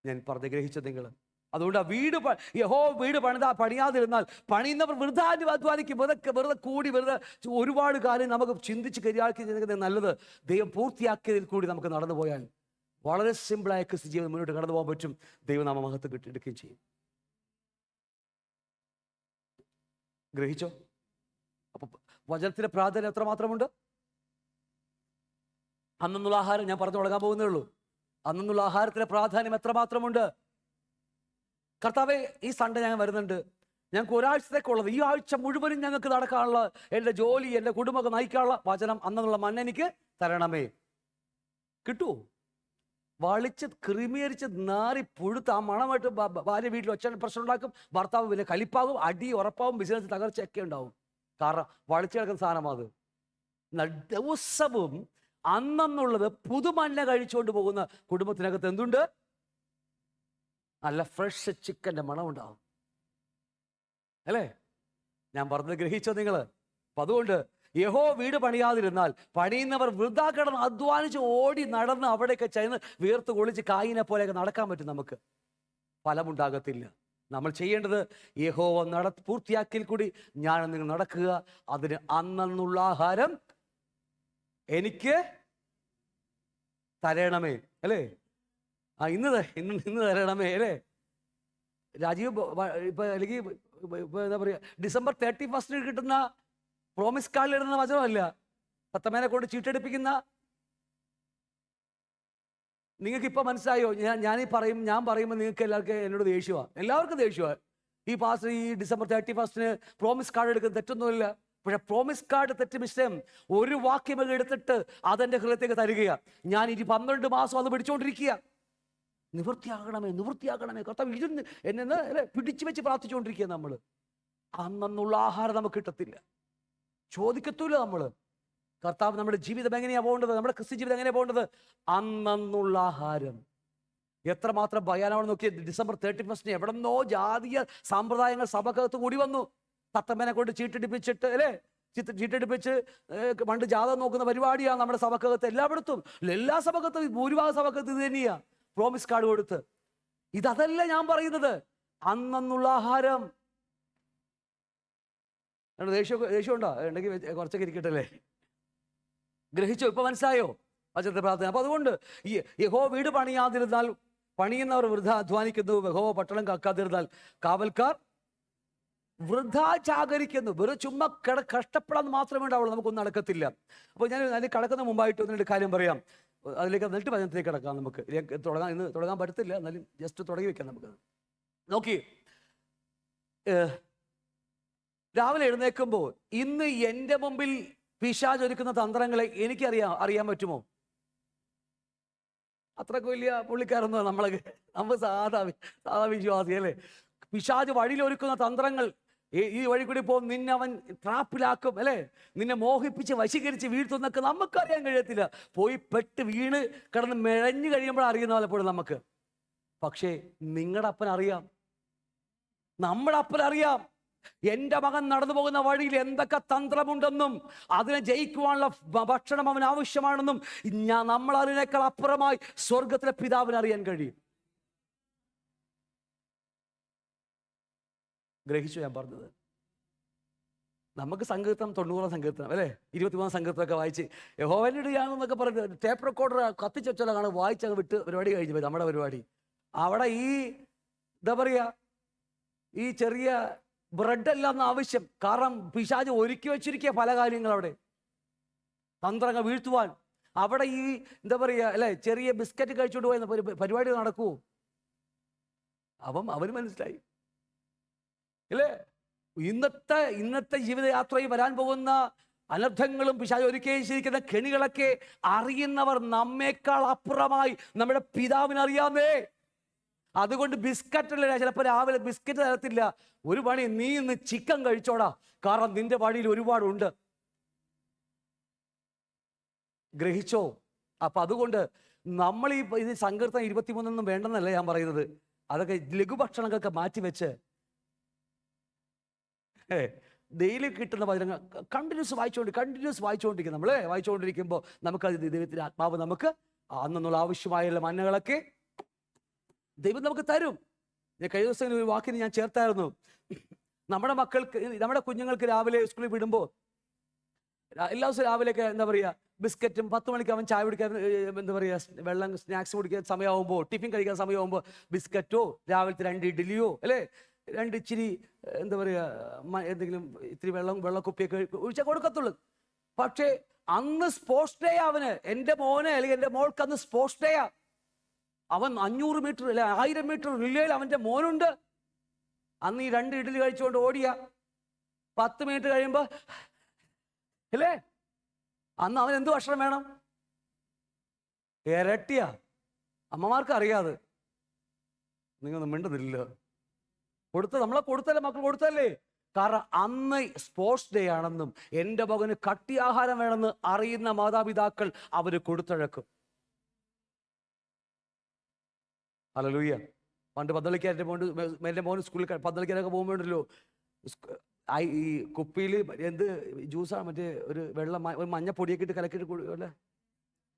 ഞാൻ പറഞ്ഞ് ഗ്രഹിച്ച നിങ്ങൾ. അതുകൊണ്ട് ആ വീട് പണിയാതിരുന്നാൽ പണിയുന്നവർ വൃഥ അധ്വാനിക്കും. വെറുതെ കൂടി ഒരുപാട് കാര്യം നമുക്ക് ചിന്തിച്ച് കരിയാക്കി ചെയ്യുന്നത് നല്ലത്. ദൈവം പൂർത്തിയാക്കിയതിൽ കൂടി നമുക്ക് നടന്നു പോയാൽ വളരെ സിമ്പിളായ ക്രിസ്തു ജീവിതം മുന്നോട്ട് കടന്നു പോകാൻ പറ്റും. ദൈവനാമ മഹത്വം കിട്ടിയെടുക്കുകയും ചെയ്യും. ഗ്രഹിച്ചോ? അപ്പൊ വചനത്തിന്റെ പ്രാധാന്യം എത്രമാത്രമുണ്ട്? അന്നുള്ള ആഹാരം ഞാൻ പറഞ്ഞു തുടങ്ങാൻ പോകുന്നേ ഉള്ളൂ. അന്നുള്ള ആഹാരത്തിന്റെ പ്രാധാന്യം എത്രമാത്രമുണ്ട്? കർത്താവേ, ഈ സൺഡേ ഞാൻ വരുന്നുണ്ട്, ഞങ്ങൾക്ക് ഒരാഴ്ചത്തേക്കുള്ളത്, ഈ ആഴ്ച മുഴുവനും ഞങ്ങൾക്ക് നടക്കാനുള്ള, എൻ്റെ ജോലി, എൻ്റെ കുടുംബം നയിക്കാനുള്ള വചനം അന്നുള്ള മണ്ണ് എനിക്ക് തരണമേ. കിട്ടുമോ? വളിച്ച് ക്രിമീകരിച്ച് നാറി പുഴുത്ത് ആ മണമായിട്ട് ഭാര്യ വീട്ടിൽ ഒച്ച പ്രശ്നം ഉണ്ടാക്കും, ഭർത്താവ് പിന്നെ കലിപ്പാകും, അടി ഉറപ്പാവും, ബിസിനസ് തകർച്ചയൊക്കെ ഉണ്ടാവും. കാരണം വളിച്ചു കിടക്കുന്ന സാധനം അത്. ദിവസവും അന്നുള്ളത് പുതുമഞ്ഞ കഴിച്ചുകൊണ്ട് പോകുന്ന കുടുംബത്തിനകത്ത് എന്തുണ്ട്? നല്ല ഫ്രഷ് ചിക്കൻ്റെ മണം ഉണ്ടാവും, അല്ലേ? ഞാൻ പറഞ്ഞത് ഗ്രഹിച്ചോ നിങ്ങൾ? അപ്പൊ അതുകൊണ്ട് യഹോ വീട് പണിയാതിരുന്നാൽ പണിയുന്നവർ വൃഥാ കിടന്ന് അധ്വാനിച്ച് ഓടി നടന്ന് അവിടെയൊക്കെ ചെന്ന് വീർത്ത് കൊളിച്ച് കായിനെ പോലെയൊക്കെ നടക്കാൻ പറ്റും. നമുക്ക് ഫലമുണ്ടാകത്തില്ല. നമ്മൾ ചെയ്യേണ്ടത് യഹോവ പൂർത്തിയാക്കിയിൽ കൂടി ഞാൻ നിങ്ങൾ നടക്കുക. അതിന് അന്നുള്ള ആഹാരം എനിക്ക് തരണമേ, അല്ലേ? ഇന്ന് തരണമേ, അല്ലേ? രാജീവ് ഇപ്പൊ അല്ലെങ്കിൽ എന്താ പറയുക, December 31 കിട്ടുന്ന പ്രോമിസ് കാർഡിൽ ഇടുന്ന വചനമല്ല, പത്തമ്മേനെ കൊണ്ട് ചീട്ടെടുപ്പിക്കുന്ന. നിങ്ങൾക്ക് ഇപ്പൊ മനസ്സിലായോ? ഞാൻ പറയുമ്പോൾ നിങ്ങൾക്ക് എല്ലാവർക്കും എന്നോട് ദേഷ്യമാണ്, എല്ലാവർക്കും ദേഷ്യമാണ്. ഈ December 31 പ്രോമിസ് കാർഡ് എടുക്കുന്ന തെറ്റൊന്നുമില്ല. പക്ഷെ പ്രോമിസ് കാർഡ് തെറ്റ് വിഷയം ഒരു വാക്യം എടുത്തിട്ട് അതെന്റെ ഹൃദയത്തേക്ക് തരികയാണ്. ഞാൻ 12 മാസം അത് പിടിച്ചുകൊണ്ടിരിക്കുക. നിവൃത്തിയാകണമേ, നിവൃത്തിയാകണമേ കർത്താവ്, ഇരുന്ന് എന്നെ അല്ലെ പിടിച്ചു വെച്ച് പ്രാർത്ഥിച്ചുകൊണ്ടിരിക്കുക. നമ്മൾ അന്നുള്ള ആഹാരം നമുക്ക് കിട്ടത്തില്ല, ചോദിക്കത്തൂല നമ്മൾ. കർത്താവ് നമ്മുടെ ജീവിതം എങ്ങനെയാ പോകേണ്ടത്, നമ്മുടെ ക്രിസ്ത്യ ജീവിതം എങ്ങനെയാ പോകേണ്ടത്? അന്നുള്ള ആഹാരം. എത്രമാത്രം ഭയാനമാണെന്ന് നോക്കിയ. ഡിസംബർ 31 എവിടെന്നോ ജാതീയ സാമ്പ്രദായങ്ങൾ സഭക്കകത്ത് കൂടി വന്നു. തത്തമ്മനെ കൊണ്ട് ചീട്ടിടിപ്പിച്ചിട്ട് അല്ലേ, ചീട്ടിടിപ്പിച്ച് പണ്ട് ജാതകം നോക്കുന്ന പരിപാടിയാണ് നമ്മുടെ സഭക്കകത്ത് എല്ലായിടത്തും. എല്ലാ സഭക്കത്തും, ഭൂരിഭാഗ സഭക്കത്ത് ഇത് തന്നെയാ, പ്രോമിസ് കാർഡ് കൊടുത്ത്. ഇതല്ല ഞാൻ പറയുന്നത്, അന്നുള്ള ആഹാരം. ദേഷ്യം ഉണ്ടോ? ഉണ്ടെങ്കിൽ കുറച്ചൊക്കെ ഇരിക്കട്ടല്ലേ. ഗ്രഹിച്ചോ? ഇപ്പൊ മനസ്സിലായോ വചനത്തെ പ്രാർത്ഥന? അപ്പൊ അതുകൊണ്ട് ഈ യഹോവ വീട് പണിയാതിരുന്നാൽ പണിയുന്നവർ വൃഥ അധ്വാനിക്കുന്നു, യഹോവ പട്ടണം കാക്കാതിരുന്നാൽ കാവൽക്കാർ വൃഥ ജാഗരിക്കുന്നു. വെറും ചുമ്മാ കഷ്ടപ്പെടാൻ മാത്രമേ ഉണ്ടാവുള്ളൂ, നമുക്കൊന്നും നടക്കത്തില്ല. അപ്പോൾ ഞാൻ അതിൽ കടക്കുന്ന മുമ്പായിട്ട് ഒന്നിട്ട് കാര്യം പറയാം. അതിലേക്ക് എന്നിട്ട് വചനത്തിലേക്ക് കിടക്കാം. നമുക്ക് ഇന്ന് തുടങ്ങാൻ പറ്റത്തില്ല, എന്നാലും ജസ്റ്റ് തുടങ്ങി വെക്കാം നമുക്ക്. നോക്കി, രാവിലെ എഴുന്നേൽക്കുമ്പോൾ ഇന്ന് എൻ്റെ മുമ്പിൽ പിശാച് ഒരുക്കുന്ന തന്ത്രങ്ങളെ അറിയാൻ പറ്റുമോ? അത്രക്ക് വലിയ പുള്ളിക്കാരൊന്നും നമ്മൾ സാധാ വിശ്വാസി അല്ലേ. പിശാച് വഴിയിൽ ഒരുക്കുന്ന തന്ത്രങ്ങൾ, ഈ വഴി കൂടി പോകും, നിന്നെ അവൻ ട്രാപ്പിലാക്കും അല്ലേ, നിന്നെ മോഹിപ്പിച്ച് വശീകരിച്ച് വീഴ്ത്തുന്നൊക്കെ നമുക്കറിയാൻ കഴിയത്തില്ല. പോയി പെട്ട് വീണ് കിടന്ന് മെഴഞ്ഞു കഴിയുമ്പോൾ അറിയുന്ന പലപ്പോഴും നമുക്ക്. പക്ഷേ നിങ്ങളുടെ അപ്പൻ അറിയാം, നമ്മുടെ അപ്പൻ അറിയാം. എൻ്റെ മകൻ നടന്നു പോകുന്ന വഴിയിൽ എന്തൊക്കെ തന്ത്രമുണ്ടെന്നും അതിനെ ജയിക്കുവാനുള്ള ഭക്ഷണം അവന് ആവശ്യമാണെന്നും നമ്മൾ അതിനേക്കാൾ അപ്പുറമായി സ്വർഗത്തിലെ പിതാവിന് അറിയാൻ കഴിയും. ഗ്രഹിച്ചു ഞാൻ പറഞ്ഞത്? നമുക്ക് സങ്കീർത്തനം 90 സങ്കീർത്തനം അല്ലേ, 23 സങ്കീർത്തനമൊക്കെ വായിച്ച് യഹോവനെ ഇടുകയാണെന്നൊക്കെ പറഞ്ഞ് ടേപ്പ് റെക്കോർഡർ കത്തിച്ച് വെച്ചാൽ കാണും, വായിച്ചങ്ങ് വിട്ട് പരിപാടി കഴിഞ്ഞു പോയി നമ്മുടെ പരിപാടി. അവിടെ ഈ എന്താ പറയുക, ഈ ചെറിയ ബ്രെഡ് അല്ലാന്ന് ആവശ്യം. കാരണം പിശാച് ഒരുക്കി വെച്ചിരിക്കുക പല കാര്യങ്ങൾ അവിടെ, തന്ത്രങ്ങൾ വീഴ്ത്തുവാൻ. അവിടെ ഈ എന്താ പറയുക അല്ലെ, ചെറിയ ബിസ്ക്കറ്റ് കഴിച്ചുകൊണ്ട് പോയ പരിപാടി നടക്കൂ. അവന് മനസ്സിലായി അല്ലേ, ഇന്നത്തെ ജീവിതയാത്രയിൽ വരാൻ പോകുന്ന അനർത്ഥങ്ങളും പിശാച് ഒരുക്കി വെച്ചിരിക്കുന്ന കെണികളൊക്കെ അറിയുന്നവർ നമ്മേക്കാൾ അപ്പുറമായി നമ്മുടെ പിതാവിന് അറിയാമേ. അതുകൊണ്ട് ബിസ്ക്കറ്റല്ല, ചിലപ്പോൾ രാവിലെ ബിസ്ക്കറ്റ് തരത്തില്ല. ഒരു പണി, നീ ഇന്ന് ചിക്കൻ കഴിച്ചോടാ, കാരണം നിന്റെ വഴിയിൽ ഒരുപാടുണ്ട്. ഗ്രഹിച്ചോ? അപ്പൊ അതുകൊണ്ട് നമ്മൾ ഇത് സങ്കീർത്തനം 23 വേണ്ടെന്നല്ല ഞാൻ പറയുന്നത്. അതൊക്കെ ലഘുഭക്ഷണങ്ങളൊക്കെ മാറ്റിവെച്ച് ഡെയിലി കിട്ടുന്ന വചനങ്ങൾ കണ്ടിന്യൂസ് വായിച്ചുകൊണ്ടിരിക്കും. നമ്മളെ വായിച്ചുകൊണ്ടിരിക്കുമ്പോൾ നമുക്കത് ദൈവത്തിന്റെ ആത്മാവ് നമുക്ക് അന്നുള്ള ആവശ്യമായുള്ള മന്നകളൊക്കെ ദൈവം നമുക്ക് തരും. ഞാൻ കഴിഞ്ഞ ദിവസം ഒരു വാക്കിന് ഞാൻ ചേർത്തായിരുന്നു. നമ്മുടെ കുഞ്ഞുങ്ങൾക്ക് രാവിലെ സ്കൂളിൽ വിടുമ്പോൾ എല്ലാ ദിവസവും രാവിലെയൊക്കെ എന്താ പറയുക, ബിസ്ക്കറ്റും 10 മണിക്ക് അവൻ ചായ കുടിക്കാൻ എന്താ പറയുക, വെള്ളം സ്നാക്സ് കുടിക്കാൻ സമയമാകുമ്പോൾ, ടിഫിൻ കഴിക്കാൻ സമയമാകുമ്പോൾ ബിസ്ക്കറ്റോ രാവിലത്തെ 2 ഇഡ്ഡലിയോ അല്ലേ, 2 ഇച്ചിരി എന്താ പറയുക എന്തെങ്കിലും ഇത്തിരി വെള്ളക്കുപ്പിയൊക്കെ ഒഴിച്ചാൽ കൊടുക്കത്തുള്ളൂ. പക്ഷേ അന്ന് സ്പോർട്സ് ഡേ അവന്, എൻ്റെ മോനെ അല്ലെങ്കിൽ എൻ്റെ മോൾക്ക് അന്ന് സ്പോർട്സ് ഡേയാ. അവൻ 500 മീറ്റർ അല്ലെ 1000 മീറ്റർ റിലേയിൽ അവൻ്റെ മോനുണ്ട്. അന്ന് ഈ 2 ഇഡ്ഡലി കഴിച്ചുകൊണ്ട് ഓടിയ 10 മിനിറ്റ് കഴിയുമ്പോൾ അല്ലേ, അന്ന് അവൻ എന്ത് ഭക്ഷണം വേണം? ഇരട്ടിയാ. അമ്മമാർക്ക് അറിയാതെ, നിങ്ങൾ മിണ്ടുന്നില്ലല്ലോ. നമ്മളെ കൊടുത്തല്ലേ, മക്കൾ കൊടുത്തല്ലേ. കാരണം അന്ന് സ്പോർട്സ് ഡേ ആണെന്നും എൻ്റെ മകന് കട്ടി ആഹാരം വേണമെന്ന് അറിയുന്ന മാതാപിതാക്കൾ അവര് കൊടുത്തഴക്കും. ഹല്ലേലൂയ. പണ്ട് പന്തളിക്കാൻ എൻ്റെ മോന് സ്കൂളിൽ പന്തളിക്കാനൊക്കെ പോകുമ്പോണ്ടല്ലോ, ഈ കുപ്പിയിൽ എന്ത് ജ്യൂസാണ്, മറ്റേ ഒരു വെള്ളം ഒരു മഞ്ഞപ്പൊടിയൊക്കെ ഇട്ട് കലക്കിയിട്ട് അല്ലേ,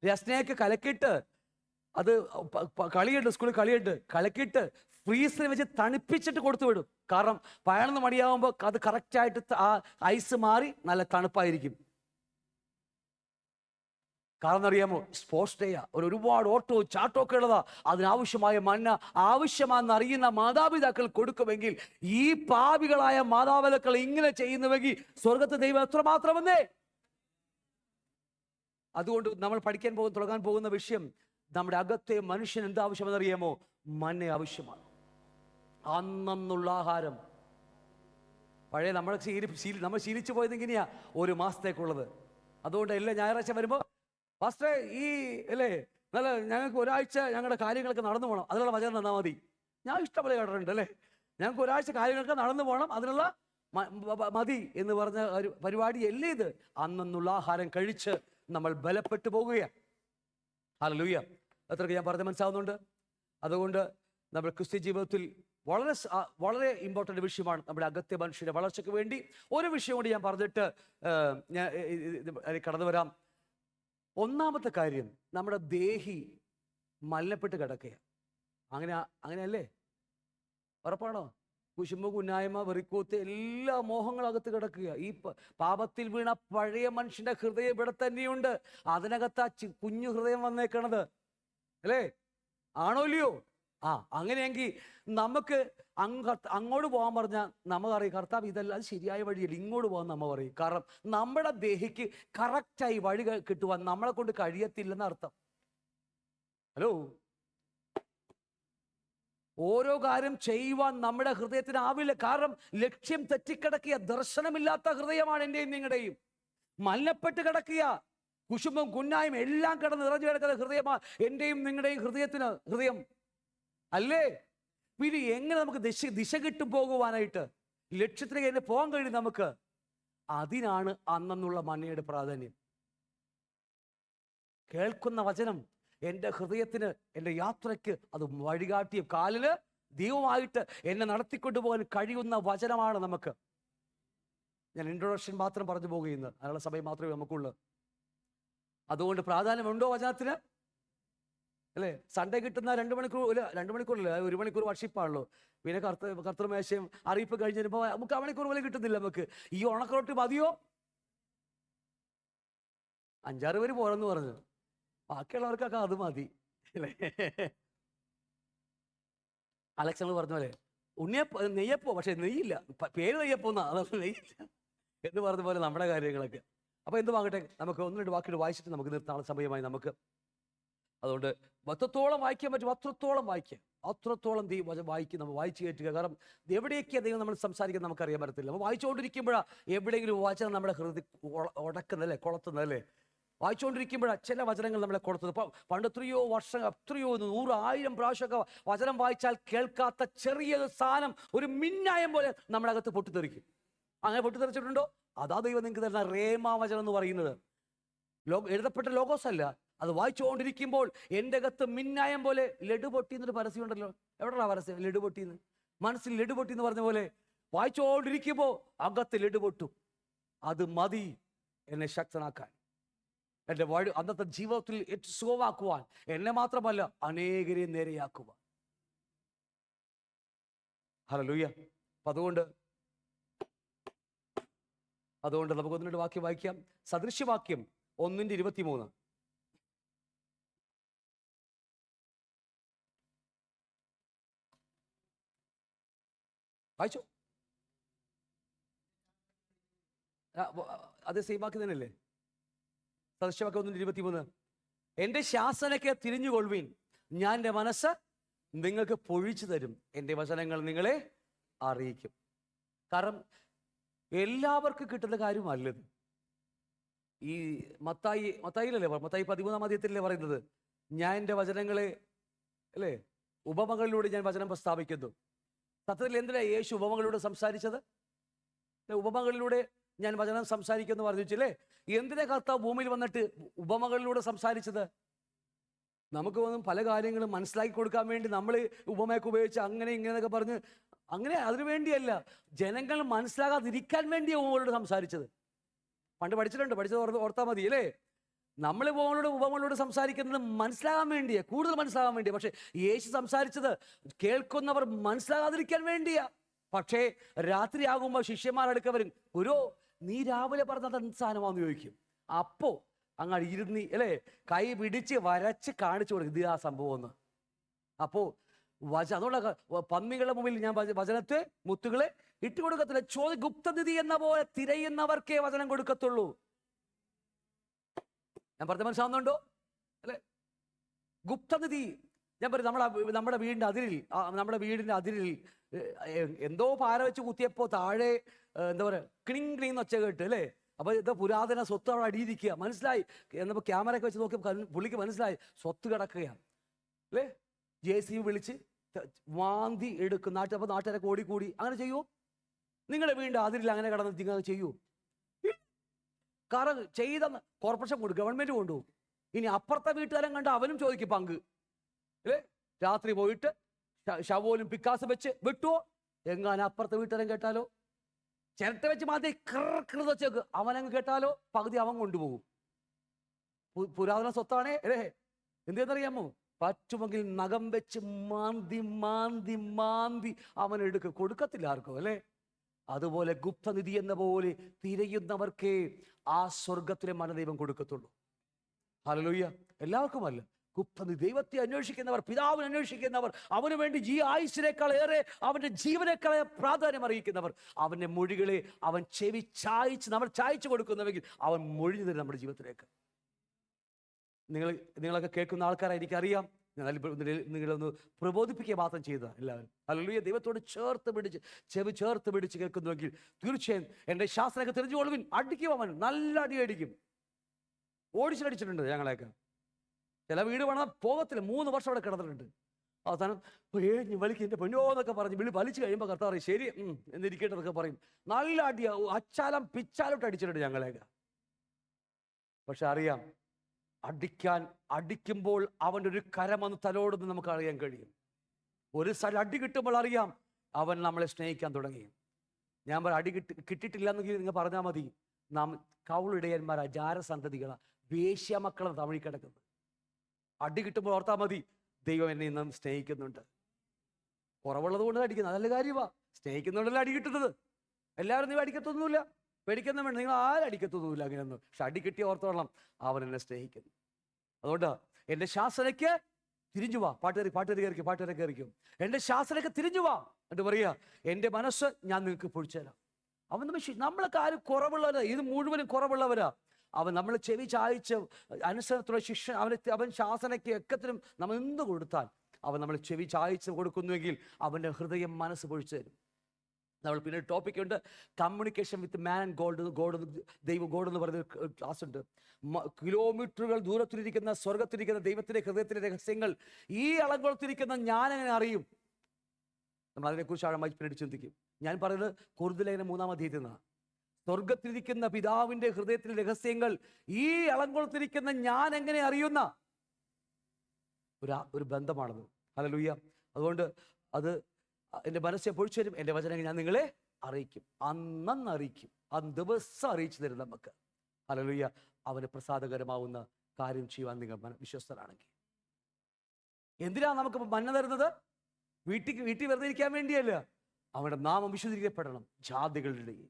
രസ്നയൊക്കെ കലക്കിയിട്ട് അത് കളിയുണ്ട്, സ്കൂളിൽ കളിയുണ്ട്, കലക്കിയിട്ട് ഫ്രീസറിൽ വെച്ച് തണുപ്പിച്ചിട്ട് കൊടുത്തു വിടും. കാരണം 11 മണിയാകുമ്പോൾ അത് കറക്റ്റായിട്ട് ആ ഐസ് മാറി നല്ല തണുപ്പായിരിക്കും. കാരണം അറിയാമോ, സ്പോർട്സ് ഡേയാ, ഒരുപാട് ഓട്ടോ ചാട്ടോ ഒക്കെ ഉള്ളതാ. അതിനാവശ്യമായ മന്ന ആവശ്യമാണെന്ന് അറിയുന്ന മാതാപിതാക്കൾ കൊടുക്കുമെങ്കിൽ, ഈ പാപികളായ മാതാപിതാക്കൾ ഇങ്ങനെ ചെയ്യുന്നുവെങ്കിൽ സ്വർഗത്തെ ദൈവം എത്രമാത്രമെന്നേ. അതുകൊണ്ട് നമ്മൾ തുടങ്ങാൻ പോകുന്ന വിഷയം, നമ്മുടെ അകത്തെ മനുഷ്യൻ എന്താവശ്യമെന്ന് അറിയാമോ? മന്ന ആവശ്യമാണ്, അന്നുള്ള ആഹാരം. പഴയ നമ്മൾ ശീലിച്ചു പോയത് ഇങ്ങനെയാ, ഒരു മാസത്തേക്കുള്ളത്. അതുകൊണ്ട് എല്ലാ ഞായറാഴ്ച വരുമ്പോൾ ഫാസ്റ്റേ ഈ അല്ലേ നല്ല ഞങ്ങൾക്ക് ഒരാഴ്ച ഞങ്ങളുടെ കാര്യങ്ങളൊക്കെ നടന്നു പോകണം, അതിനുള്ള വചനം തന്നാൽ മതി. ഞാൻ ഇഷ്ടംപോലെ കേട്ടിട്ടുണ്ട് അല്ലേ, ഞങ്ങൾക്ക് ഒരാഴ്ച കാര്യങ്ങളൊക്കെ നടന്നു പോകണം, അതിനുള്ള മതി എന്ന് പറഞ്ഞ ഒരു പരിപാടിയല്ലേ ഇത്. അന്നുള്ള ആഹാരം കഴിച്ച് നമ്മൾ ബലപ്പെട്ടു പോകുകയാണ്. ഹല്ലേലൂയ. അത്രയ്ക്ക് ഞാൻ പറഞ്ഞ് മനസ്സിലാവുന്നുണ്ട്. അതുകൊണ്ട് നമ്മുടെ ക്രിസ്ത്യ ജീവിതത്തിൽ വളരെ വളരെ ഇമ്പോർട്ടൻ്റ് വിഷയമാണ് നമ്മുടെ അകത്യ മനുഷ്യരുടെ വളർച്ചയ്ക്ക് വേണ്ടി. ഒരു വിഷയം കൂടി ഞാൻ പറഞ്ഞിട്ട് ഞാൻ കടന്നു വരാം. ഒന്നാമത്തെ കാര്യം, നമ്മുടെ ദേഹി മലിനപ്പെട്ട് കിടക്കുക. അങ്ങനെയല്ലേ? ഉറപ്പാണോ? കുശുമ്പ്, കുന്നായ്മ, വെറിക്കൂത്ത്, എല്ലാ മോഹങ്ങളും അകത്ത് കിടക്കുക. ഈ പാപത്തിൽ വീണ പഴയ മനുഷ്യന്റെ ഹൃദയം ഇവിടെ തന്നെയുണ്ട്. അതിനകത്ത് ആ കുഞ്ഞു ഹൃദയം വന്നേക്കണത് അല്ലേ? ആണോ ഇല്ലയോ? അങ്ങനെയെങ്കിൽ നമുക്ക് അങ്ങോട്ട് പോകാൻ പറഞ്ഞാൽ നമ്മൾ പറയും, കർത്താവ് ഇതല്ല ശരിയായ വഴിയല്ല, ഇങ്ങോട്ട് പോകാൻ നമ്മൾ പറയും. കാരണം നമ്മുടെ ദേഹിക്ക് കറക്റ്റായി വഴി കിട്ടുവാൻ നമ്മളെ കൊണ്ട് കഴിയത്തില്ലെന്ന് അർത്ഥം. ഹലോ, ഓരോ കാര്യം ചെയ്യുവാൻ നമ്മുടെ ഹൃദയത്തിനാവില്ല. കാരണം ലക്ഷ്യം തെറ്റിക്കിടക്കുക, ദർശനമില്ലാത്ത ഹൃദയമാണ് എൻ്റെയും നിങ്ങളുടെയും. മലിനപ്പെട്ട് കിടക്കുക, കുശുമ്പും കുന്നായും എല്ലാം കിടന്ന് നിറഞ്ഞു കിടക്കുന്ന ഹൃദയമാണ് എൻ്റെയും നിങ്ങളുടെയും ഹൃദയം അല്ലേ? പിന്നെ എങ്ങനെ നമുക്ക് ദിശ കിട്ടു പോകുവാനായിട്ട്, ലക്ഷ്യത്തിലേക്ക് എന്നെ പോകാൻ കഴിയും നമുക്ക്? അതിനാണ് അന്നുള്ള മന്നയുടെ പ്രാധാന്യം. കേൾക്കുന്ന വചനം എൻ്റെ ഹൃദയത്തിന്, എൻ്റെ യാത്രയ്ക്ക് അത് വഴികാട്ടിയ, കാലിന് ദൈവമായിട്ട് എന്നെ നടത്തിക്കൊണ്ടു പോകാൻ കഴിയുന്ന വചനമാണ് നമുക്ക്. ഞാൻ ഇൻട്രൊഡക്ഷൻ മാത്രം പറഞ്ഞു പോകുന്നത്, അതിനുള്ള സമയം മാത്രമേ നമുക്കുള്ളൂ. അതുകൊണ്ട് പ്രാധാന്യമുണ്ടോ വചനത്തിന്? അല്ലേ? സൺഡേ കിട്ടുന്ന 2 മണിക്കൂർ, 2 മണിക്കൂറില്ല, 1 മണിക്കൂർ വർഷിപ്പാണല്ലോ. പിന്നെ കർത്തൃമേശയും അറിയിപ്പ് കഴിഞ്ഞ് വരുമ്പോൾ 3/4 മണിക്കൂർ പോലും കിട്ടുന്നില്ല നമുക്ക്. ഈ ഉണക്കറൊട്ടി മതിയോ? 5-6 പേര് പോരെന്ന് പറഞ്ഞു, ബാക്കിയുള്ളവർക്കൊക്കെ അത് മതി അല്ലേ? അലക്സാണ്ടർ പറഞ്ഞ പോലെ നെയ്യപ്പോ, പക്ഷെ നെയ്യില്ല, പേര് നെയ്യപ്പോന്നാ, അതൊന്നും നെയ്യില്ല എന്ന് പറഞ്ഞ പോലെ നമ്മുടെ കാര്യങ്ങളൊക്കെ. അപ്പോൾ എന്തുവാകട്ടെ, നമുക്ക് 1-2 വാക്കിട്ട് വായിച്ചിട്ട് നമുക്ക് നിർത്താനുള്ള സമയമായി നമുക്ക്. അതുകൊണ്ട് എത്രത്തോളം വായിക്കാൻ പറ്റും അത്രത്തോളം വായിക്കുക, അത്രത്തോളം വായിക്കും, നമ്മൾ വായിച്ചു കയറ്റുക. കാരണം എവിടെയൊക്കെയാണ് ദൈവം നമ്മൾ സംസാരിക്കുന്നത് നമുക്കറിയാൻ പറ്റത്തില്ല. നമ്മൾ വായിച്ചുകൊണ്ടിരിക്കുമ്പോഴാണ് എവിടെയെങ്കിലും വചനം നമ്മുടെ ഹൃദയ ഉടക്കുന്നതല്ലേ, കൊളത്തുന്നതല്ലേ? വായിച്ചുകൊണ്ടിരിക്കുമ്പോഴാണ് ചില വചനങ്ങൾ നമ്മളെ കൊടുത്തത്. പണ്ട് എത്രയോ വർഷം, എത്രയോ 100,000 പ്രാവശ്യമൊക്കെ വചനം വായിച്ചാൽ കേൾക്കാത്ത ചെറിയൊരു സാധനം, ഒരു മിന്നായം പോലെ നമ്മുടെ അകത്ത് പൊട്ടിത്തെറിക്കും. അങ്ങനെ പൊട്ടിത്തെറിച്ചിട്ടുണ്ടോ? അതാ ദൈവം നിങ്ങൾക്ക് തരുന്ന റേമാ വചനം എന്ന് പറയുന്നത്. എഴുതപ്പെട്ട ലോഗോസ് അല്ല, അത് വായിച്ചുകൊണ്ടിരിക്കുമ്പോൾ എൻ്റെ അകത്ത് മിന്നായം പോലെ ലഡു പൊട്ടിന്നൊരു പരസ്യം ഉണ്ടല്ലോ. എവിടെയാ പരസ്യം? ലഡു പൊട്ടിന്ന്, മനസ്സിൽ ലഡു പൊട്ടി എന്ന് പറഞ്ഞ പോലെ വായിച്ചുകൊണ്ടിരിക്കുമ്പോൾ അകത്ത് ലഡു പൊട്ടും. അത് മതി എന്നെ ശക്തനാക്കാൻ, എൻ്റെ അന്നത്തെ ജീവിതത്തിൽ ഏറ്റവും സുഖമാക്കുവാൻ, എന്നെ മാത്രമല്ല അനേകരെ നേരെയാക്കുവാൻ. ഹല്ലേലൂയ. അതുകൊണ്ട് നമുക്ക് 1-2 വാക്യം വായിക്കാം. സദൃശ്യവാക്യം 1:23. വായിച്ചു. അത് സെയിം വാക്യം തന്നെയല്ലേ? സദൃശ്യവാക്യം 1:23. എൻ്റെ ശാസനയ്ക്ക് തിരിഞ്ഞുകൊള്ളുവീൻ, ഞാൻ എൻ്റെ മനസ്സ് നിങ്ങൾക്ക് പൊഴിച്ചു തരും, എൻ്റെ വചനങ്ങൾ നിങ്ങളെ അറിയിക്കും. കാരണം എല്ലാവർക്കും കിട്ടുന്ന കാര്യമല്ലത്. ഈ മത്തായിലല്ലേ, മത്തായി 13-ാം അധ്യായത്തിലല്ലേ പറയുന്നത്, ഞാൻ എൻ്റെ വചനങ്ങളെ അല്ലേ ഉപമകളിലൂടെ ഞാൻ വചനം പ്രസ്താവിക്കുന്നു. സത്യത്തിൽ എന്തിനാ യേശു ഉപമകളിലൂടെ സംസാരിച്ചത്? ഉപമകളിലൂടെ ഞാൻ വചനം സംസാരിക്കുമെന്ന് പറഞ്ഞില്ലേ? എന്തിനാ കർത്താവ് ഭൂമിയിൽ വന്നിട്ട് ഉപമകളിലൂടെ സംസാരിച്ചത്? നമുക്ക് വന്നും പല കാര്യങ്ങളും മനസ്സിലാക്കി കൊടുക്കാൻ വേണ്ടി നമ്മൾ ഉപമയൊക്കെ ഉപയോഗിച്ച് അങ്ങനെ ഇങ്ങനെയൊക്കെ പറഞ്ഞ്, അങ്ങനെ അതിനു വേണ്ടിയല്ല, ജനങ്ങൾ മനസ്സിലാകാതിരിക്കാൻ വേണ്ടിയാണ് ഉപമകളോട് സംസാരിച്ചത്. പണ്ട് പഠിച്ചത് ഓർത്താൽ മതി അല്ലേ? നമ്മൾ ഉപമകളോട് സംസാരിക്കുന്നത് മനസ്സിലാകാൻ വേണ്ടിയാ, കൂടുതൽ മനസ്സിലാകാൻ വേണ്ടിയാ. പക്ഷെ യേശു സംസാരിച്ചത് കേൾക്കുന്നവർ മനസ്സിലാകാതിരിക്കാൻ വേണ്ടിയാ. പക്ഷേ രാത്രിയാകുമ്പോൾ ശിഷ്യന്മാരടുക്ക വരും, ഗുരു നീ രാവിലെ പറഞ്ഞത് എന്ത് സാധനമാണെന്ന് ചോദിക്കും. അപ്പോ അങ്ങ് ഇരുന്നി അല്ലേ, കൈ പിടിച്ച് വരച്ച് കാണിച്ചു കൊടുക്കും, ഇത് ആ സംഭവം എന്ന്. അപ്പോ അതുകൊണ്ട് പന്നികളുടെ മുമ്പിൽ ഞാൻ വചനത്തെ മുത്തുകളെ ഇട്ടുകൊടുക്കത്തില്ല. ഗുപ്തനിധി എന്ന പോലെ തിരയുന്നവർക്കേ വചനം കൊടുക്കത്തുള്ളൂ. ഞാൻ പറഞ്ഞ മനസ്സിലാവുന്നുണ്ടോ അല്ലെ? ഗുപ്തനിധി ഞാൻ പറയും, നമ്മുടെ വീടിന്റെ അതിരിൽ എന്തോ പാര വെച്ച് കുത്തിയപ്പോൾ താഴെ എന്താ പറയുക ക്ലിങ് ക്ലീന്ന് ഒച്ച കേട്ട് അല്ലേ. അപ്പോൾ ഇത് പുരാതന സ്വത്ത് അവിടെ അടിയിരിക്കുക. മനസ്സിലായി എന്നപ്പോൾ ക്യാമറയൊക്കെ വെച്ച് നോക്കി പുള്ളിക്ക് മനസ്സിലായി സ്വത്ത് കിടക്കുകയാണ് അല്ലേ. JCB വിളിച്ച് വാന്തി എടുക്കും അപ്പോൾ നാട്ടുകാരൊക്കെ ഓടിക്കൂടി. അങ്ങനെ ചെയ്യുമോ? നിങ്ങളുടെ വീണ്ടും അതിരില്ല അങ്ങനെ കിടന്ന് നിങ്ങൾ ചെയ്യൂ? കാരണം ചെയ്ത കോർപ്പറേഷൻ കൊടുക്കും, ഗവൺമെൻറ് കൊണ്ടുപോകും. ഇനി അപ്പുറത്തെ വീട്ടുകാരൻ കണ്ട് അവനും ചോദിക്കും പങ്ക് അല്ലേ. രാത്രി പോയിട്ട് ശവോലും പിക്കാസ് വെച്ച് വിട്ടുവോ? എങ്ങാനും അപ്പുറത്തെ വീട്ടുകാരൻ കേട്ടാലോ? ചിരട്ട വെച്ച് മാറ്റി കൃത് വെച്ചേക്ക് അവനങ്ങ് കേട്ടാലോ പകുതി അവൻ കൊണ്ടുപോകും. പുരാതന സ്വത്താണേ അല്ലേ. എന്തെന്നറിയാമോ? പറ്റുമെങ്കിൽ നഖം വെച്ച് മാന്തി മാന്തി മാന്തി അവൻ എടുക്കുക, കൊടുക്കത്തില്ല ആർക്കും അല്ലേ. അതുപോലെ ഗുപ്തനിധി എന്ന പോലെ തിരയുന്നവർക്കേ ആ സ്വർഗത്തിലെ മനദൈവം കൊടുക്കത്തുള്ളൂ. ഹല്ലേലൂയ. എല്ലാവർക്കും അല്ല. ഗുപ്തനിധി, ദൈവത്തെ അന്വേഷിക്കുന്നവർ, പിതാവിനെ അന്വേഷിക്കുന്നവർ, അവന് വേണ്ടി ആയുസ്സിനേക്കാൾ ഏറെ അവന്റെ ജീവനേക്കാൾ പ്രാധാന്യം അറിയിക്കുന്നവർ, അവന്റെ മൊഴികളെ അവൻ ചെവി ചായച്ച് നമ്മൾ ചായച്ചു കൊടുക്കുന്നുവെങ്കിൽ അവൻ മൊഴിഞ്ഞു തരും നമ്മുടെ ജീവിതത്തിലേക്ക്. നിങ്ങളൊക്കെ കേൾക്കുന്ന ആൾക്കാരെ എനിക്കറിയാം. നിങ്ങളൊന്ന് പ്രബോധിപ്പിക്കുക മാത്രം ചെയ്ത എല്ലാവരും ഹല്ലേലൂയ. ദൈവത്തോട് ചെവി ചേർത്ത് പിടിച്ച് കേൾക്കുന്നുവെങ്കിൽ തീർച്ചയായും എൻ്റെ ശാസ്ത്രമൊക്കെ തിരിഞ്ഞുകൊള്ളുവിൻ. അടിക്കും, അവൻ നല്ല അടി അടിക്കും. ഓടിച്ചടിച്ചിട്ടുണ്ട് ഞങ്ങളെയൊക്കെ. ചില വീട് പണിതാൽ പോകത്തില്ല, 3 വർഷം അവിടെ കിടന്നിട്ടുണ്ട്. അവസാനം വലിക്ക് എൻ്റെ പെണ്ണോ എന്നൊക്കെ പറഞ്ഞ് വലിച്ചു കഴിയുമ്പോൾ കർത്താവ് പറയും ശരി എന്നിരിക്കട്ടെ എന്നൊക്കെ പറയും. നല്ല അടിയാ, അച്ചാലം പിച്ചാലോട്ട് അടിച്ചിട്ടുണ്ട് ഞങ്ങളെയൊക്കെ. പക്ഷെ അറിയാം, അടിക്കുമ്പോൾ അവൻ്റെ ഒരു കരമൊന്ന് തലോടുന്ന് നമുക്ക് അറിയാൻ കഴിയും. ഒരു സ്ഥലം അടി കിട്ടുമ്പോൾ അറിയാം അവൻ നമ്മളെ സ്നേഹിക്കാൻ തുടങ്ങി. ഞാൻ അടി കിട്ടിയിട്ടില്ല എന്നെങ്കിൽ നിങ്ങൾ പറഞ്ഞാൽ മതി. നാം കൗളിടയന്മാരാ, ജാരസന്തതികളാ, വേശ്യ മക്കളാണ് തമിഴ് കിടക്കുന്നത്. അടി കിട്ടുമ്പോൾ ഓർത്താൽ മതി ദൈവം എന്നെ ഇന്നും സ്നേഹിക്കുന്നുണ്ട്. കുറവുള്ളത് കൊണ്ട് അടിക്കുന്നത് അതല്ല കാര്യമാ. സ്നേഹിക്കുന്നുണ്ടല്ലോ അടി കിട്ടുന്നത്. എല്ലാവരും നീ അടിക്കത്തൊന്നുമില്ല, പേടിക്കുന്ന വേണ്ട, നിങ്ങൾ ആരും അടിക്കത്തൊന്നുമില്ല അങ്ങനെയൊന്നും. പക്ഷെ അടി കിട്ടിയ ഓർത്തോളം അവൻ എന്നെ സ്നേഹിക്കുന്നു. അതുകൊണ്ട് എൻ്റെ ശാസനയ്ക്ക് തിരിഞ്ഞു വാ. പാട്ടുകാരി കയറിക്കും. എൻ്റെ ശാസനയ്ക്ക് തിരിഞ്ഞു വാ എന്നിട്ട് പറയുക എൻ്റെ മനസ്സ് ഞാൻ നിങ്ങൾക്ക് പൊഴിച്ചുതരാം. അവൻ നമ്മളൊക്കെ ആരും കുറവുള്ളവരാ, ഇത് മുഴുവനും കുറവുള്ളവരാ. അവൻ നമ്മൾ ചെവി ചായച്ച് അനുസരണത്തോടെ ശിക്ഷ അവൻ ശാസനയ്ക്ക് എക്കത്തിനും നമ്മൾ എന്ത് കൊടുത്താൽ അവൻ നമ്മൾ ചെവി ചായച്ച് കൊടുക്കുന്നുവെങ്കിൽ അവൻ്റെ ഹൃദയം മനസ്സ് പൊഴിച്ചു തരും. നമ്മൾ പിന്നെ ടോപ്പിക് ഉണ്ട്, communication with man and God എന്ന് പറയുന്ന ക്ലാസ് ഉണ്ട്. കിലോമീറ്ററുകൾ ദൂരത്തിലിരിക്കുന്ന സ്വർഗത്തിലിരിക്കുന്ന ദൈവത്തിൻ്റെ ഹൃദയത്തിൻ്റെ രഹസ്യങ്ങൾ ഈ അളങ്കുളത്തിരിക്കുന്ന ഞാൻ എങ്ങനെ അറിയും? നമ്മൾ അതിനെക്കുറിച്ച് ആഴമായി പിന്നീട് ചിന്തിക്കും. ഞാൻ പറയുന്നത് കുറുദലേഖനം 3-ാം അധ്യായത്തിൽ നിന്നാണ്. സ്വർഗത്തിലിരിക്കുന്ന പിതാവിൻ്റെ ഹൃദയത്തിലെ രഹസ്യങ്ങൾ ഈ അളങ്കുളത്തിരിക്കുന്ന ഞാൻ എങ്ങനെ അറിയുന്ന ഒരു ബന്ധമാണത്. ഹല്ലേലൂയ. അതുകൊണ്ട് അത് എൻ്റെ മനസ്സെ പൊഴിച്ചു തരും. എൻ്റെ വചനങ്ങൾ ഞാൻ നിങ്ങളെ അറിയിക്കും, അന്നന്ന് അറിയിക്കും, അന്ന് ദിവസം അറിയിച്ചു തരും നമുക്ക്. ഹല്ലേലൂയ. അവന് പ്രസാദകരമാവുന്ന കാര്യം ചെയ്യുവാൻ നിങ്ങൾ വിശ്വസ്തരാണെങ്കിൽ. എന്തിനാ നമുക്ക് മന്ന തരുന്നത്? വീട്ടിൽ വെറുതെ ഇരിക്കാൻ വേണ്ടിയല്ല. അവരുടെ നാമം വിശുദ്ധീകരിക്കപ്പെടണം ജാതികളുടെ ഇടയിൽ.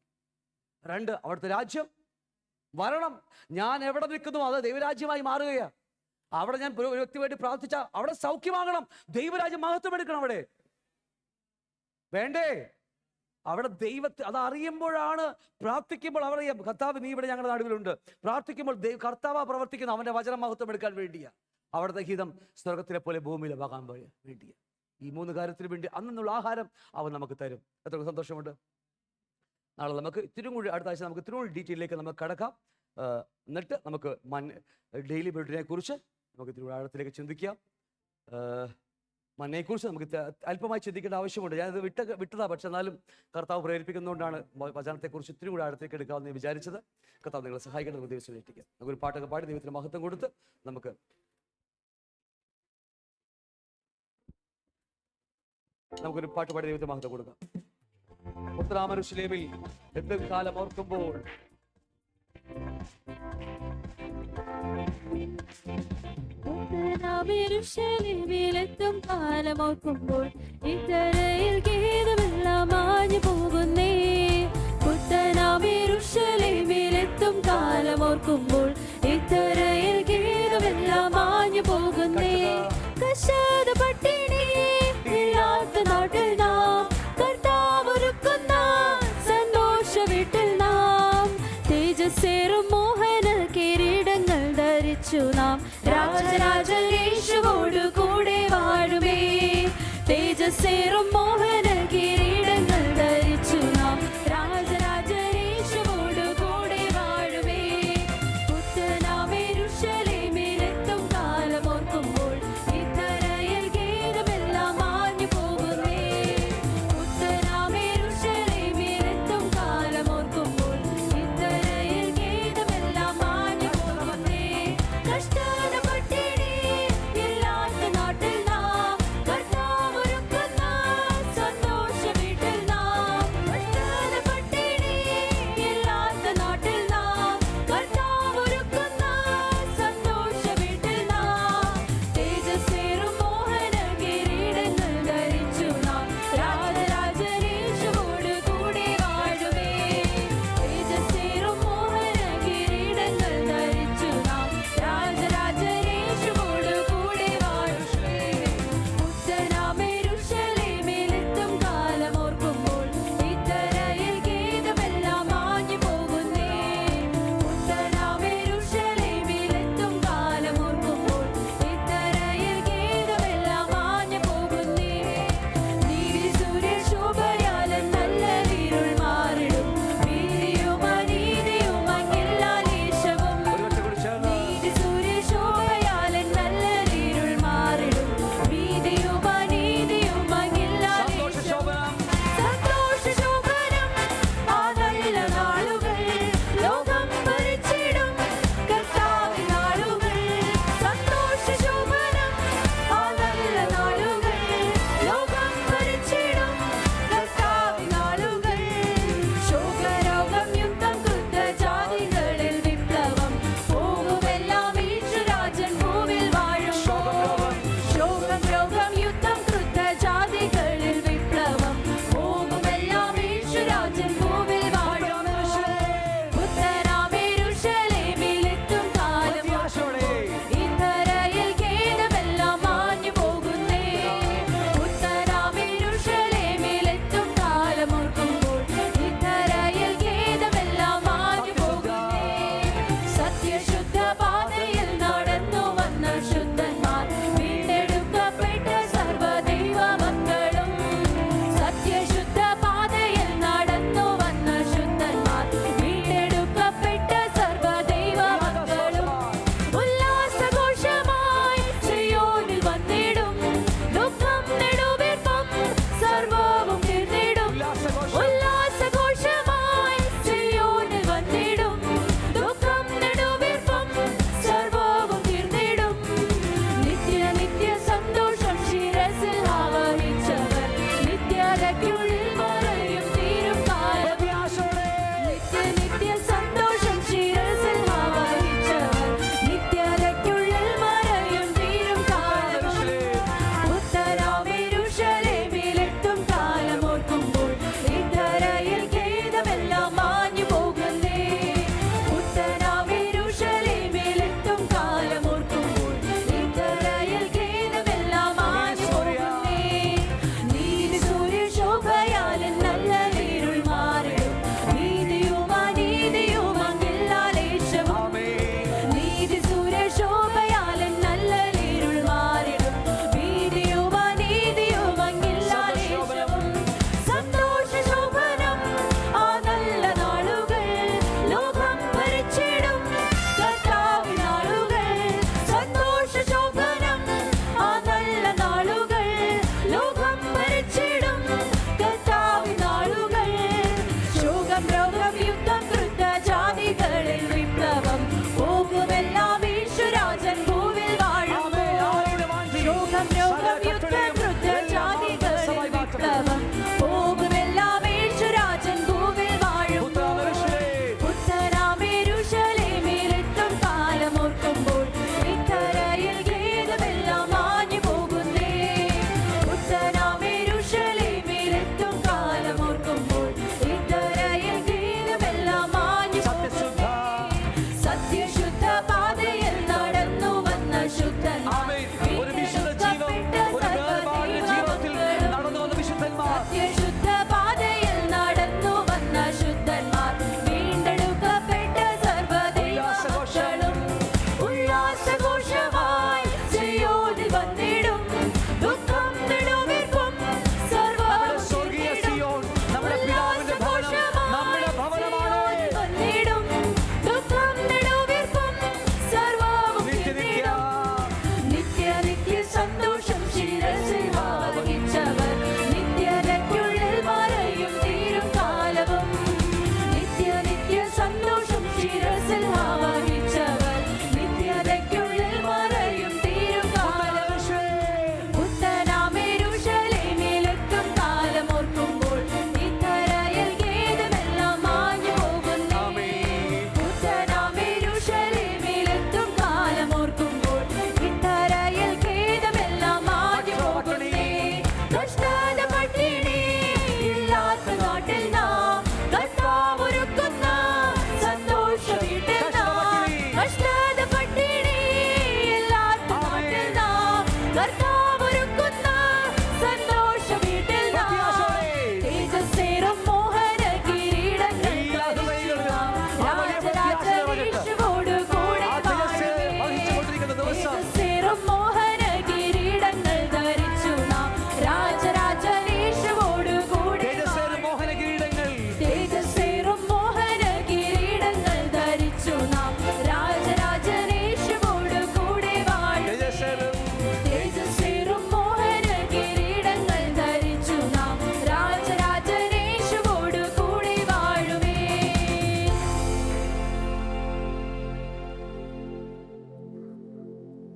2, അവിടുത്തെ രാജ്യം വരണം. ഞാൻ എവിടെ നിൽക്കുന്നു അത് ദൈവരാജ്യമായി മാറുകയാണ്. അവിടെ ഞാൻ ഒരു വ്യക്തി വേണ്ടി പ്രാർത്ഥിച്ചാൽ അവിടെ സൗഖ്യമാകണം, ദൈവരാജ്യം മഹത്വം എടുക്കണം. അവിടെ വേണ്ടേ? അവിടെ ദൈവത്തെ അതറിയുമ്പോഴാണ്, പ്രാർത്ഥിക്കുമ്പോൾ അവരറിയാം കർത്താവ് നീ ഇവിടെ ഞങ്ങളുടെ നടുവിലുണ്ട്. പ്രാർത്ഥിക്കുമ്പോൾ കർത്താവ് പ്രവർത്തിക്കുന്നു, അവൻ്റെ വചനം മഹത്വം എടുക്കാൻ വേണ്ടിയാ. അവിടുത്തെ ഹിതം സ്വർഗത്തിലെ പോലെ ഭൂമിയിലാകാൻ വേണ്ടിയാ. ഈ 3 കാര്യത്തിന് വേണ്ടി അന്നുള്ള ആഹാരം അവൻ നമുക്ക് തരും. എത്ര സന്തോഷമുണ്ട്. നാളെ നമുക്ക് ഇത്തിരി കൂടി, അടുത്ത ആഴ്ച നമുക്ക് ഇത്തിരി കൂടി ഡീറ്റെയിലേക്ക് നമുക്ക് കടക്കാം. എന്നിട്ട് നമുക്ക് ഡെയിലി ബ്രെഡിനെ കുറിച്ച് നമുക്ക് ഇത്തിരി ആഴത്തിലേക്ക് ചിന്തിക്കാം. മന്നയെക്കുറിച്ച് നമുക്ക് അല്പമായി ചിന്തിക്കേണ്ട ആവശ്യമുണ്ട്. ഞാനത് വിട്ടതാ, പക്ഷെ എന്നാലും കർത്താവ് പ്രേരിപ്പിക്കുന്നതുകൊണ്ടാണ് വചനത്തെക്കുറിച്ച് ഇത്തിരി കൂടി ആഴത്തേക്ക് എടുക്കാമെന്ന് വിചാരിച്ചത്. കർത്താവ് നിങ്ങളെ സഹായിക്കണം. നമുക്ക് ദൈവം ഏൽപ്പിക്കാം. നമുക്കൊരു പാട്ടൊക്കെ പാടി ദൈവത്തിന് മഹത്വം കൊടുത്ത് നമുക്കൊരു പാട്ട് പാടി ദൈവത്തിന് മഹത്വം കൊടുക്കാം. ഉത്തരാമരുശലേമിൽ എന്തൊരു കാലം ഓർക്കുമ്പോൾ ും കാലമോർക്കുമ്പോൾ ഇത്തരയിൽ ഗീതമെല്ലാം മാഞ്ഞു പോകുന്നേ. പുത്തനാമേരുശലേമിലെത്തും കാലമോർക്കുമ്പോൾ ഇത്തരയിൽ ഗീതമെല്ലാം മാഞ്ഞു പോകുന്നേ. കശാത പട്ടിണി ഇല്ലാത്ത നാട്ടിൽ നാം കർത്താവൊരുക്കുന്ന സന്തോഷ വീട്ടിൽ നാം തേജസ്സേറും മോഹന കിരീടങ്ങൾ ധരിച്ചു നാം രാജരാജ യേശുവോടു കൂടെ വാഴുമേ. തേജസ്സേറും മോഹന പരിശുദ്ധ പാതയിൽ നടന്നു വന്ന ശുദ്ധന്മാർ, ഒരു വിശുദ്ധ ജീവൻ, ഒരു വേർപാടിന്റെ ജീവിതത്തിൽ നടന്നു വന്ന വിശുദ്ധന്മാർ, ശുദ്ധ പാതയിൽ നടന്നു വന്ന ശുദ്ധന്മാർ, വീണ്ടെടുക്കപ്പെട്ട സർവ്വദൈവമക്കളും ഉല്ലാസഘോഷമായി സിയോനിൽ വന്നിടും. ദുഃഖം നെടുവീർപ്പും സർവ്വവും സ്വർഗീയ സിയോൻ നമ്മുടെ പിതാവിന്റെ ഭവനം, നമ്മുടെ ഭവനമാണ്. വന്നിടും. ദുഃഖം നെടുവീർപ്പും സർവ്വവും നിത്യ നിത്യ സന്തോഷം ശിരസിൽ വഹിച്ചവർ, നിത്യതയ്ക്കുള്ളിൽ മറയും തീരും കാലവും. നിത്യ നിത്യ സന്തോഷം ശിരസിൽ വഹിച്ചവർ, നിത്യതയ്ക്കുള്ളിൽ മറയും തീരും കാലവും. പുത്തനാം യെരൂശലേമിലെത്തും കാലം ഓർക്കുമ്പോൾ ഇത്തരയിൽ ഖേദമെല്ലാം മാഞ്ഞു പോകുന്നേ. പുത്തനാം യെരൂശലേമിലെത്തും കാലം ഓർക്കുമ്പോൾ ഇത്തരയിൽ ഖേദമെല്ലാം മാഞ്ഞു പോകുന്നേ. കഷ്ടത പട്ടിണി ഇല്ലാത്ത നാട്ടിൽ നാം കർത്താവൊരുക്കുന്ന സന്തോഷ വീട്ടിൽ നാം. കഷ്ടത പട്ടിണി ഇല്ലാത്ത നാട്ടിൽ നാം കർത്താവൊരുക്കുന്ന സന്തോഷ വീട്ടിൽ നാം. തേജസ്സേറും മോഹന കിരീടങ്ങൾ ധരിച്ചു നാം രാജരാജനീശുവോട് കൂടെ തേജസ്സേറും മോഹന കിരീടങ്ങൾ ധരിച്ചു നാം രാജരാജനീശുവോട് കൂടെ മോഹന കിരീടങ്ങൾ, തേജസ്സേറും മോഹന കിരീടങ്ങൾ ധരിച്ചു നാം രാജരാജനീശുവോട് കൂടെ വാഴും. തേജസ്സേറും മോഹന കിരീടങ്ങൾ ധരിച്ചു നാം രാജരാജനീശുവോട് കൂടെ വാഴുമേ.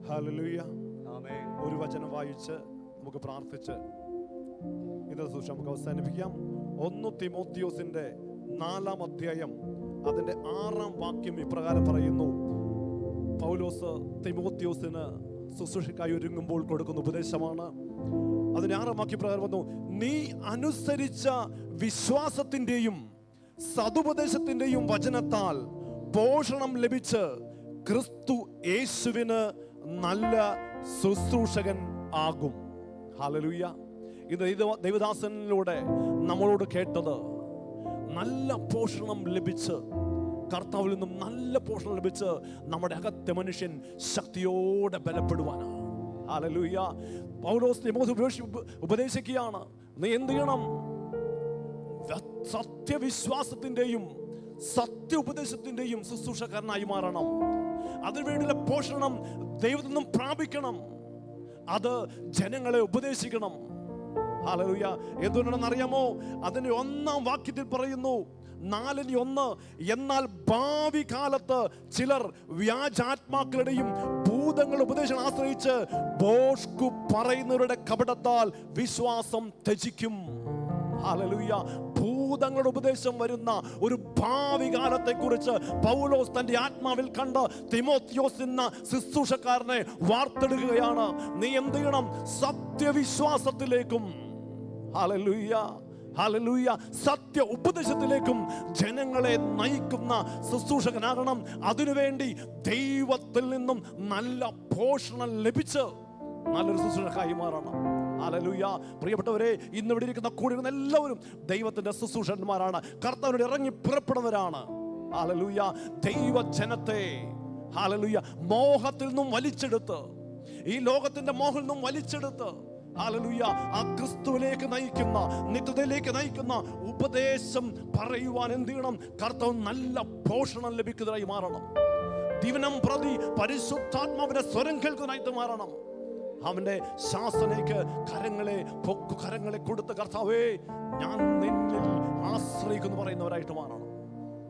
ഹല്ലേലൂയ. ആമേൻ. ഒരു വചനം വായിച്ച് നമുക്ക് പ്രാർത്ഥിച്ച് ഇന്നത്തെ ശുശ്രൂഷ നമുക്ക് അവസാനിപ്പിക്കാം. 1 തിമോത്തിയോസിന്റെ 4-ാം അധ്യായം അതിന്റെ 6-ാം വാക്യം ഇപ്രകാരം പറയുന്നു. പൗലോസ് തിമോത്തിയോസിന് ശുശ്രൂഷയ്ക്കായി ഒരുങ്ങുമ്പോൾ കൊടുക്കുന്ന ഉപദേശമാണ്. അതിന്റെ 6-ാം വാക്യം പ്രകാരം വന്നു: നീ അനുസരിച്ച വിശ്വാസത്തിന്റെയും സതുപദേശത്തിന്റെയും വചനത്താൽ പോഷണം ലഭിച്ച് ക്രിസ്തു യേശുവിന് നല്ല ശുശ്രൂഷകൻ ആകും. ഹല്ലേലൂയ. ഇത് ദൈവദാസനിലൂടെ നമ്മളോട് കേട്ടത് നല്ല പോഷണം ലഭിച്ച്, കർത്താവിൽ നിന്നും നല്ല പോഷണം ലഭിച്ച് നമ്മുടെ അകത്തെ മനുഷ്യൻ ശക്തിയോടെ ബലപ്പെടുവാനാണ്. ഹല്ലേലൂയ. പൗലോസ് തിമോഥെയോസിനെ ഉപദേശിക്കുകയാണ്, നീ എന്ത് ചെയ്യണം? സത്യവിശ്വാസത്തിന്റെയും സത്യ ഉപദേശത്തിന്റെയും ശുശ്രൂഷക്കാരനായി മാറണം. അതിനുവേണ്ടിയുള്ള പോഷണം ദൈവത്തിൽ നിന്നും പ്രാപിക്കണം. അത് ജനങ്ങളെ ഉപദേശിക്കണം. ഹല്ലേലൂയ. എന്തുകൊണ്ടാണെന്ന് അറിയാമോ? അതിന്റെ 1-ാം വാക്യത്തിൽ പറയുന്നു, 4:1, എന്നാൽ ഭാവി കാലത്ത് ചിലർ വ്യാജാത്മാക്കളുടെയും ഭൂതങ്ങളുടെ ഉപദേശം ആശ്രയിച്ച് ബോഷ്കു പറയുന്നവരുടെ കപടത്താൽ വിശ്വാസം ത്യജിക്കും. ഹല്ലേലൂയ. ഭൂതങ്ങളുടെ ഉപദേശം വരുന്ന ഒരു ഭാവി കാലത്തെ കുറിച്ച് പൗലോസ് തന്റെ ആത്മാവിൽ കണ്ട് തിമോത്തിയോസ് എന്ന ശുശ്രൂഷക്കാരനെ വാർത്തെടുക്കുകയാണ്. നീ എന്ത് ചെയ്യണം? സത്യവിശ്വാസത്തിലേക്കും, ഹല്ലേലൂയ, ഹല്ലേലൂയ, സത്യ ഉപദേശത്തിലേക്കും ജനങ്ങളെ നയിക്കുന്ന ശുശ്രൂഷകനാകണം. അതിനുവേണ്ടി ദൈവത്തിൽ നിന്നും നല്ല പോഷണം ലഭിച്ച് നല്ലൊരു ശുശ്രൂഷക്കായി മാറണം. ഹല്ലേലൂയ. പ്രിയപ്പെട്ടവരെ, ഇന്ന് ഇവിടെ ഇരിക്കുന്ന കൂടിയിരുന്ന എല്ലാവരും ദൈവത്തിന്റെ ശുശ്രൂഷന്മാരാണ്. കർത്താവിനോട് ഇറങ്ങി പുറപ്പെടുന്നവരാണ്. ഹല്ലേലൂയ. ദൈവജനത്തെ, ഹല്ലേലൂയ, മോഹത്തിൽ നിന്നും വലിച്ചെടുത്ത്, ഈ ലോകത്തിന്റെ മോഹത്തിൽ നിന്നും വലിച്ചെടുത്ത്, ഹല്ലേലൂയ, ആ ക്രിസ്തുവിലേക്ക് നയിക്കുന്ന, നിത്യതയിലേക്ക് നയിക്കുന്ന ഉപദേശം പറയുവാൻ എന്ത് ചെയ്യണം? കർത്താവ് നല്ല പോഷണം ലഭിക്കുന്നതായി മാറണം. ദിവനം പ്രതി പരിശുദ്ധാത്മാവിന്റെ സ്വരം കേൾക്കുന്നതായിട്ട് മാറണം. അവന്റെ ശാസനയ്ക്ക് കരങ്ങളെ കൊടുത്ത്, കർത്താവേ ഞാൻ നിന്നിൽ ആശ്രയിക്കുന്നു പറയുന്നവരായിട്ട് മാറണം.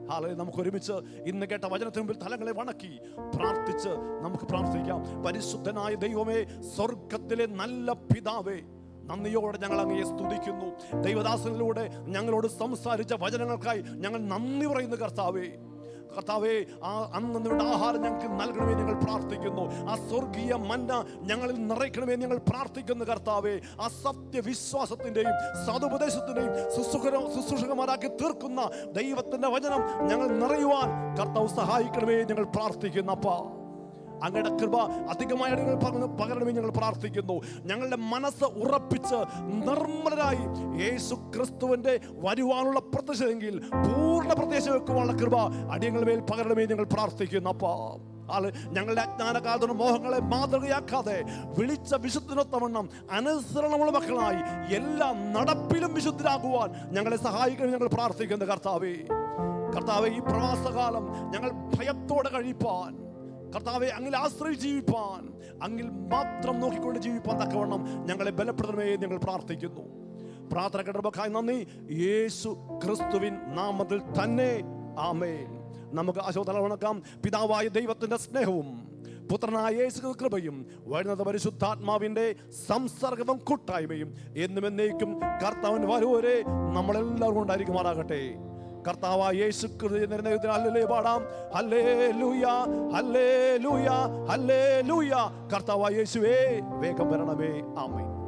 ഹല്ലേലൂയ. നമുക്ക് ഒരുമിച്ച് ഇന്ന് കേട്ട വചനത്തിന് മുമ്പിൽ തലങ്ങളെ വണക്കി പ്രാർത്ഥിച്ച് നമുക്ക് പ്രാർത്ഥിക്കാം. പരിശുദ്ധനായ ദൈവമേ, സ്വർഗത്തിലെ നല്ല പിതാവേ, നന്ദിയോടെ ഞങ്ങൾ അങ്ങയെ സ്തുതിക്കുന്നു. ദൈവദാസനിലൂടെ ഞങ്ങളോട് സംസാരിച്ച വചനങ്ങൾക്കായി ഞങ്ങൾ നന്ദി പറയുന്നു. കർത്താവേ, കർത്താവേ, ആ അന്നയുടെ ആഹാരം ഞങ്ങൾക്ക് നൽകണമേ ഞങ്ങൾ പ്രാർത്ഥിക്കുന്നു. ആ സ്വർഗീയ മന്ന ഞങ്ങളിൽ നിറയ്ക്കണമേ ഞങ്ങൾ പ്രാർത്ഥിക്കുന്നു കർത്താവേ. ആ സത്യവിശ്വാസത്തിന്റെയും സതുപദേശത്തിന്റെയും ശുശ്രൂഷകന്മാരാക്കി തീർക്കുന്ന ദൈവത്തിന്റെ വചനം ഞങ്ങൾ നിറയുവാൻ കർത്താവ് സഹായിക്കണമേ ഞങ്ങൾ പ്രാർത്ഥിക്കുന്നു. അപ്പാ, അങ്ങയുടെ കൃപ അധികമായി പകരണമേ ഞങ്ങൾ പ്രാർത്ഥിക്കുന്നു. ഞങ്ങളുടെ മനസ്സ് ഉറപ്പിച്ച് നിർമ്മലരായി യേശു ക്രിസ്തുവിന്റെ വരുവാനുള്ള പ്രത്യാശയെങ്കിൽ പൂർണ്ണ പ്രത്യാശ വെക്കുവാനുള്ള കൃപ അടിയങ്ങളുടെ മേൽ പകരണമേ ഞങ്ങൾ പ്രാർത്ഥിക്കുന്നു. അപ്പാ, ഞങ്ങളുടെ അജ്ഞാനകാലത്തുള്ള മോഹങ്ങളെ മാതൃകയാക്കാതെ വിളിച്ച വിശുദ്ധനൊത്തവണ്ണം അനുസരണമുള്ള മക്കളായി എല്ലാ നടപ്പിലും വിശുദ്ധരാകുവാൻ ഞങ്ങളെ സഹായിക്കണം ഞങ്ങൾ പ്രാർത്ഥിക്കുന്നു കർത്താവേ. കർത്താവേ, ഈ പ്രവാസകാലം ഞങ്ങൾ ഭയത്തോടെ കഴിപ്പാൻ, കർത്താവെ അങ്ങിൽ ആശ്രയിച്ച് ജീവിപ്പാൻ, അങ്ങിൽ മാത്രം നോക്കിക്കൊണ്ട് ജീവിപ്പാൻ തക്കവണ്ണം ഞങ്ങളെ ബലപ്പെടുത്തണമേ ഞങ്ങൾ പ്രാർത്ഥിക്കുന്നു. പ്രാർത്ഥന കേട്ടവർക്കായി നന്ദി. യേശു ക്രിസ്തുവിൻ നാമത്തിൽ തന്നെ ആമേൻ. നമുക്ക് ആശോധനവണക്കാം. പിതാവായ ദൈവത്തിന്റെ സ്നേഹവും പുത്രനായ യേശു കൃപയും വരുന്നത് പരിശുദ്ധാത്മാവിന്റെ സംസർഗവും കൂട്ടായ്മയും എന്നും എന്നേക്കും കർത്താവിൻ വരുവരെ നമ്മളെല്ലാവരും ഉണ്ടായിരിക്കുമാറാകട്ടെ. കർത്താവായ യേശു ക്രിസ്തുവിനെ പാടാം. Hallelujah, hallelujah, hallelujah. കർത്താവായ യേശുവേ, വേഗം വരണമേ. ആമേൻ.